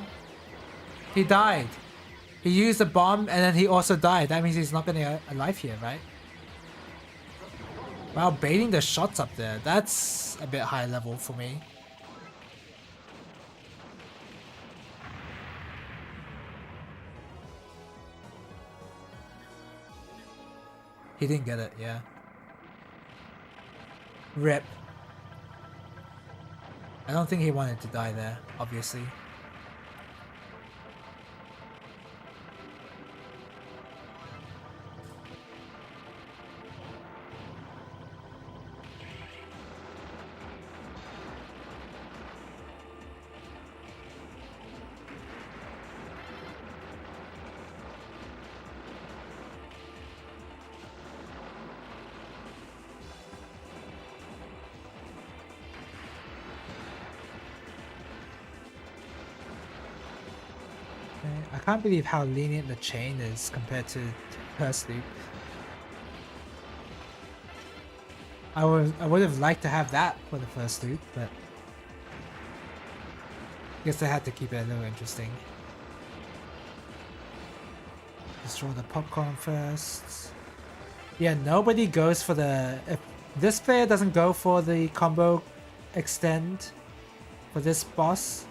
Speaker 1: He died. He used a bomb and then he also died. That means he's not getting alive here, right? Wow, baiting the shots up there. That's a bit high level for me. He didn't get it, yeah. RIP. I don't think he wanted to die there, obviously. I can't believe how lenient the chain is compared to first loop. I would have liked to have that for the first loop, but I guess I had to keep it a little interesting. Destroy the popcorn first. Yeah, nobody goes for the... If this player doesn't go for the combo extend for this boss.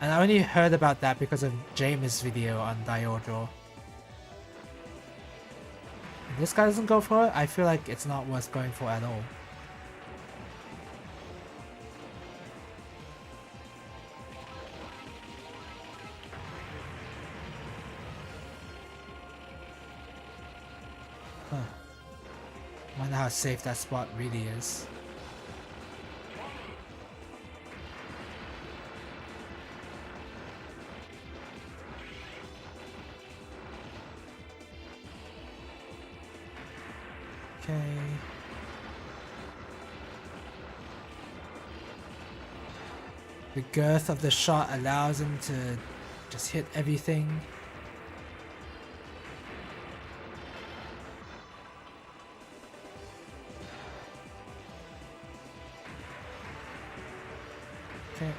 Speaker 1: And I only heard about that because of James' video on DaiOuJou. If this guy doesn't go for it, I feel like it's not worth going for at all. Huh. Wonder how safe that spot really is. Okay. The girth of the shot allows him to just hit everything. Okay.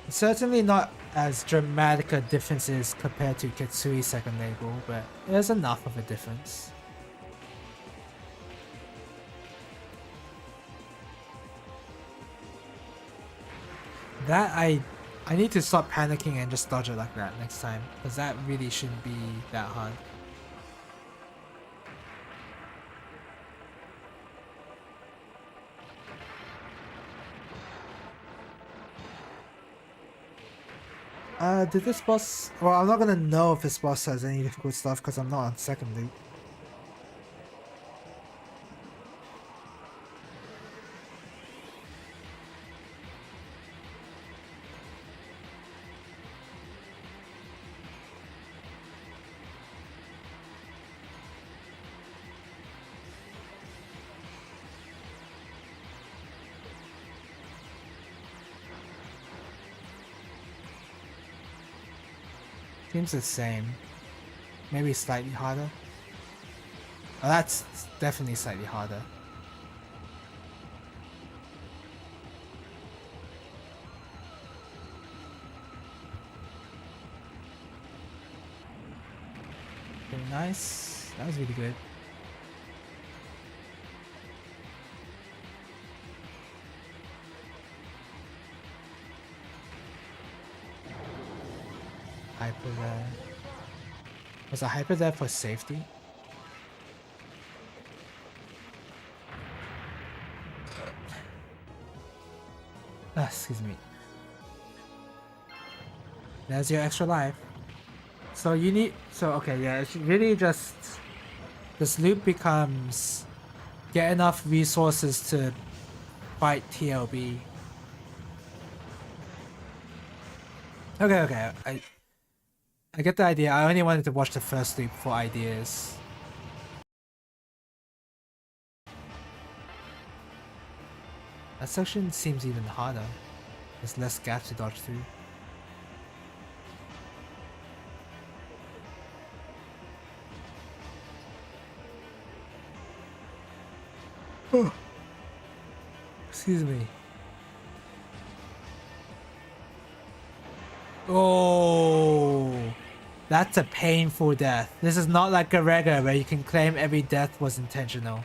Speaker 1: Certainly not as dramatic a differences compared to Kitsui's second label, but there's enough of a difference. That I need to stop panicking and just dodge it like that next time, because that really shouldn't be that hard. Did this boss... Well, I'm not gonna know if this boss has any difficult stuff because I'm not on second loop. Seems the same. Maybe slightly harder. Oh, that's definitely slightly harder. Very nice. That was really good. Hyper there. Was a hyper there for safety? Excuse me. There's your extra life. So you need, okay, yeah, it's really just, this loop becomes get enough resources to fight TLB. Okay, I get the idea. I only wanted to watch the first loop for ideas. That section seems even harder. There's less gaps to dodge through. Oh. Excuse me. Oh, that's a painful death. This is not like a regular where you can claim every death was intentional.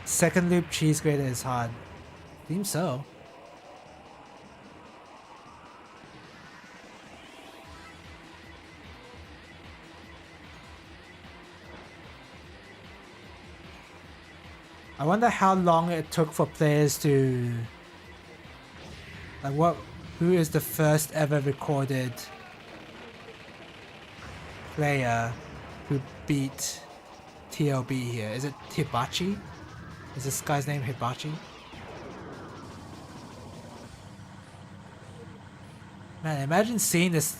Speaker 1: Second loop cheese grater is hard. Seems so. I wonder how long it took for players to... Like who is the first ever recorded player who beat TLB here? Is it Hibachi? Is this guy's name Hibachi? Man, imagine seeing this,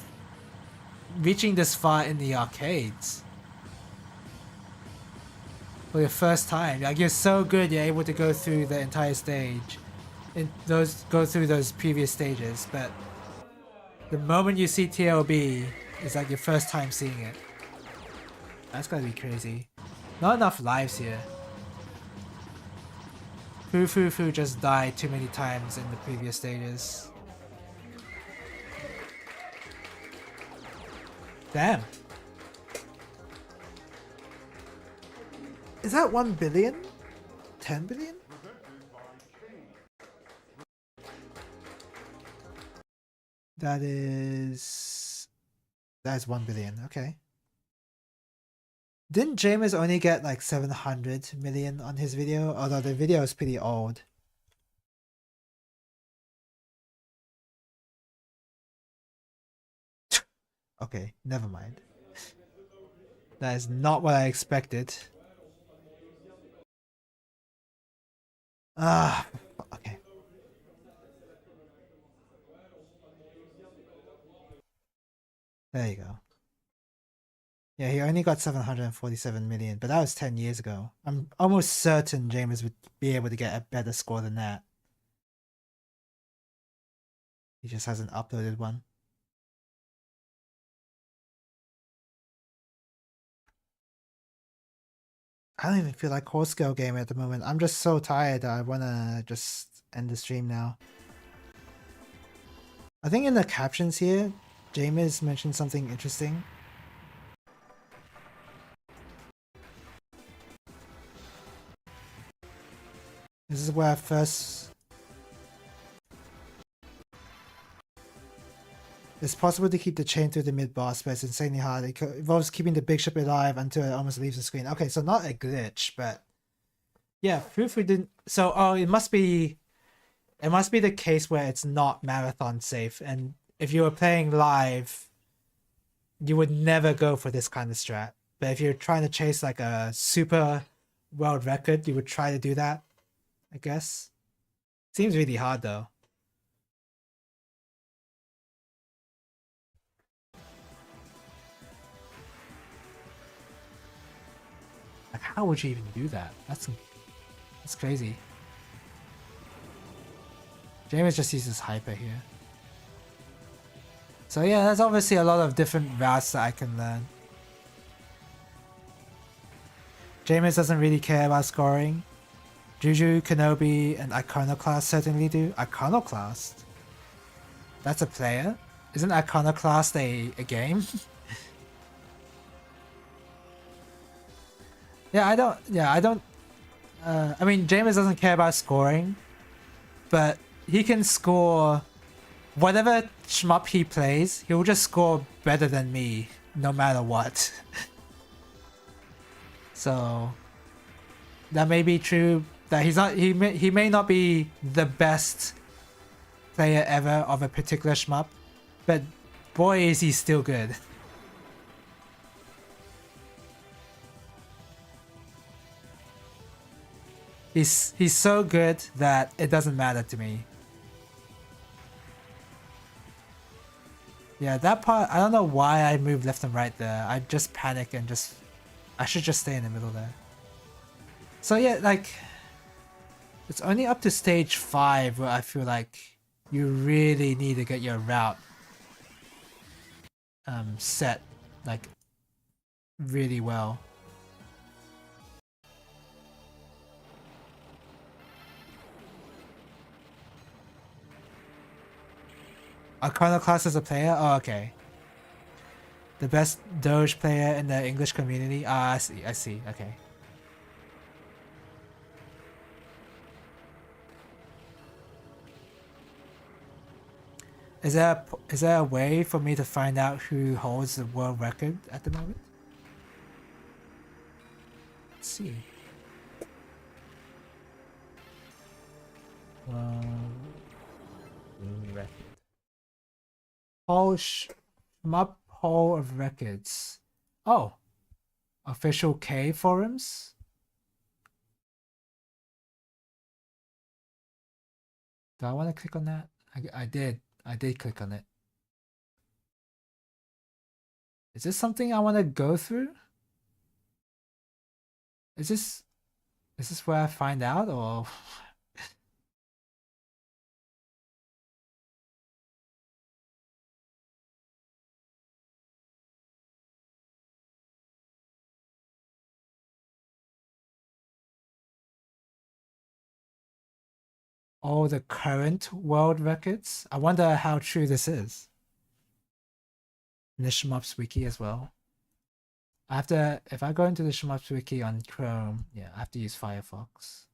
Speaker 1: reaching this far in the arcades. For your first time. Like, you're so good you're able to go through the entire stage. Go through those previous stages, but the moment you see TLB is like your first time seeing it. That's gotta be crazy. Not enough lives here. Fu just died too many times in the previous stages. Damn. Is that 1 billion? 10 billion? That's 1 billion, okay. Didn't James only get like 700 million on his video? Although the video is pretty old. Okay, never mind. That is not what I expected. Ah, okay. There you go. Yeah, he only got 747 million, but that was 10 years ago. I'm almost certain James would be able to get a better score than that. He just hasn't uploaded one. I don't even feel like whole scale game at the moment. I'm just so tired that I wanna just end the stream now. I think in the captions here, James mentioned something interesting. This is where I first... It's possible to keep the chain through the mid-boss, but it's insanely hard. It involves keeping the big ship alive until it almost leaves the screen. Okay, so not a glitch, but... Yeah, Fufu didn't... So, oh, it must be the case where it's not marathon safe, and if you were playing live, you would never go for this kind of strat. But if you're trying to chase like a super world record, you would try to do that, I guess. Seems really hard though. Like, how would you even do that? That's crazy. James just uses hyper here. So yeah, there's obviously a lot of different routes that I can learn. Jameis doesn't really care about scoring. Juju, Kenobi, and Iconoclast certainly do. Iconoclast? That's a player? Isn't Iconoclast a game? I mean, Jameis doesn't care about scoring, but he can score whatever shmup he plays, he'll just score better than me, no matter what. So that may be true. That he may not be the best player ever of a particular shmup, but boy is he still good. He's so good that it doesn't matter to me. Yeah, that part, I don't know why I moved left and right there. I just panicked and I should just stay in the middle there. So yeah, like, it's only up to stage 5 where I feel like you really need to get your route set, like, really well. Iconoclast is a player? Oh, okay. The best Doge player in the English community? Ah, I see, okay. Is there a way for me to find out who holds the world record at the moment? Let's see. Record. Shmup Hall of Records. Oh, official K forums. Do I want to click on that? I did click on it. Is this something I want to go through? Is this where I find out, or? Oh, the current world records? I wonder how true this is. And the Shmups wiki as well. I have to, if I go into the Shmups wiki on Chrome, yeah, I have to use Firefox.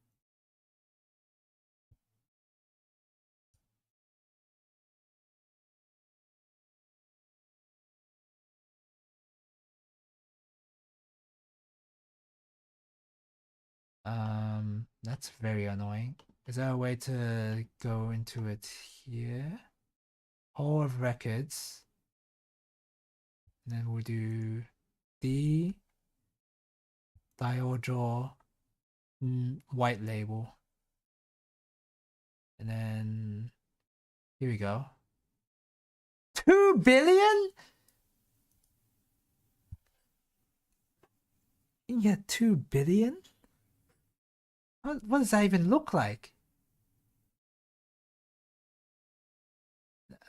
Speaker 1: That's very annoying. Is there a way to go into it here? Hall of Records. And then we'll do DaiOuJou white label. And then here we go. 2 billion? Yeah, 2 billion? What does that even look like?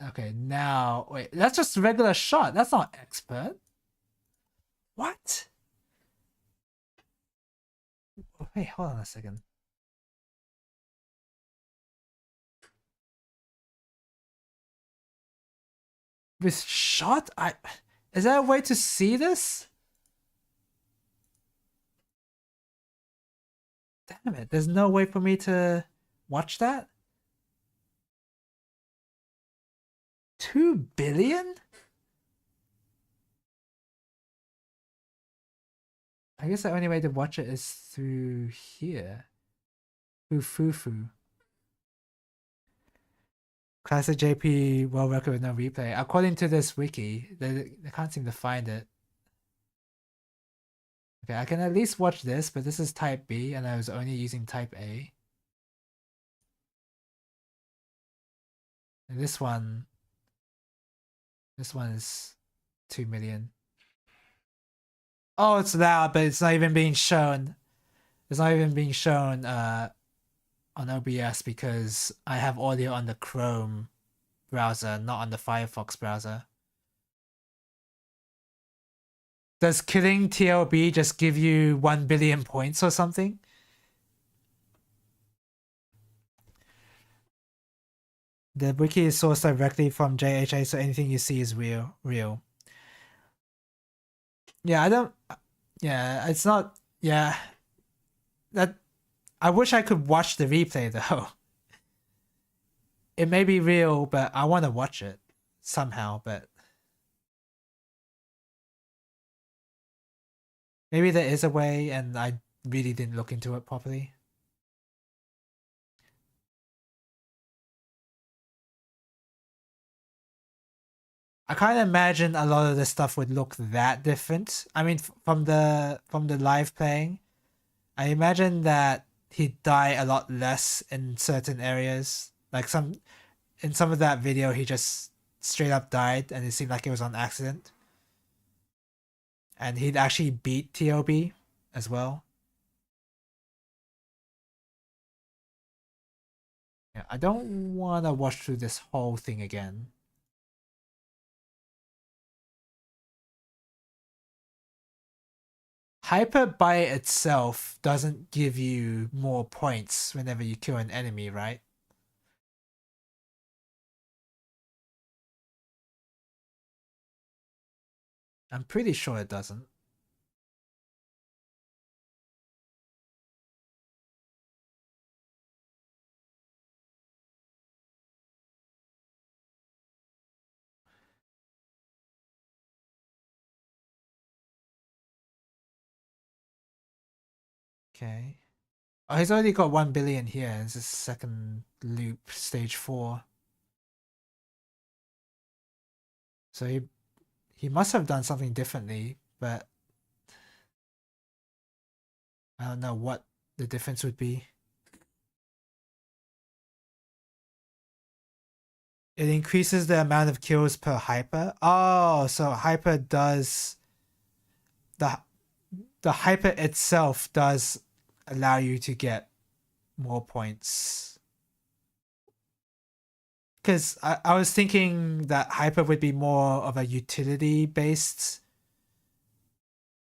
Speaker 1: Okay, now, wait, that's just a regular shot. That's not expert. What? Wait, hold on a second. With shot? Is there a way to see this? Damn it, there's no way for me to watch that? 2 billion? I guess the only way to watch it is through here. Foo. Classic JP world record with no replay. According to this wiki, they can't seem to find it. Okay, I can at least watch this, but this is type B and I was only using type A. And this one is 2 million. Oh, it's loud, but it's not even being shown. It's not even being shown on OBS because I have audio on the Chrome browser, not on the Firefox browser. Does killing TLB just give you 1 billion points or something? The wiki is sourced directly from JHA, so anything you see is real. Yeah, I don't. Yeah, it's not. Yeah, that. I wish I could watch the replay though. It may be real, but I want to watch it somehow. But maybe there is a way, and I really didn't look into it properly. I can't imagine a lot of the stuff would look that different. I mean, from the live playing, I imagine that he'd die a lot less in certain areas. Like in some of that video, he just straight up died, and it seemed like it was on accident. And he'd actually beat TOB as well. Yeah, I don't want to watch through this whole thing again. Hyper by itself doesn't give you more points whenever you kill an enemy, right? I'm pretty sure it doesn't. Okay. Oh, he's already got 1 billion here. It's his second loop, stage 4. So he must have done something differently, but I don't know what the difference would be. It increases the amount of kills per hyper. Oh, so hyper does the hyper itself does allow you to get more points. Because I was thinking that hyper would be more of a utility based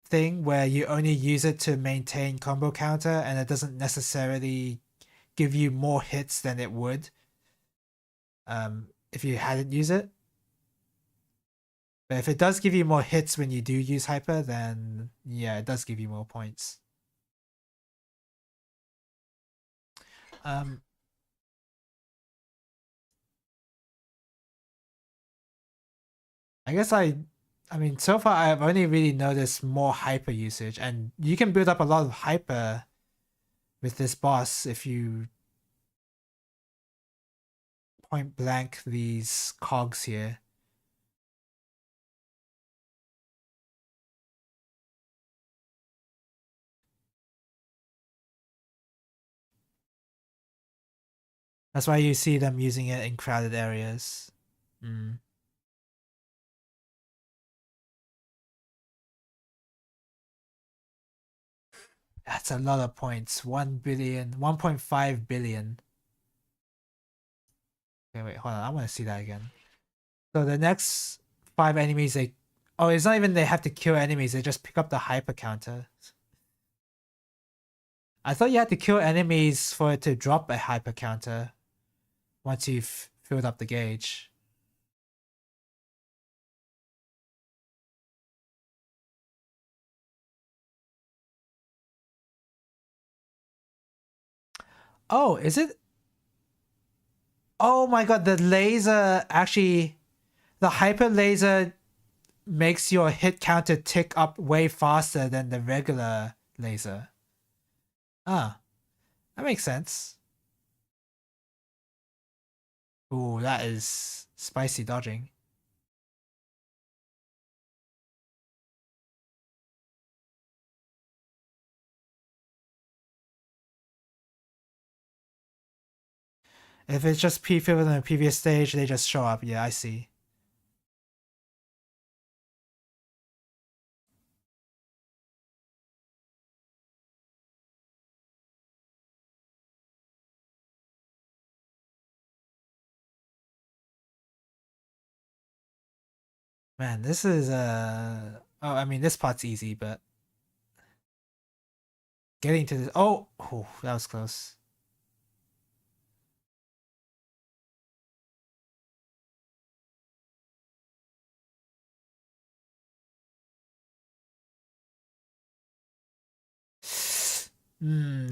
Speaker 1: thing where you only use it to maintain combo counter and it doesn't necessarily give you more hits than it would if you hadn't used it. But if it does give you more hits when you do use hyper, then yeah, it does give you more points. I guess I mean, so far I've only really noticed more hyper usage, and you can build up a lot of hyper with this boss if you point blank these cogs here. That's why you see them using it in crowded areas. That's a lot of points. 1 billion, 1.5 billion. Okay, wait, hold on. I want to see that again. So the next 5 enemies, oh, it's not even they have to kill enemies. They just pick up the hyper counter. I thought you had to kill enemies for it to drop a hyper counter once you've filled up the gauge. Oh, is it? Oh my god, the laser actually, the hyper laser makes your hit counter tick up way faster than the regular laser. Ah, that makes sense. Ooh, that is spicy dodging. If it's just pre-filled in the previous stage, they just show up. Yeah, I see. Man, this is Oh, I mean, this part's easy, but getting to this. Oh, that was close.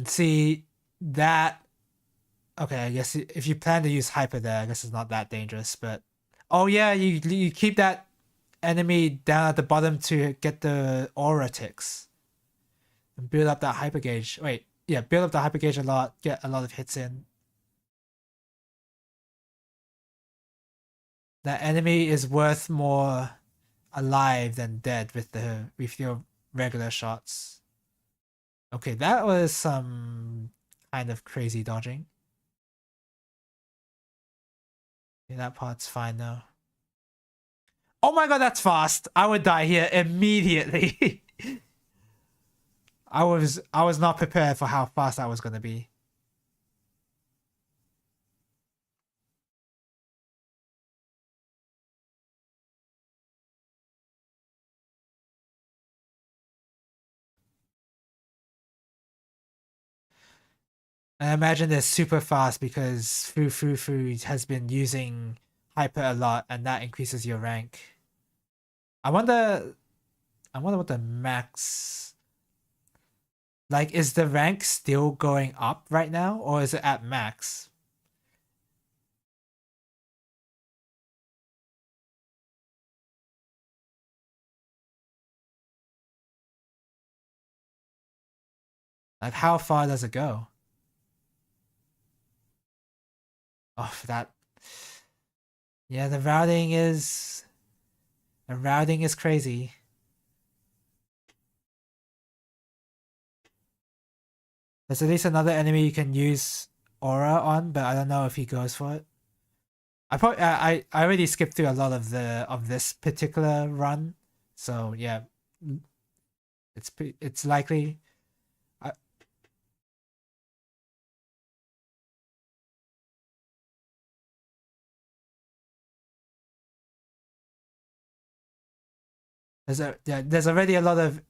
Speaker 1: See that. Okay, I guess if you plan to use hyper there, I guess it's not that dangerous. But oh yeah, you keep that enemy down at the bottom to get the aura ticks and build up that hyper gauge. Wait, yeah, build up the hyper gauge a lot, get a lot of hits in. That enemy is worth more alive than dead with your regular shots. Okay, that was some kind of crazy dodging. Yeah, that part's fine now. Oh my god, that's fast! I would die here immediately. I was not prepared for how fast that was gonna be. I imagine they're super fast because Fu has been using hyper a lot, and that increases your rank. I wonder what the max. Like, is the rank still going up right now, or is it at max? Like, how far does it go? Oh, that. Yeah, the routing is crazy. There's at least another enemy you can use aura on, but I don't know if he goes for it. I already skipped through a lot of this particular run, so yeah, it's likely. There's already a lot of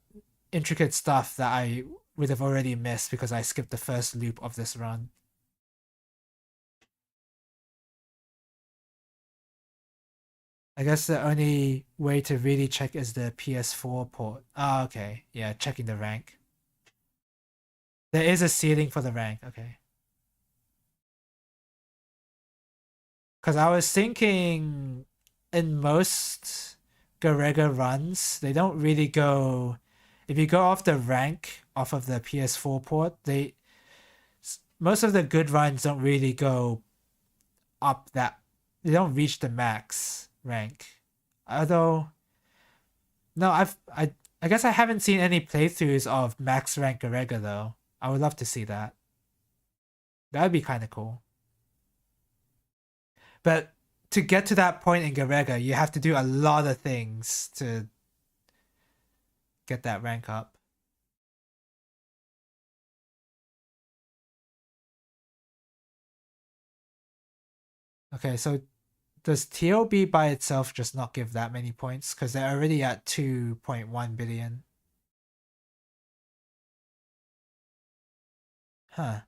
Speaker 1: intricate stuff that I would have already missed because I skipped the first loop of this run. I guess the only way to really check is the PS4 port. Oh, okay. Yeah, checking the rank. There is a ceiling for the rank. Okay. Because I was thinking in most Garega runs, they don't really go. If you go off the rank off of the PS4 port, most of the good runs don't really go up that. They don't reach the max rank. Although, no, I guess I haven't seen any playthroughs of max rank Garega though. I would love to see that. That would be kind of cool. But to get to that point in Garega, you have to do a lot of things to get that rank up. Okay, so does TOB by itself just not give that many points? Because they're already at 2.1 billion. Huh.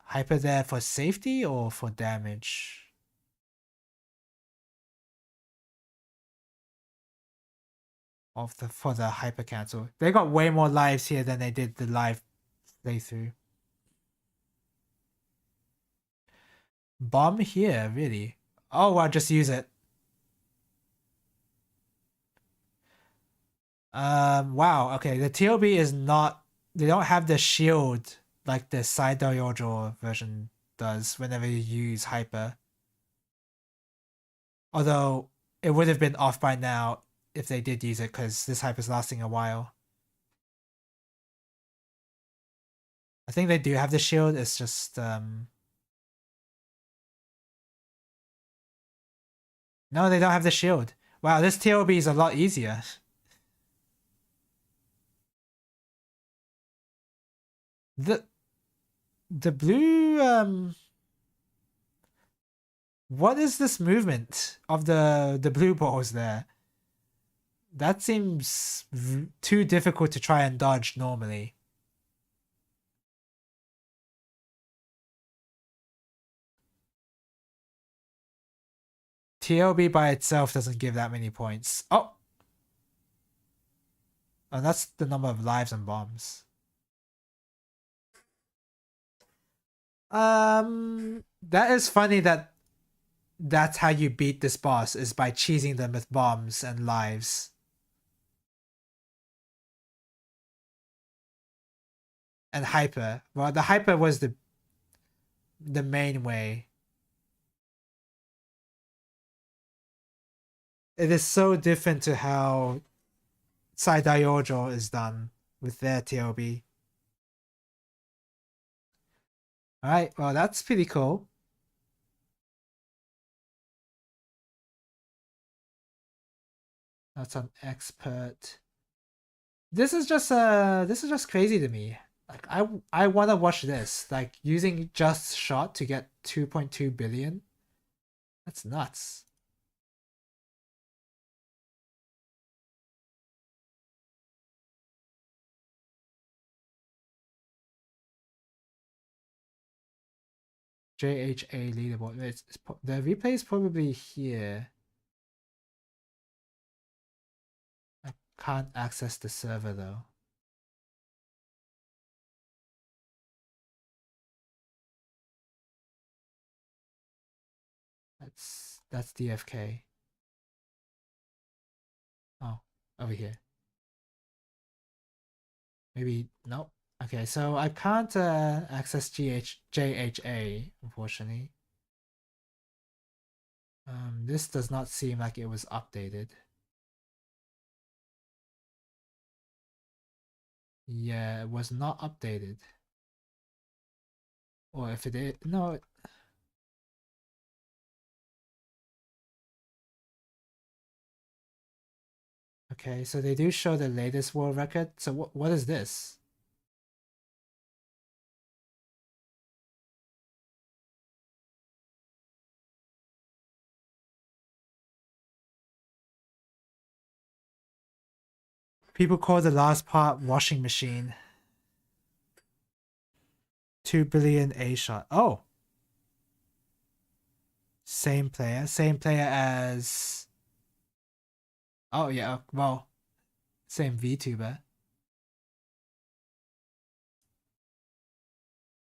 Speaker 1: Hyper there for safety or for damage? For the hyper cancel. They got way more lives here than they did the live playthrough. Bomb here, really? Oh, I'll just use it. Wow, okay, the TOB is not, they don't have the shield like the side DaiOuJou version does whenever you use hyper. Although it would have been off by now if they did use it because this hype is lasting a while. I think they do have the shield, it's just no, they don't have the shield. Wow, this TOB is a lot easier. The blue what is this movement of the blue balls there? That seems too difficult to try and dodge normally. TLB by itself doesn't give that many points. Oh! And that's the number of lives and bombs. That is funny that that's how you beat this boss, is by cheesing them with bombs and lives. And hyper. Well, the hyper was the main way. It is so different to how DaiOuJou is done with their TLB. Alright, well that's pretty cool. That's an expert. This is just crazy to me. Like I wanna watch this. Like using just shot to get 2.2 billion. That's nuts. JHA leaderboard. The replay is probably here. I can't access the server though. That's DFK. Oh, over here. Maybe nope. Okay, so I can't access JHA, unfortunately. This does not seem like it was updated. Yeah, it was not updated. Or if it is, no. Okay, so they do show the latest world record. So what is this? People call the last part washing machine. 2 billion A shot. Oh. Same player as... Oh yeah, well, same VTuber.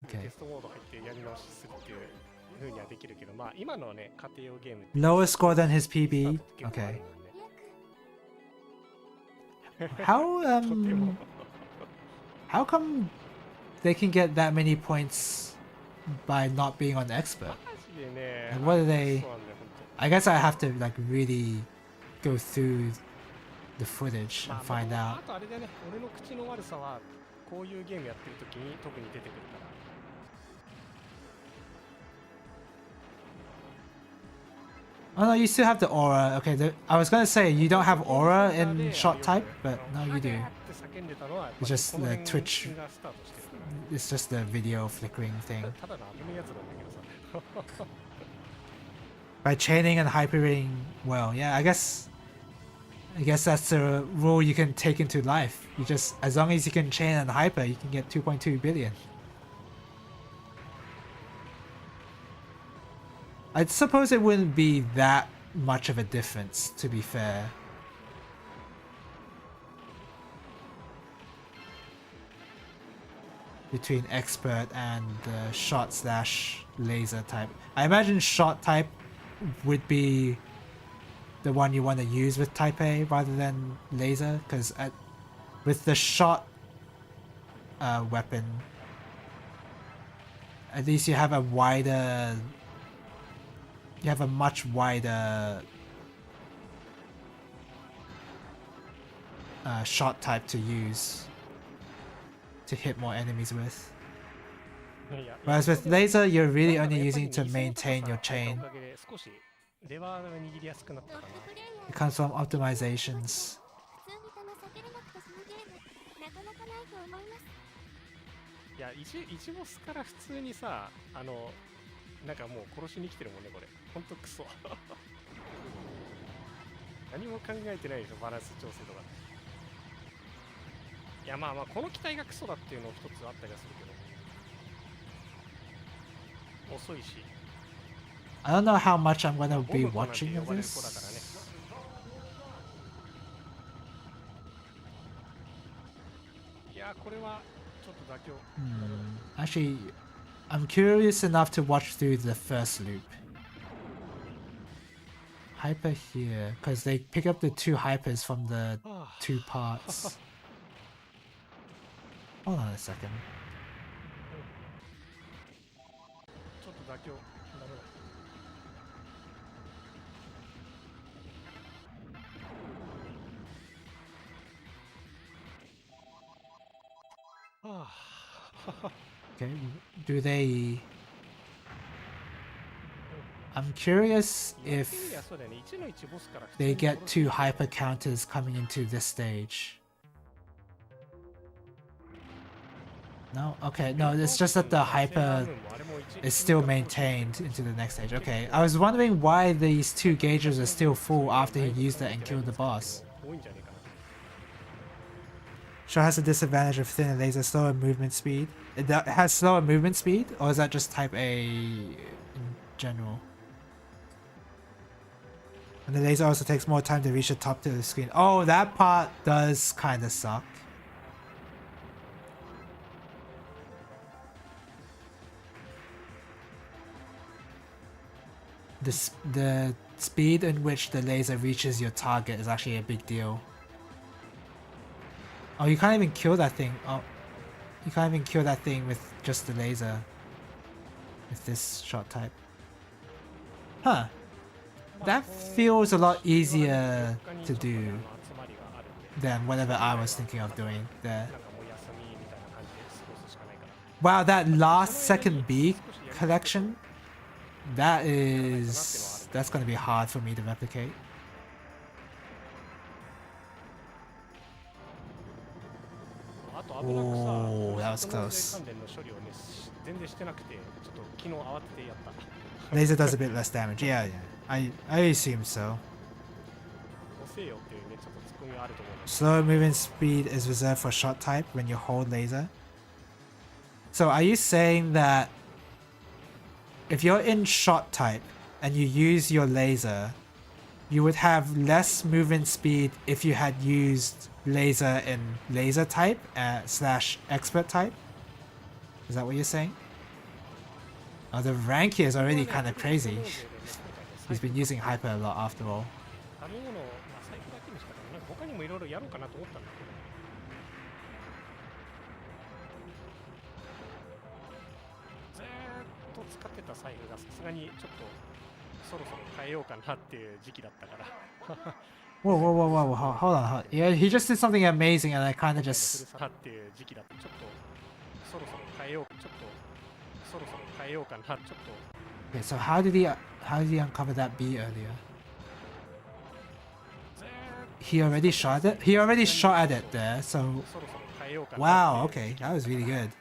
Speaker 1: Okay. Lower score than his PB. Okay. How come they can get that many points by not being on expert? Like, what are they? I guess I have to like really go through the footage and find out. Oh no, you still have the aura. Okay, I was gonna say you don't have aura in shot type, but no, you do. It's just the Twitch. It's just the video flickering thing. By chaining and hypering, well, yeah, I guess that's a rule you can take into life. You just, as long as you can chain and hyper, you can get 2.2 billion. I suppose it wouldn't be that much of a difference, to be fair. Between expert and shot / laser type. I imagine shot type would be the one you want to use with type A rather than laser, because with the shot weapon, at least you have a much wider shot type to use to hit more enemies with. Whereas with laser, you're really only using to maintain your chain. It comes from optimizations.
Speaker 5: 何も考えてないでしょ、バランス調整とか。いやまあまあこの機体がクソだっていうの一つあったりはするけど、遅いし。
Speaker 1: I don't know how much I'm gonna
Speaker 5: ボ
Speaker 1: be
Speaker 5: ムコなんて
Speaker 1: watching
Speaker 5: 呼
Speaker 1: of
Speaker 5: ばれる子だからね。
Speaker 1: this. Actually, I'm curious enough to watch through the first loop. Hyper here, because they pick up the 2 hypers from the 2 parts. Hold on a second.
Speaker 5: ちょっと妥協ダメだ。
Speaker 1: Okay, do they... I'm curious if
Speaker 5: いやそうだよね、1の1ボスから普通
Speaker 1: they
Speaker 5: に
Speaker 1: get 2 hyper counters coming into this stage. No? Okay, no, it's just that the hyper is still maintained into the next stage. Okay, I was wondering why these 2 gauges are still full after he used it and killed the boss.
Speaker 5: 多いんじゃねえかな。
Speaker 1: Sure has a disadvantage of thinner laser, slower movement speed. It has slower movement speed, or is that just type A in general? And the laser also takes more time to reach the top of the screen. Oh, that part does kind of suck. The speed in which the laser reaches your target is actually a big deal. Oh, you can't even kill that thing. Oh, you can't even kill that thing with just the laser. With this shot type. Huh. That feels a lot easier to do than whatever I was thinking of doing there. Wow, that last second B collection, that's gonna be hard for me to replicate. Oh, that was close. Laser does a bit less damage. Yeah, I assume so. Slower movement speed is reserved for shot type when you hold laser. So are you saying that if you're in shot type and you use your laser, you would have less movement speed if you had used laser in laser type / expert type? Is that what you're saying? Oh, the rank here is already kind of crazy. He's been using hyper a lot after all. Whoa, whoa, whoa, whoa, hold on. Yeah, he just did something amazing and I kind of just... Okay, so how did he uncover that B earlier? He already shot it? He already shot at it there, so... Wow, okay, that was really good.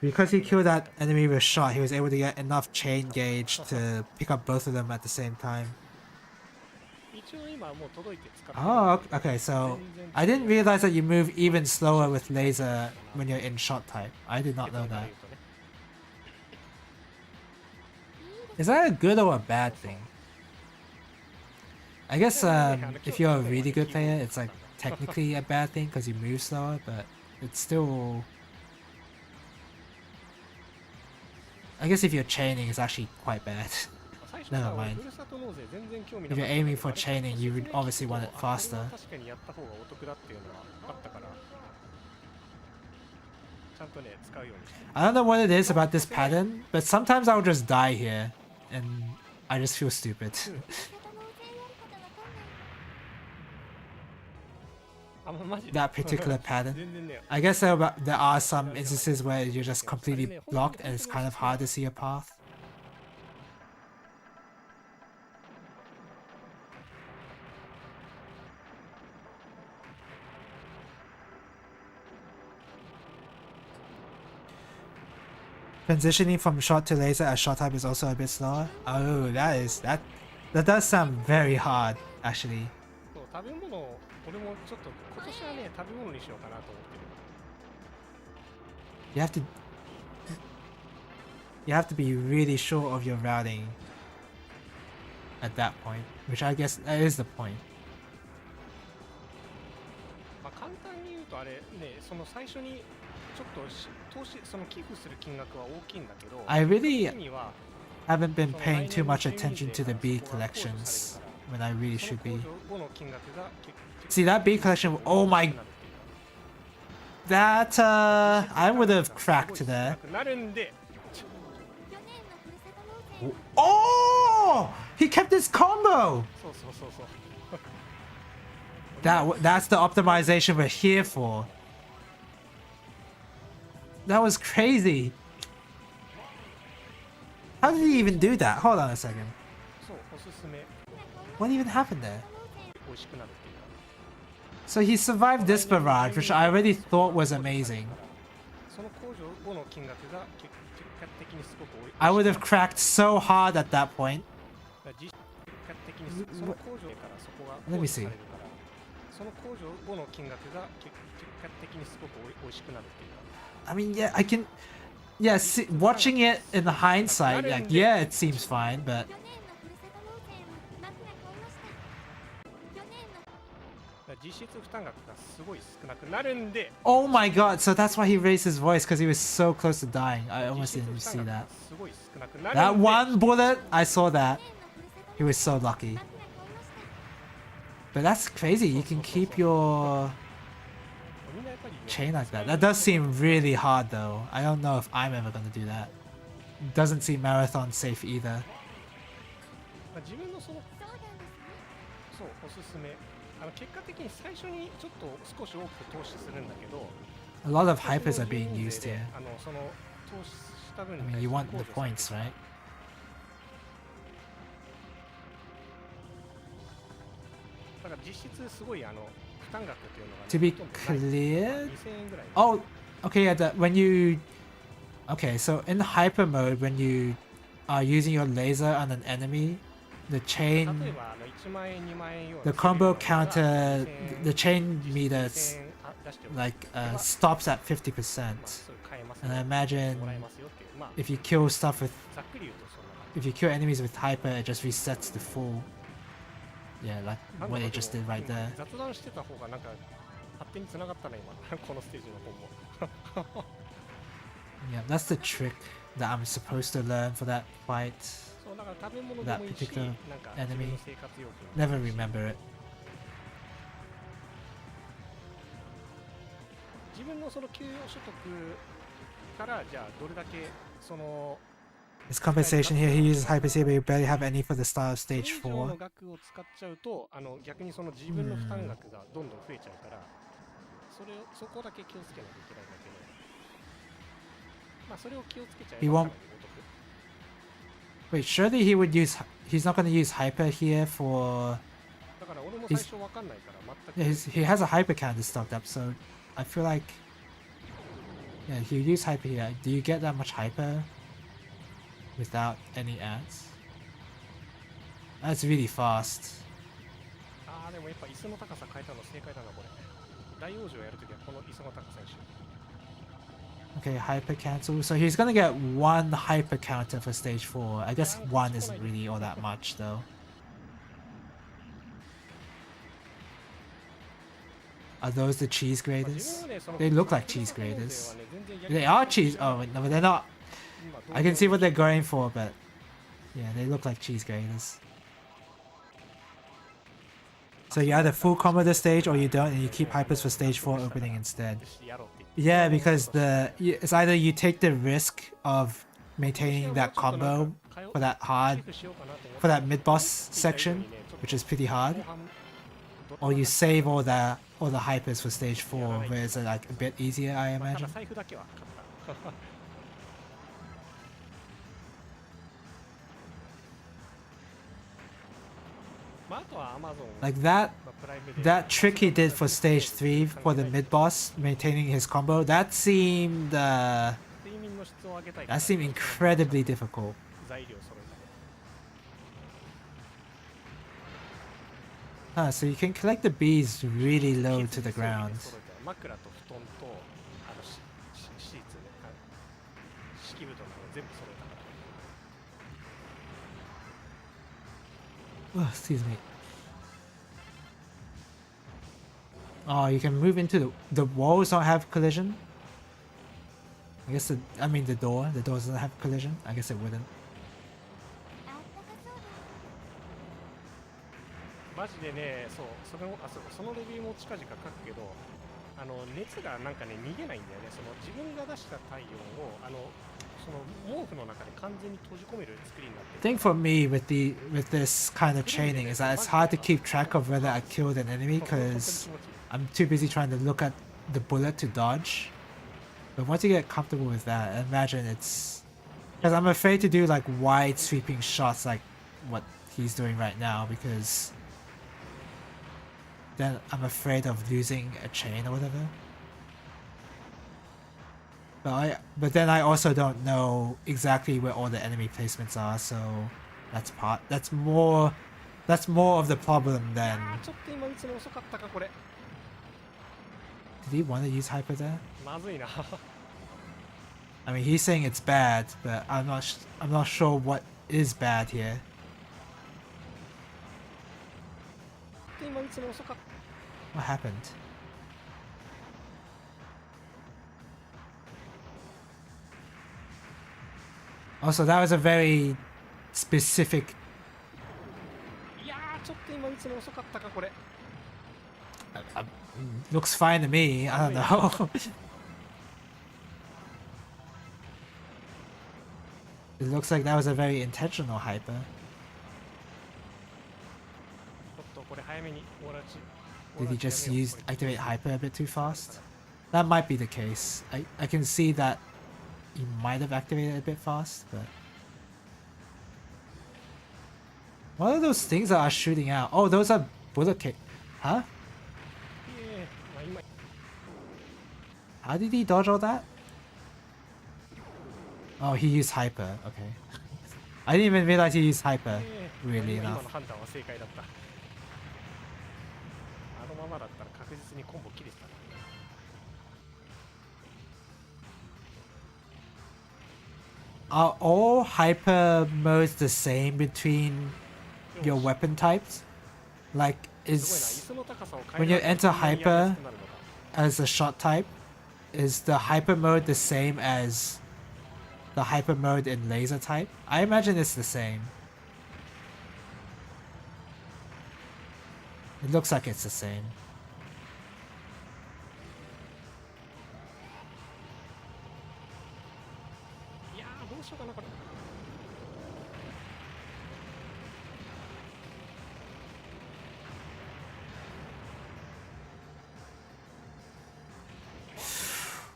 Speaker 1: Because he killed that enemy with shot, he was able to get enough chain gauge to pick up both of them at the same time. Oh, okay, so I didn't realize that you move even slower with laser when you're in shot type. I did not know that. Is that a good or a bad thing? I guess if you're a really good player, it's like technically a bad thing because you move slower, but it's still... I guess if you're chaining, it's actually quite bad. Never mind. If you're aiming for chaining, you would obviously want it faster. I don't know what it is about this pattern, but sometimes I'll just die here, and I just feel stupid. That particular pattern. I guess there are some instances where you're just completely blocked and it's kind of hard to see a path. Transitioning from shot to laser as shot type is also a bit slower. Oh, that does sound very hard. actually.
Speaker 5: そう食べ物を俺もちょっと今年はね食べ物にしようかなと思ってる。
Speaker 1: You have to be really sure of your routing at that point, which I guess that is the point.
Speaker 5: まあ簡単に言うとあれね、その最初にちょっと投資その寄付する金額は大きいんだけど、
Speaker 1: I really
Speaker 5: 時には
Speaker 1: haven't been paying too much attention to the B collections when I really
Speaker 5: その
Speaker 1: should be.
Speaker 5: 控除後の金額が結
Speaker 1: See that B collection? Oh my, that I would have cracked there.
Speaker 5: なるんで、
Speaker 1: Oh, he kept his combo.
Speaker 5: そうそうそうそう。
Speaker 1: That's the optimization we're here for. That was crazy. How did he even do that? Hold on a second.
Speaker 5: そうおすすめ
Speaker 1: What even happened there?
Speaker 5: 美味しくなるっていうか、
Speaker 1: So he survived this barrage, which I already thought was amazing.
Speaker 5: その控除後の金額が結果的にすごく多い。
Speaker 1: I would have cracked so hard at that point.
Speaker 5: 結果的にその控除からそこが
Speaker 1: Let me see.
Speaker 5: その控除後の金額が結果的にすごく美味しくなるっていうか。
Speaker 1: I mean, yeah, I can. Yeah, see, watching it in hindsight, like, yeah, it seems fine, but
Speaker 5: 実質負担額がすごい少なくなるんで、
Speaker 1: oh my god! So that's why he raised his voice because he was so close to dying. I almost didn't see that.
Speaker 5: すごい少なくなる
Speaker 1: That
Speaker 5: んで、
Speaker 1: one bullet, I saw that. He was so lucky. But that's crazy. You can keep your
Speaker 5: みんなやっぱりね
Speaker 1: chain like that. That does seem really hard, though. I don't know if I'm ever gonna do that. Doesn't seem marathon safe either.
Speaker 5: まあ自分のそのそうおすすめ。結果的に最初にちょっと少し多く投資するんだけど、
Speaker 1: A lot of hypers are being used here.
Speaker 5: その投資した分
Speaker 1: I
Speaker 5: に
Speaker 1: mean,
Speaker 5: 対
Speaker 1: you
Speaker 5: して
Speaker 1: want
Speaker 5: 控
Speaker 1: the
Speaker 5: 除される
Speaker 1: points, right?
Speaker 5: だから実質すごい負担額っていうのが、ね、
Speaker 1: To be
Speaker 5: ほとんどない
Speaker 1: clear.
Speaker 5: 2000円ぐらい。
Speaker 1: Oh, okay. Yeah, when you. Okay, so in hyper mode, when you are using your laser on an enemy, the
Speaker 5: 例
Speaker 1: chain,
Speaker 5: えば1万円2万円よう
Speaker 1: the
Speaker 5: な
Speaker 1: combo
Speaker 5: スキルが
Speaker 1: counter,
Speaker 5: 2000
Speaker 1: the chain
Speaker 5: 実質
Speaker 1: meter
Speaker 5: 2000円出しておく
Speaker 1: like stops at 50%.
Speaker 5: それ買えます
Speaker 1: And I
Speaker 5: よ
Speaker 1: imagine
Speaker 5: もらえますよっていう、まあ
Speaker 1: if you kill stuff with,
Speaker 5: ざっくり言うとそんな感じ。
Speaker 1: if you kill enemies with hyper, it just resets the full. Yeah, like
Speaker 5: なん
Speaker 1: what
Speaker 5: だ
Speaker 1: they
Speaker 5: か
Speaker 1: just
Speaker 5: で
Speaker 1: did
Speaker 5: も
Speaker 1: right there.
Speaker 5: 雑談してた方がなんか勝手に繋がったね今このステージの方も。
Speaker 1: Yeah, that's the trick that I'm supposed to learn for that fight.
Speaker 5: そうだから食べ物でもいいし、
Speaker 1: That
Speaker 5: なん
Speaker 1: particular
Speaker 5: か
Speaker 1: enemy
Speaker 5: 自分の生活用品
Speaker 1: Never remember it.
Speaker 5: 自分のその給与所得からじゃあどれだけその
Speaker 1: His compensation here, he uses hyper here, but you barely have any for the start of
Speaker 5: それ以
Speaker 1: stage
Speaker 5: 上の
Speaker 1: 4.
Speaker 5: 額を使っちゃうと逆にその自分の負担額がどんどん増えちゃうからそこだけ気をつけなきゃいけないんだけど、まあそれを気をつけちゃえ
Speaker 1: He
Speaker 5: ば
Speaker 1: won't- Wait, surely he would use. He's not going to use hyper here for.
Speaker 5: だから俺も最初わかんないから全く
Speaker 1: Yeah, he has a hyper counter stocked up, so I feel like. Yeah, he would use hyper here. Do you get that much hyper without any ads? That's really fast.
Speaker 5: ああでもやっぱ椅子の高さ変えたの正解だなこれ。大往生やるときはこの椅子の高さにしよう。
Speaker 1: Okay, hyper cancel. So he's gonna get one hyper counter for stage 4. I guess one isn't really all that much though. Are those the cheese graters? They look like cheese graters. They are cheese. Oh, wait, no, but they're not. I can see what they're going for, but yeah, they look like cheese graters. So you either full combo the stage or you don't, and you keep hypers for stage 4 opening instead. Yeah, because it's either you take the risk of maintaining that combo for that mid boss section, which is pretty hard, or you save all the hypers for stage 4, where it's like a bit easier, I
Speaker 5: ただ
Speaker 1: imagine.
Speaker 5: 財布だけは買った。まああとは Amazon
Speaker 1: Like
Speaker 5: まあプライムで
Speaker 1: that trick he did for stage 3 for the mid boss, maintaining his combo, that seemed
Speaker 5: 睡眠の質を上げたいから
Speaker 1: that seemed incredibly difficult.
Speaker 5: 材料揃えた。
Speaker 1: So you can collect the bees really low to the ground.
Speaker 5: 枕と布団とシーツね、敷布団とか全部揃えたから。
Speaker 1: Oh, excuse me. Oh, you can move into the walls don't have collision. I guess the door. The door doesn't have collision. I guess it wouldn't.
Speaker 5: マジでね、そう、そのレビューも近々書くけど、熱がなんかね逃げないんだよね。その自分が出した体温をその毛布の中で完全に閉じ込める作りになってる。
Speaker 1: The thing for me with this kind of chaining is that it's hard to keep track of whether I killed an enemy because I'm too busy trying to look at the bullet to dodge. But once you get comfortable with that, I imagine it's because I'm afraid to do like wide sweeping shots like what he's doing right now because then I'm afraid of losing a chain or whatever. But then I also don't know exactly where all the enemy placements are, so that's more of the problem than.
Speaker 5: ちょっと今打つの遅かったかこれ。
Speaker 1: Did he want to use hyper there?
Speaker 5: まずいな。
Speaker 1: I mean, he's saying it's bad, but I'm not sure what is bad here.
Speaker 5: 今打つの遅かった。
Speaker 1: What happened? Also, that was a very specific.
Speaker 5: いやーちょっと今打つの遅かったかこれ。
Speaker 1: Looks fine to me. I don't know. It looks like that was a very intentional hyper.
Speaker 5: ちょっとこれ早めにオーラチ。
Speaker 1: Did he just activate hyper a bit too fast? That might be the case. I can see that he might have activated a bit fast, but what are those things that are shooting out? Oh, those are bullet cake. Huh? How did he dodge all that? Oh, he used hyper. Okay. I didn't even realize he used hyper. Really enough.
Speaker 5: 今の判断は正解だった。あのままだったら確実にコンボ切れてた。
Speaker 1: Are all hyper modes the same between your weapon types? Like, when you enter hyper as a shot type, is the hyper mode the same as the hyper mode in laser type? I imagine it's the same. It looks like it's the same.
Speaker 5: どうしようかなこれ。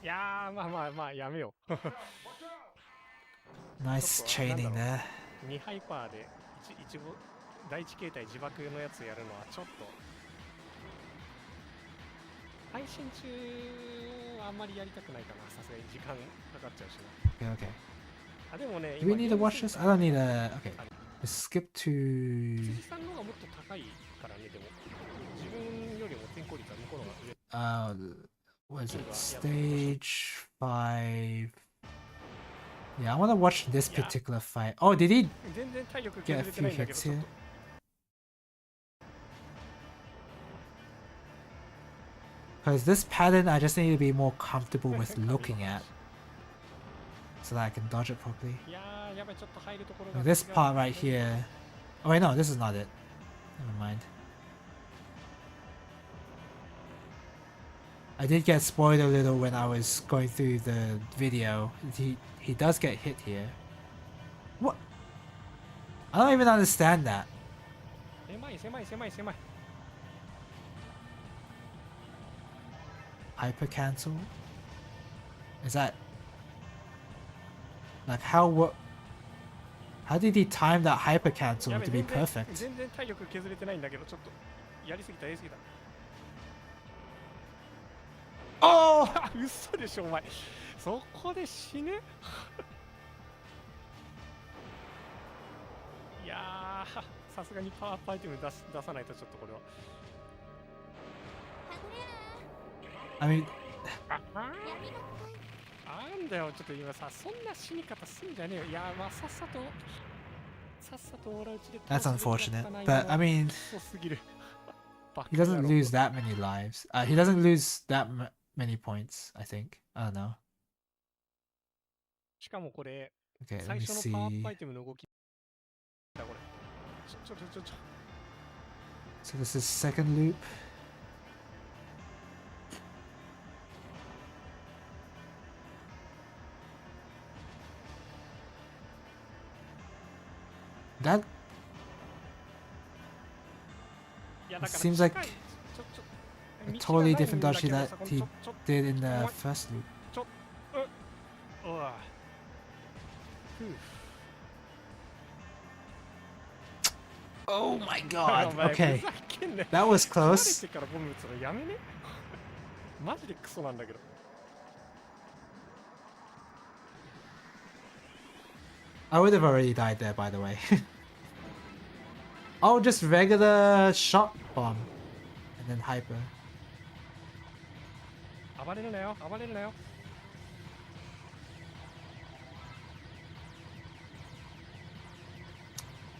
Speaker 5: いやーまあやめよう。
Speaker 1: Nice chaining there.
Speaker 5: 2ハイパーで第一形態自爆のやつやるのはちょっと配信中はあんまりやりたくないかな。さすがに時間かかっちゃうしな。
Speaker 1: Okay, okay.
Speaker 5: あでもね、
Speaker 1: Do we need to watch this? I don't need a. Okay. Let's skip to.
Speaker 5: 辻さんの方がもっと高いからね。でも自分よりも転校率は向こうの方が上。
Speaker 1: What is it? Stage 5. Yeah, I want to watch this particular fight. Oh, did he
Speaker 5: 全然体力
Speaker 1: get a
Speaker 5: 削れて
Speaker 1: few
Speaker 5: ないんだけど
Speaker 1: hits
Speaker 5: ちょっ
Speaker 1: here?
Speaker 5: と。
Speaker 1: Because this pattern, I just need to be more comfortable with looking at, so that I can dodge it properly.
Speaker 5: いやーやばいちょっと入るところが。
Speaker 1: This part right here. Oh wait, no, this is not it. Never mind. I did get spoiled a little when I was going through the video. He does get hit here. What? I don't even understand that.
Speaker 5: 狭い。
Speaker 1: Hyper cancel? Is that like how did he time that hyper cancel
Speaker 5: やべ
Speaker 1: to be perfect?
Speaker 5: 全然体力削れてないんだけどちょっとやりすぎた。
Speaker 1: Oh!
Speaker 5: 嘘でしょお前。そこで死ぬ。いやーさすがにパワーアップアイテム出さないとちょっとこれは。
Speaker 1: I mean,
Speaker 5: なんだよ、ちょっと今さ、そんな死に方すんじゃねえよ。いや、まあさっさとオーラ打ちで。
Speaker 1: that's unfortunate. But I mean,
Speaker 5: 遅すぎる。
Speaker 1: he doesn't lose that many lives. He doesn't lose that many points, I think. I don't know.
Speaker 5: しかもこれ、
Speaker 1: Okay, let
Speaker 5: 最
Speaker 1: me
Speaker 5: 初のパワーアップア
Speaker 1: see.
Speaker 5: イテムの動きだこれ。ちょ。
Speaker 1: So this is second loop. That
Speaker 5: いやだから
Speaker 1: seems like
Speaker 5: 近い
Speaker 1: a
Speaker 5: 道が
Speaker 1: totally
Speaker 5: ないん
Speaker 1: different
Speaker 5: だ
Speaker 1: dodge
Speaker 5: けど
Speaker 1: that
Speaker 5: さ、
Speaker 1: he
Speaker 5: ちょ
Speaker 1: did in the first loop.
Speaker 5: うわふう
Speaker 1: Oh my
Speaker 5: お
Speaker 1: god.
Speaker 5: 前
Speaker 1: Okay,
Speaker 5: ふざけんなよ。
Speaker 1: that was
Speaker 5: 壊
Speaker 1: close.
Speaker 5: れてからボム打つのやめね。マジでクソなんだけど。
Speaker 1: I would have already died there, by the way. Oh, just regular shot bomb. And then hyper.
Speaker 5: 暴れるなよ、暴れるなよ。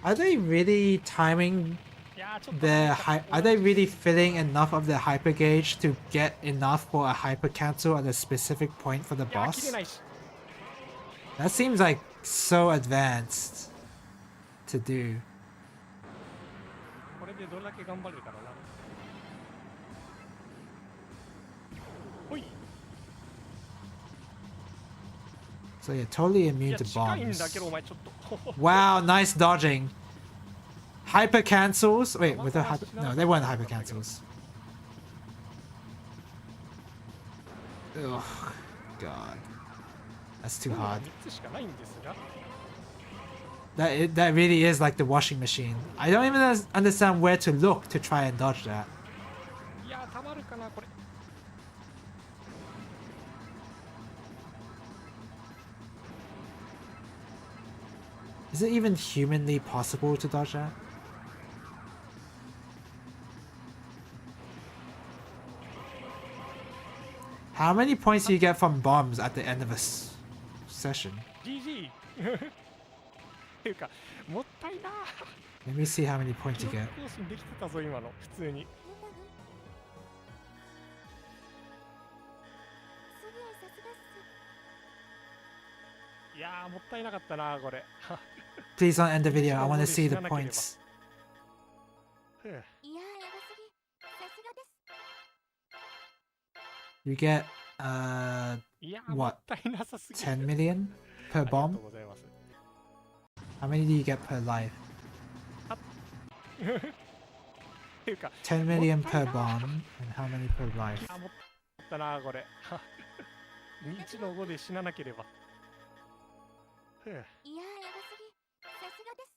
Speaker 1: Are they really timing
Speaker 5: いやちょっと
Speaker 1: their are they really filling enough of their hyper gauge to get enough for a hyper cancel at a specific point for the
Speaker 5: いや切れ
Speaker 1: boss?
Speaker 5: ないし。
Speaker 1: That seems like so advanced to do.
Speaker 5: これでどれだけ頑張れるかな。ほい。
Speaker 1: So yeah, totally
Speaker 5: い
Speaker 1: immune
Speaker 5: や
Speaker 1: to
Speaker 5: 近いん
Speaker 1: bombs.
Speaker 5: だけどお前ちょっと。
Speaker 1: Wow, nice dodging. Hyper cancels. Wait, with the hyper? No, they weren't hyper cancels. Ugh, God, that's too hard.
Speaker 5: 3つしかないんですが。
Speaker 1: That really is like the washing machine. I don't even understand where to look to try and dodge that.
Speaker 5: いやたまるかなこれ。
Speaker 1: Is it even humanly possible to dodge that? How many points do you get from bombs at the end of a session?
Speaker 5: GG っていうかもったいな。
Speaker 1: Let me see how many points
Speaker 5: 記
Speaker 1: you
Speaker 5: 録
Speaker 1: get.
Speaker 5: 更新できてたぞ今の普通に。 いやーもったいなかったなこれ。
Speaker 1: Please don't end the video. I want to see the points.
Speaker 5: ふう
Speaker 1: You get
Speaker 5: いやーも
Speaker 1: what?
Speaker 5: ったいなさすぎる。
Speaker 1: 10 million per
Speaker 5: ありがと
Speaker 1: bomb?
Speaker 5: うございます。
Speaker 1: How many do you get per life?
Speaker 5: っていうか
Speaker 1: 10 million per bomb. And how many per life?
Speaker 5: あもったなこれ。1の5で死ななければ。ふう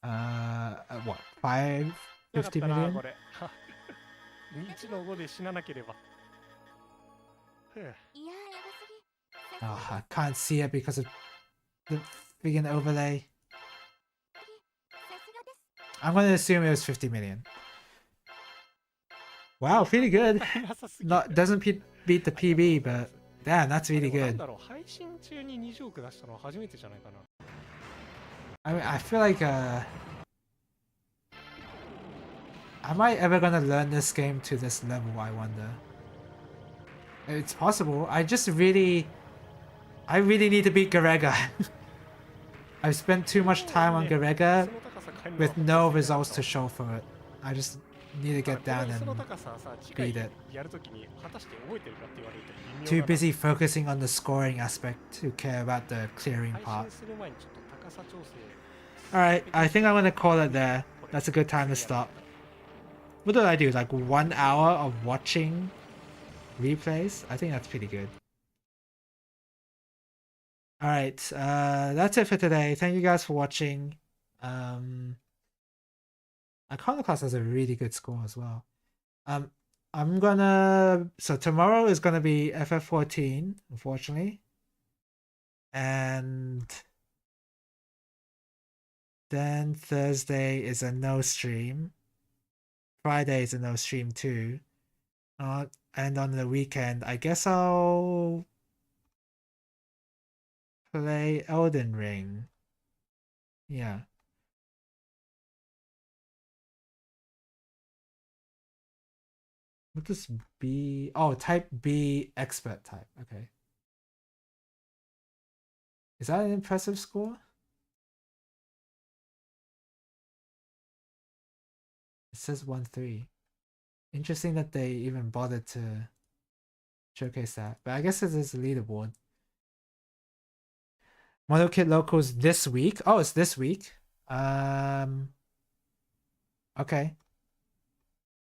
Speaker 1: What? 5?
Speaker 5: なかっ
Speaker 1: 50
Speaker 5: たな
Speaker 1: million?
Speaker 5: これ。1の5で死ななければ。ふう
Speaker 1: Oh, I can't see it because of the friggin' overlay. I'm gonna assume it was 50 million. Wow, pretty good.
Speaker 5: もったいなさすぎる。
Speaker 1: Not doesn't beat the PB, but damn, that's really
Speaker 5: でもなん
Speaker 1: good.
Speaker 5: だろう配信中に20億出したのは初めてじゃないかな。
Speaker 1: I mean, I feel like am I ever gonna learn this game to this level? I wonder. It's possible. I really need to beat Garega. I've spent too much time on Garega
Speaker 5: その高さ変えるのは
Speaker 1: with no results to show for it. I just need to get down
Speaker 5: その
Speaker 1: and
Speaker 5: 高さはさ次回
Speaker 1: beat it.
Speaker 5: やるときに果たして覚えてるかって言われると微妙
Speaker 1: Too
Speaker 5: だな。
Speaker 1: busy focusing on the scoring aspect to care about the clearing
Speaker 5: 配
Speaker 1: part.
Speaker 5: 信する前にちょっと高さ調整。
Speaker 1: Alright, I think I'm gonna call it there. That's a good time to stop. What did I do? Like 1 hour of watching replays? I think that's pretty good. Alright, that's it for today. Thank you guys for watching. Iconoclast has a really good score as well. So tomorrow is gonna be FF14, unfortunately. And Then Thursday is a no stream. Friday is a no stream too. And on the weekend, I guess I'll play Elden Ring. Yeah. What does B? Oh, type B expert type. Okay. Is that an impressive score? It says 1-3. Interesting that they even bothered to showcase that. But I guess it is a leaderboard. Model Kit Locals this week. Oh, it's this week. Okay.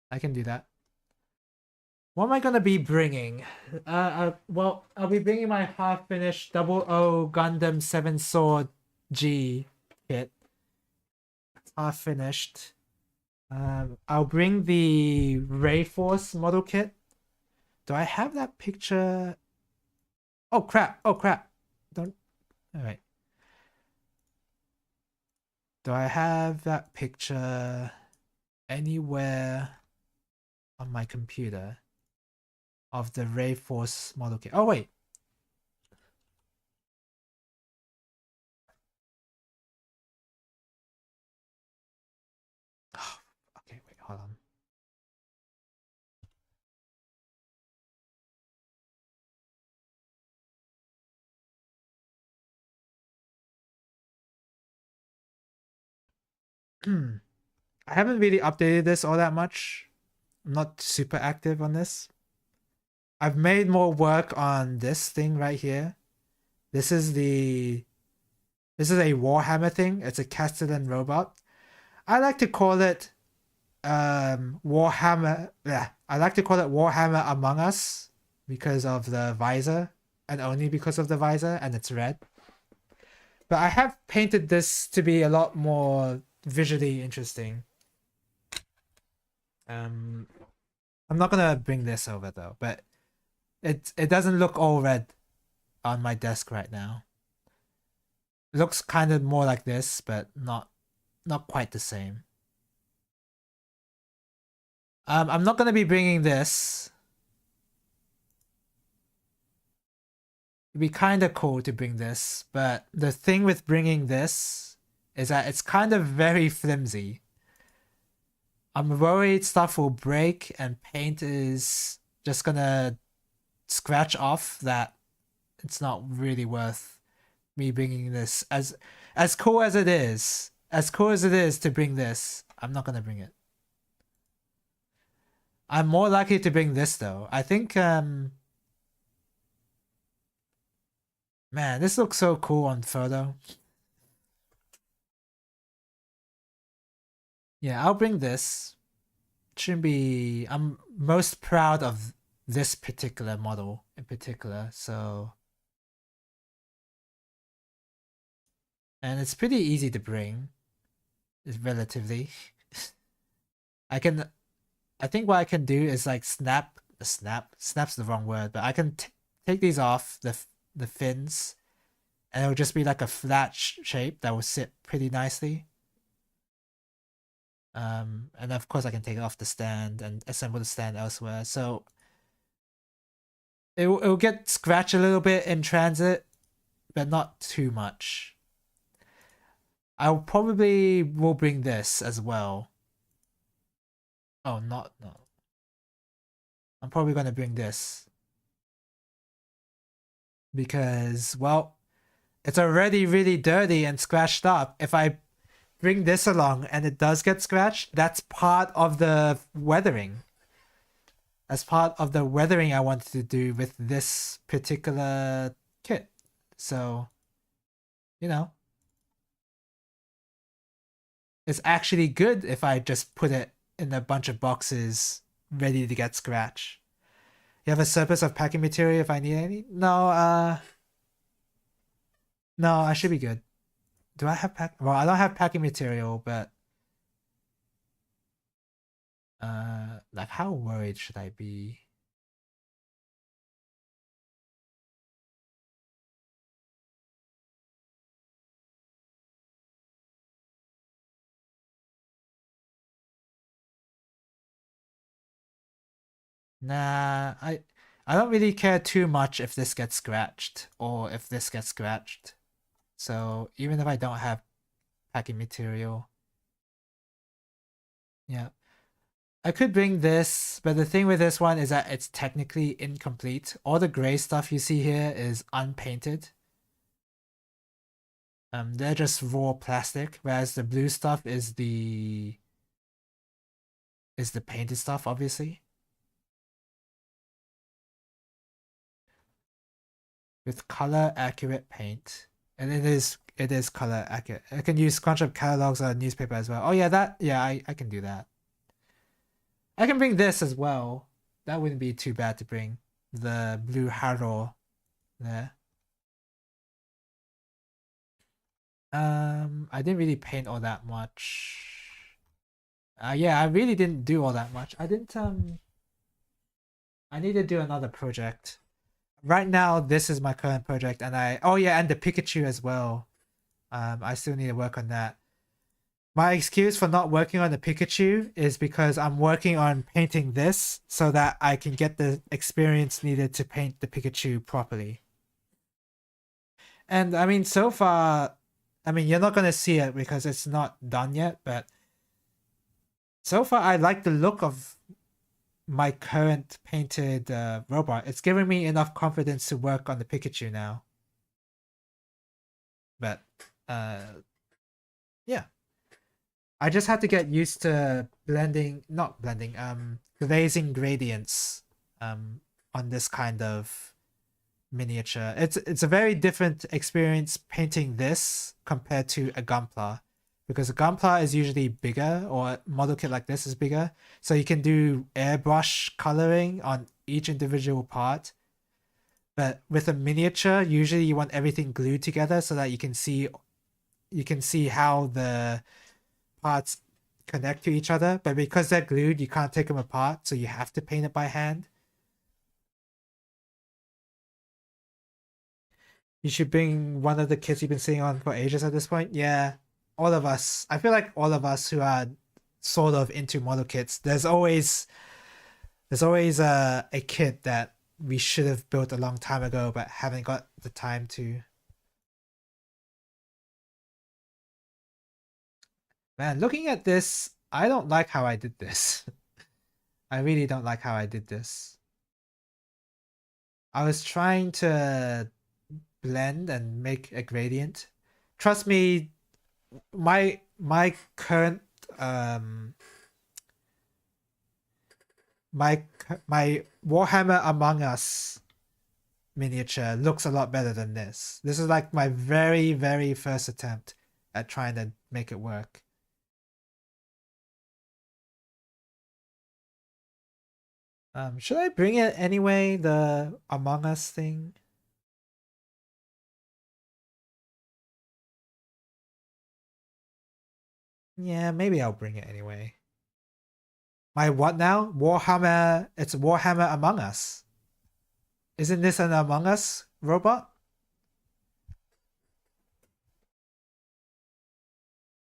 Speaker 1: I can do that. What am I gonna be bringing? Well, I'll be bringing my half-finished 00 Gundam 7 Sword G kit. Half-finished. I'll bring the Ray Force model kit. Do I have that picture? Oh crap! Oh crap! Don't. All right. Do I have that picture anywhere on my computer of the Ray Force model kit? Oh wait. Oh, okay, wait, hold on. I haven't really updated this all that much. I'm not super active on this. I've made more work on this thing right here. This is a Warhammer thing. It's a Castellan robot. I like to call it Warhammer. Yeah, I like to call it Warhammer Among Us because of the visor, and only because of the visor, and it's red. But I have painted this to be a lot more visually interesting. I'm not gonna bring this over though, but it doesn't look all red on my desk right now. It looks kind of more like this, but not quite the same. I'm not gonna be bringing this. It'd be kind of cool to bring this, but the thing with bringing this is that it's kind of very flimsy. I'm worried stuff will break and paint is just gonna scratch off, that it's not really worth me bringing this. As cool as it is, to bring this, I'm not gonna bring it. I'm more likely to bring this though. I think man, this looks so cool on photo. Yeah, I'll bring this. Shouldn't be. I'm most proud of this particular model in particular, so. And it's pretty easy to bring. It's relatively. I think what I can do is like snap's the wrong word, but I can take these off, the fins, and it'll just be like a flat shape that will sit pretty nicely. And of course I can take it off the stand and assemble the stand elsewhere. So it'll get scratched a little bit in transit, but not too much. I probably will bring this as well. Oh, no. I'm probably gonna bring this because, well, it's already really dirty and scratched up. If I bring this along and it does get scratched, that's part of the weathering. As part of the weathering I wanted to do with this particular kit. So, you know, it's actually good if I just put it in a bunch of boxes ready to get scratched. You have a surplus of packing material if I need any? No, no, I should be good. Do I have well, I don't have packing material, but like how worried should I be? Nah, I don't really care too much if this gets scratched or if this gets scratched. So even if I don't have packing material, yeah. I could bring this, but the thing with this one is that it's technically incomplete. All the gray stuff you see here is unpainted. They're just raw plastic, whereas the blue stuff is the painted stuff, obviously. With color accurate paint. And it is color accurate. I can use scrunch up catalogs or newspaper as well. Oh yeah, I can do that. I can bring this as well. That wouldn't be too bad to bring. The blue haro there. I didn't really paint all that much. Yeah, I really didn't do all that much. I didn't I need to do another project. Right now, this is my current project, and oh yeah, and the Pikachu as well. I still need to work on that. My excuse for not working on the Pikachu is because I'm working on painting this so that I can get the experience needed to paint the Pikachu properly. And I mean, so far, I mean, you're not going to see it because it's not done yet, but so far I like the look of my current painted robot. It's giving me enough confidence to work on the Pikachu now. But, yeah. I just had to get used to glazing gradients on this kind of miniature. It's a very different experience painting this compared to a Gunpla, because a Gunpla is usually bigger, or a model kit like this is bigger, so you can do airbrush coloring on each individual part. But with a miniature, usually you want everything glued together so that you can see how the parts connect to each other, but because they're glued, you can't take them apart, so you have to paint it by hand. You should bring one of the kits you've been sitting on for ages at this point. Yeah, all of us. I feel like all of us who are sort of into model kits, there's always a kit that we should have built a long time ago but haven't got the time to. Man, looking at this, I don't like how I did this. I really don't like how I did this. I was trying to blend and make a gradient. Trust me, my current my Warhammer Among Us miniature looks a lot better than this. This is like my very, very first attempt at trying to make it work. Should I bring it anyway, the Among Us thing? Yeah, maybe I'll bring it anyway. My what now? Warhammer, it's Warhammer Among Us. Isn't this an Among Us robot?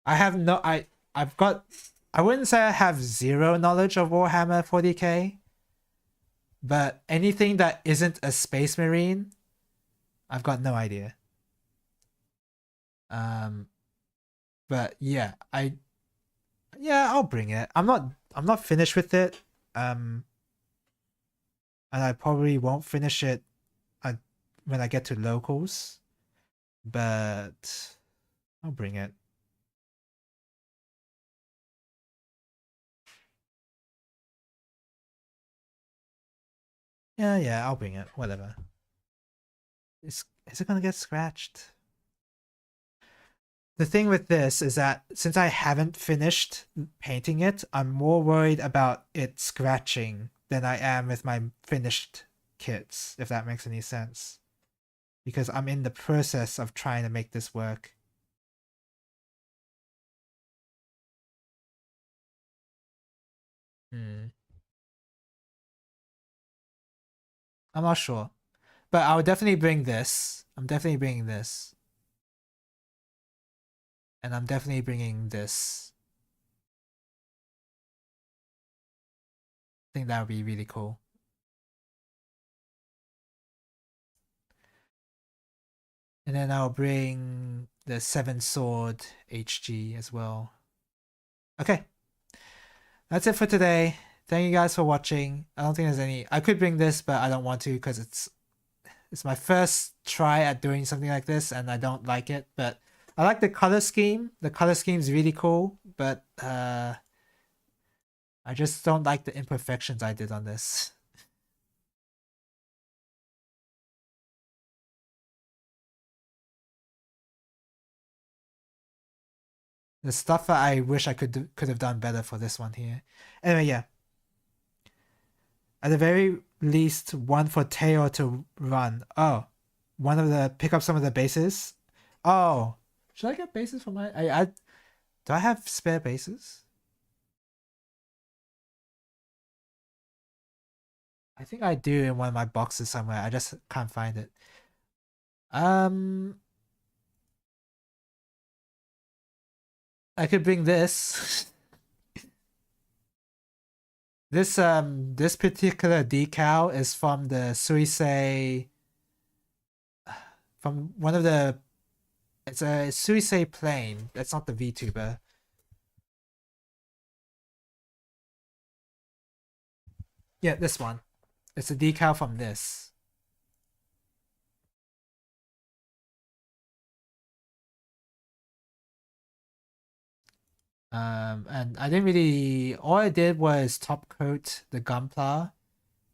Speaker 1: I have no, I've got, I wouldn't say I have zero knowledge of Warhammer 40k, but anything that isn't a space marine, I've got no idea. But yeah, I'll bring it. I'm not finished with it. And I probably won't finish it when I get to locals, but I'll bring it. Yeah, I'll bring it. Whatever. Is it gonna get scratched? The thing with this is that since I haven't finished painting it, I'm more worried about it scratching than I am with my finished kits, if that makes any sense. Because I'm in the process of trying to make this work. I'm not sure. But I'll definitely bring this. I'm definitely bringing this. And I'm definitely bringing this. I think that would be really cool. And then I'll bring the 7 sword HG as well. Okay. That's it for today. Thank you guys for watching. I don't think there's any... I could bring this, but I don't want to because it's my first try at doing something like this and I don't like it. But I like the color scheme. The color scheme is really cool, but I just don't like the imperfections I did on this. The stuff that I wish I could have done better for this one here. Anyway, yeah. At the very least, one for Teo to run. Oh, one of the pick up some of the bases. Oh, should I get bases for my? Do I have spare bases? I think I do in one of my boxes somewhere. I just can't find it. I could bring this. This particular decal is from the Suisei, from one of the, it's a Suisei plane. That's not the VTuber. Yeah, this one. It's a decal from this. And I didn't really, all I did was top coat the Gunpla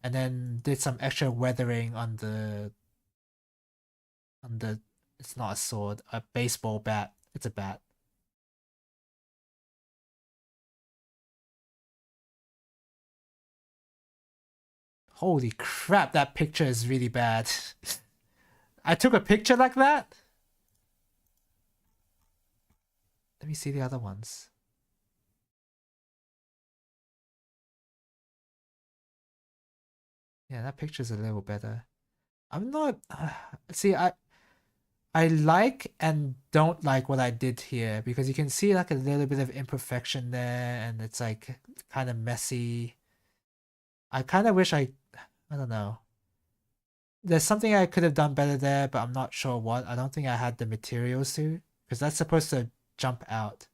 Speaker 1: and then did some extra weathering on the, it's not a sword, a baseball bat. It's a bat. Holy crap, that picture is really bad. I took a picture like that? Let me see the other ones. Yeah, that picture's a little better. I'm not... see, I like and don't like what I did here because you can see like a little bit of imperfection there and it's like kind of messy. I kind of wish I don't know. There's something I could have done better there, but I'm not sure what. I don't think I had the materials to because that's supposed to jump out.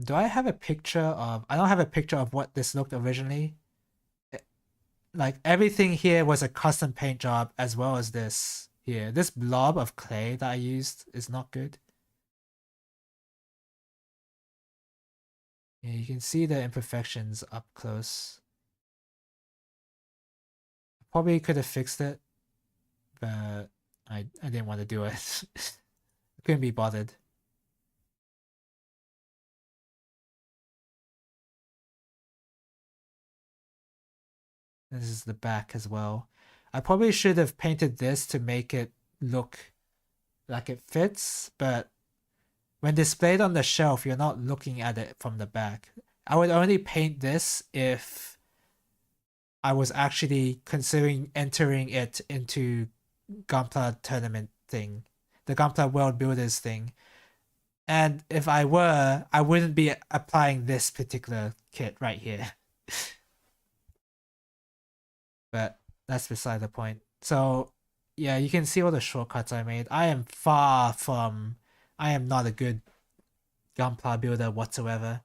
Speaker 1: Do I have a picture of... I don't have a picture of what this looked originally. Like, everything here was a custom paint job as well as this here. This blob of clay that I used is not good. Yeah, you can see the imperfections up close. Probably could have fixed it, but I didn't want to do it. I couldn't be bothered. This is the back as well. I probably should have painted this to make it look like it fits, but when displayed on the shelf, you're not looking at it from the back. I would only paint this if I was actually considering entering it into Gunpla tournament thing, the Gunpla World Builders thing. And if I were, I wouldn't be applying this particular kit right here. But that's beside the point. So yeah, you can see all the shortcuts I made. I am not a good Gunpla builder whatsoever.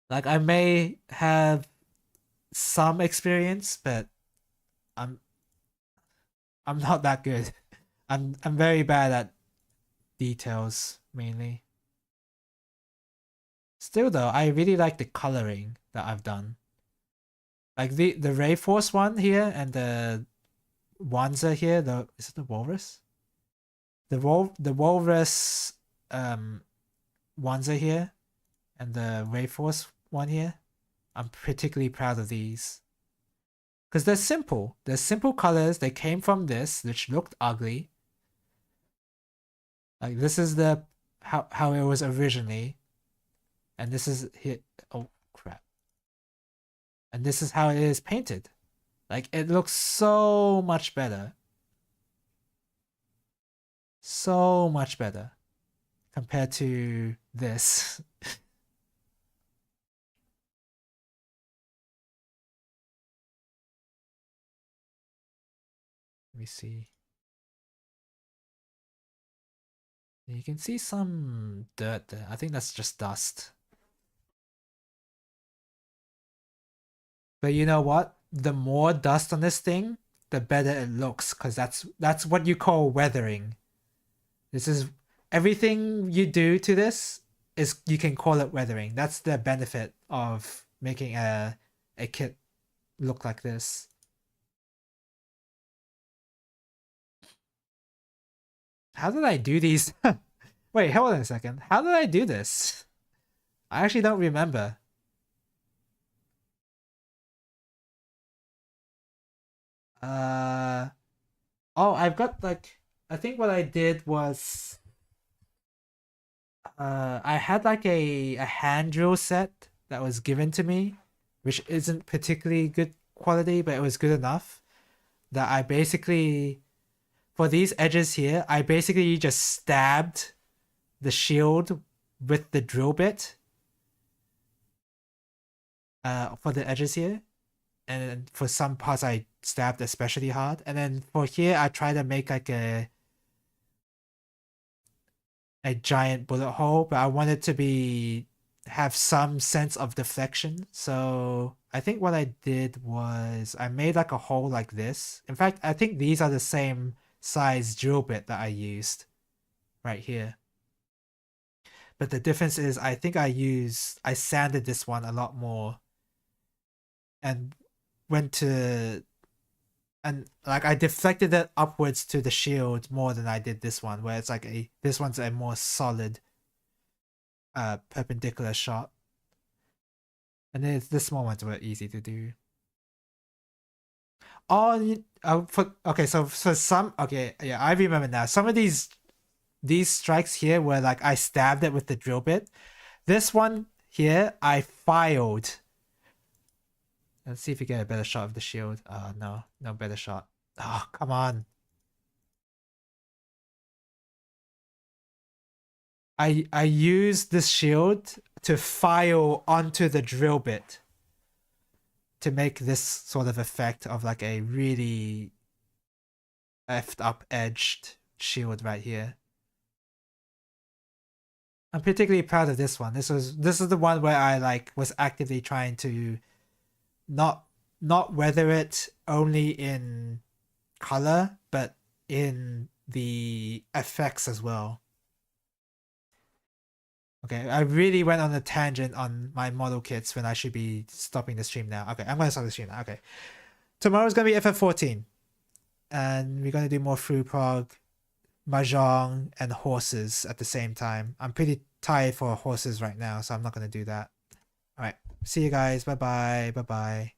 Speaker 1: Like, I may have some experience, but I'm not that good. I'm very bad at details mainly. Still though, I really like the coloring that I've done. Like the Rayforce one here and the Wanza here, is it the Walrus? The Walrus Wanza here and the Rayforce one here. I'm particularly proud of these. Because they're simple. They're simple colors. They came from this, which looked ugly. Like, this is the how it was originally. And this is here. Oh crap. And this is how it is painted. Like, it looks so much better. So much better compared to this. Let me see. You can see some dirt there. I think that's just dust. But you know what? The more dust on this thing, the better it looks, because that's what you call weathering. This is everything you do to this is you can call it weathering. That's the benefit of making a kit look like this. How did I do these? Wait, hold on a second. How did I do this? I actually don't remember. Oh, I've got like, I think what I did was I had like a hand drill set that was given to me, which isn't particularly good quality, but it was good enough that I basically, for these edges here, I basically just stabbed the shield with the drill bit for the edges here, and then for some parts I stabbed especially hard, and then for here I try to make like a giant bullet hole, but I wanted to be have some sense of deflection. So I think what I did was I made like a hole like this. In fact, I think these are the same size drill bit that I used right here. But the difference is I think I sanded this one a lot more and went to, and like I deflected it upwards to the shield more than I did this one, where it's like this one's a more solid perpendicular shot. And then the small ones were easy to do. Oh, okay, so for some, okay, yeah, I remember now. Some of these strikes here were like I stabbed it with the drill bit. This one here, I filed. Let's see if we get a better shot of the shield. Oh, no better shot. Oh, come on. I used this shield to file onto the drill bit to make this sort of effect of like a really effed up edged shield right here. I'm particularly proud of this one. This is the one where I like was actively trying to not weather it only in color, but in the effects as well. Okay, I really went on a tangent on my model kits when I should be stopping the stream now. Okay, I'm gonna stop the stream now. Okay, tomorrow's gonna be FF14, and we're gonna do more fruit prog, mahjong, and horses at the same time. I'm pretty tired for horses right now, so I'm not gonna do that. All right, see you guys. Bye bye. Bye bye.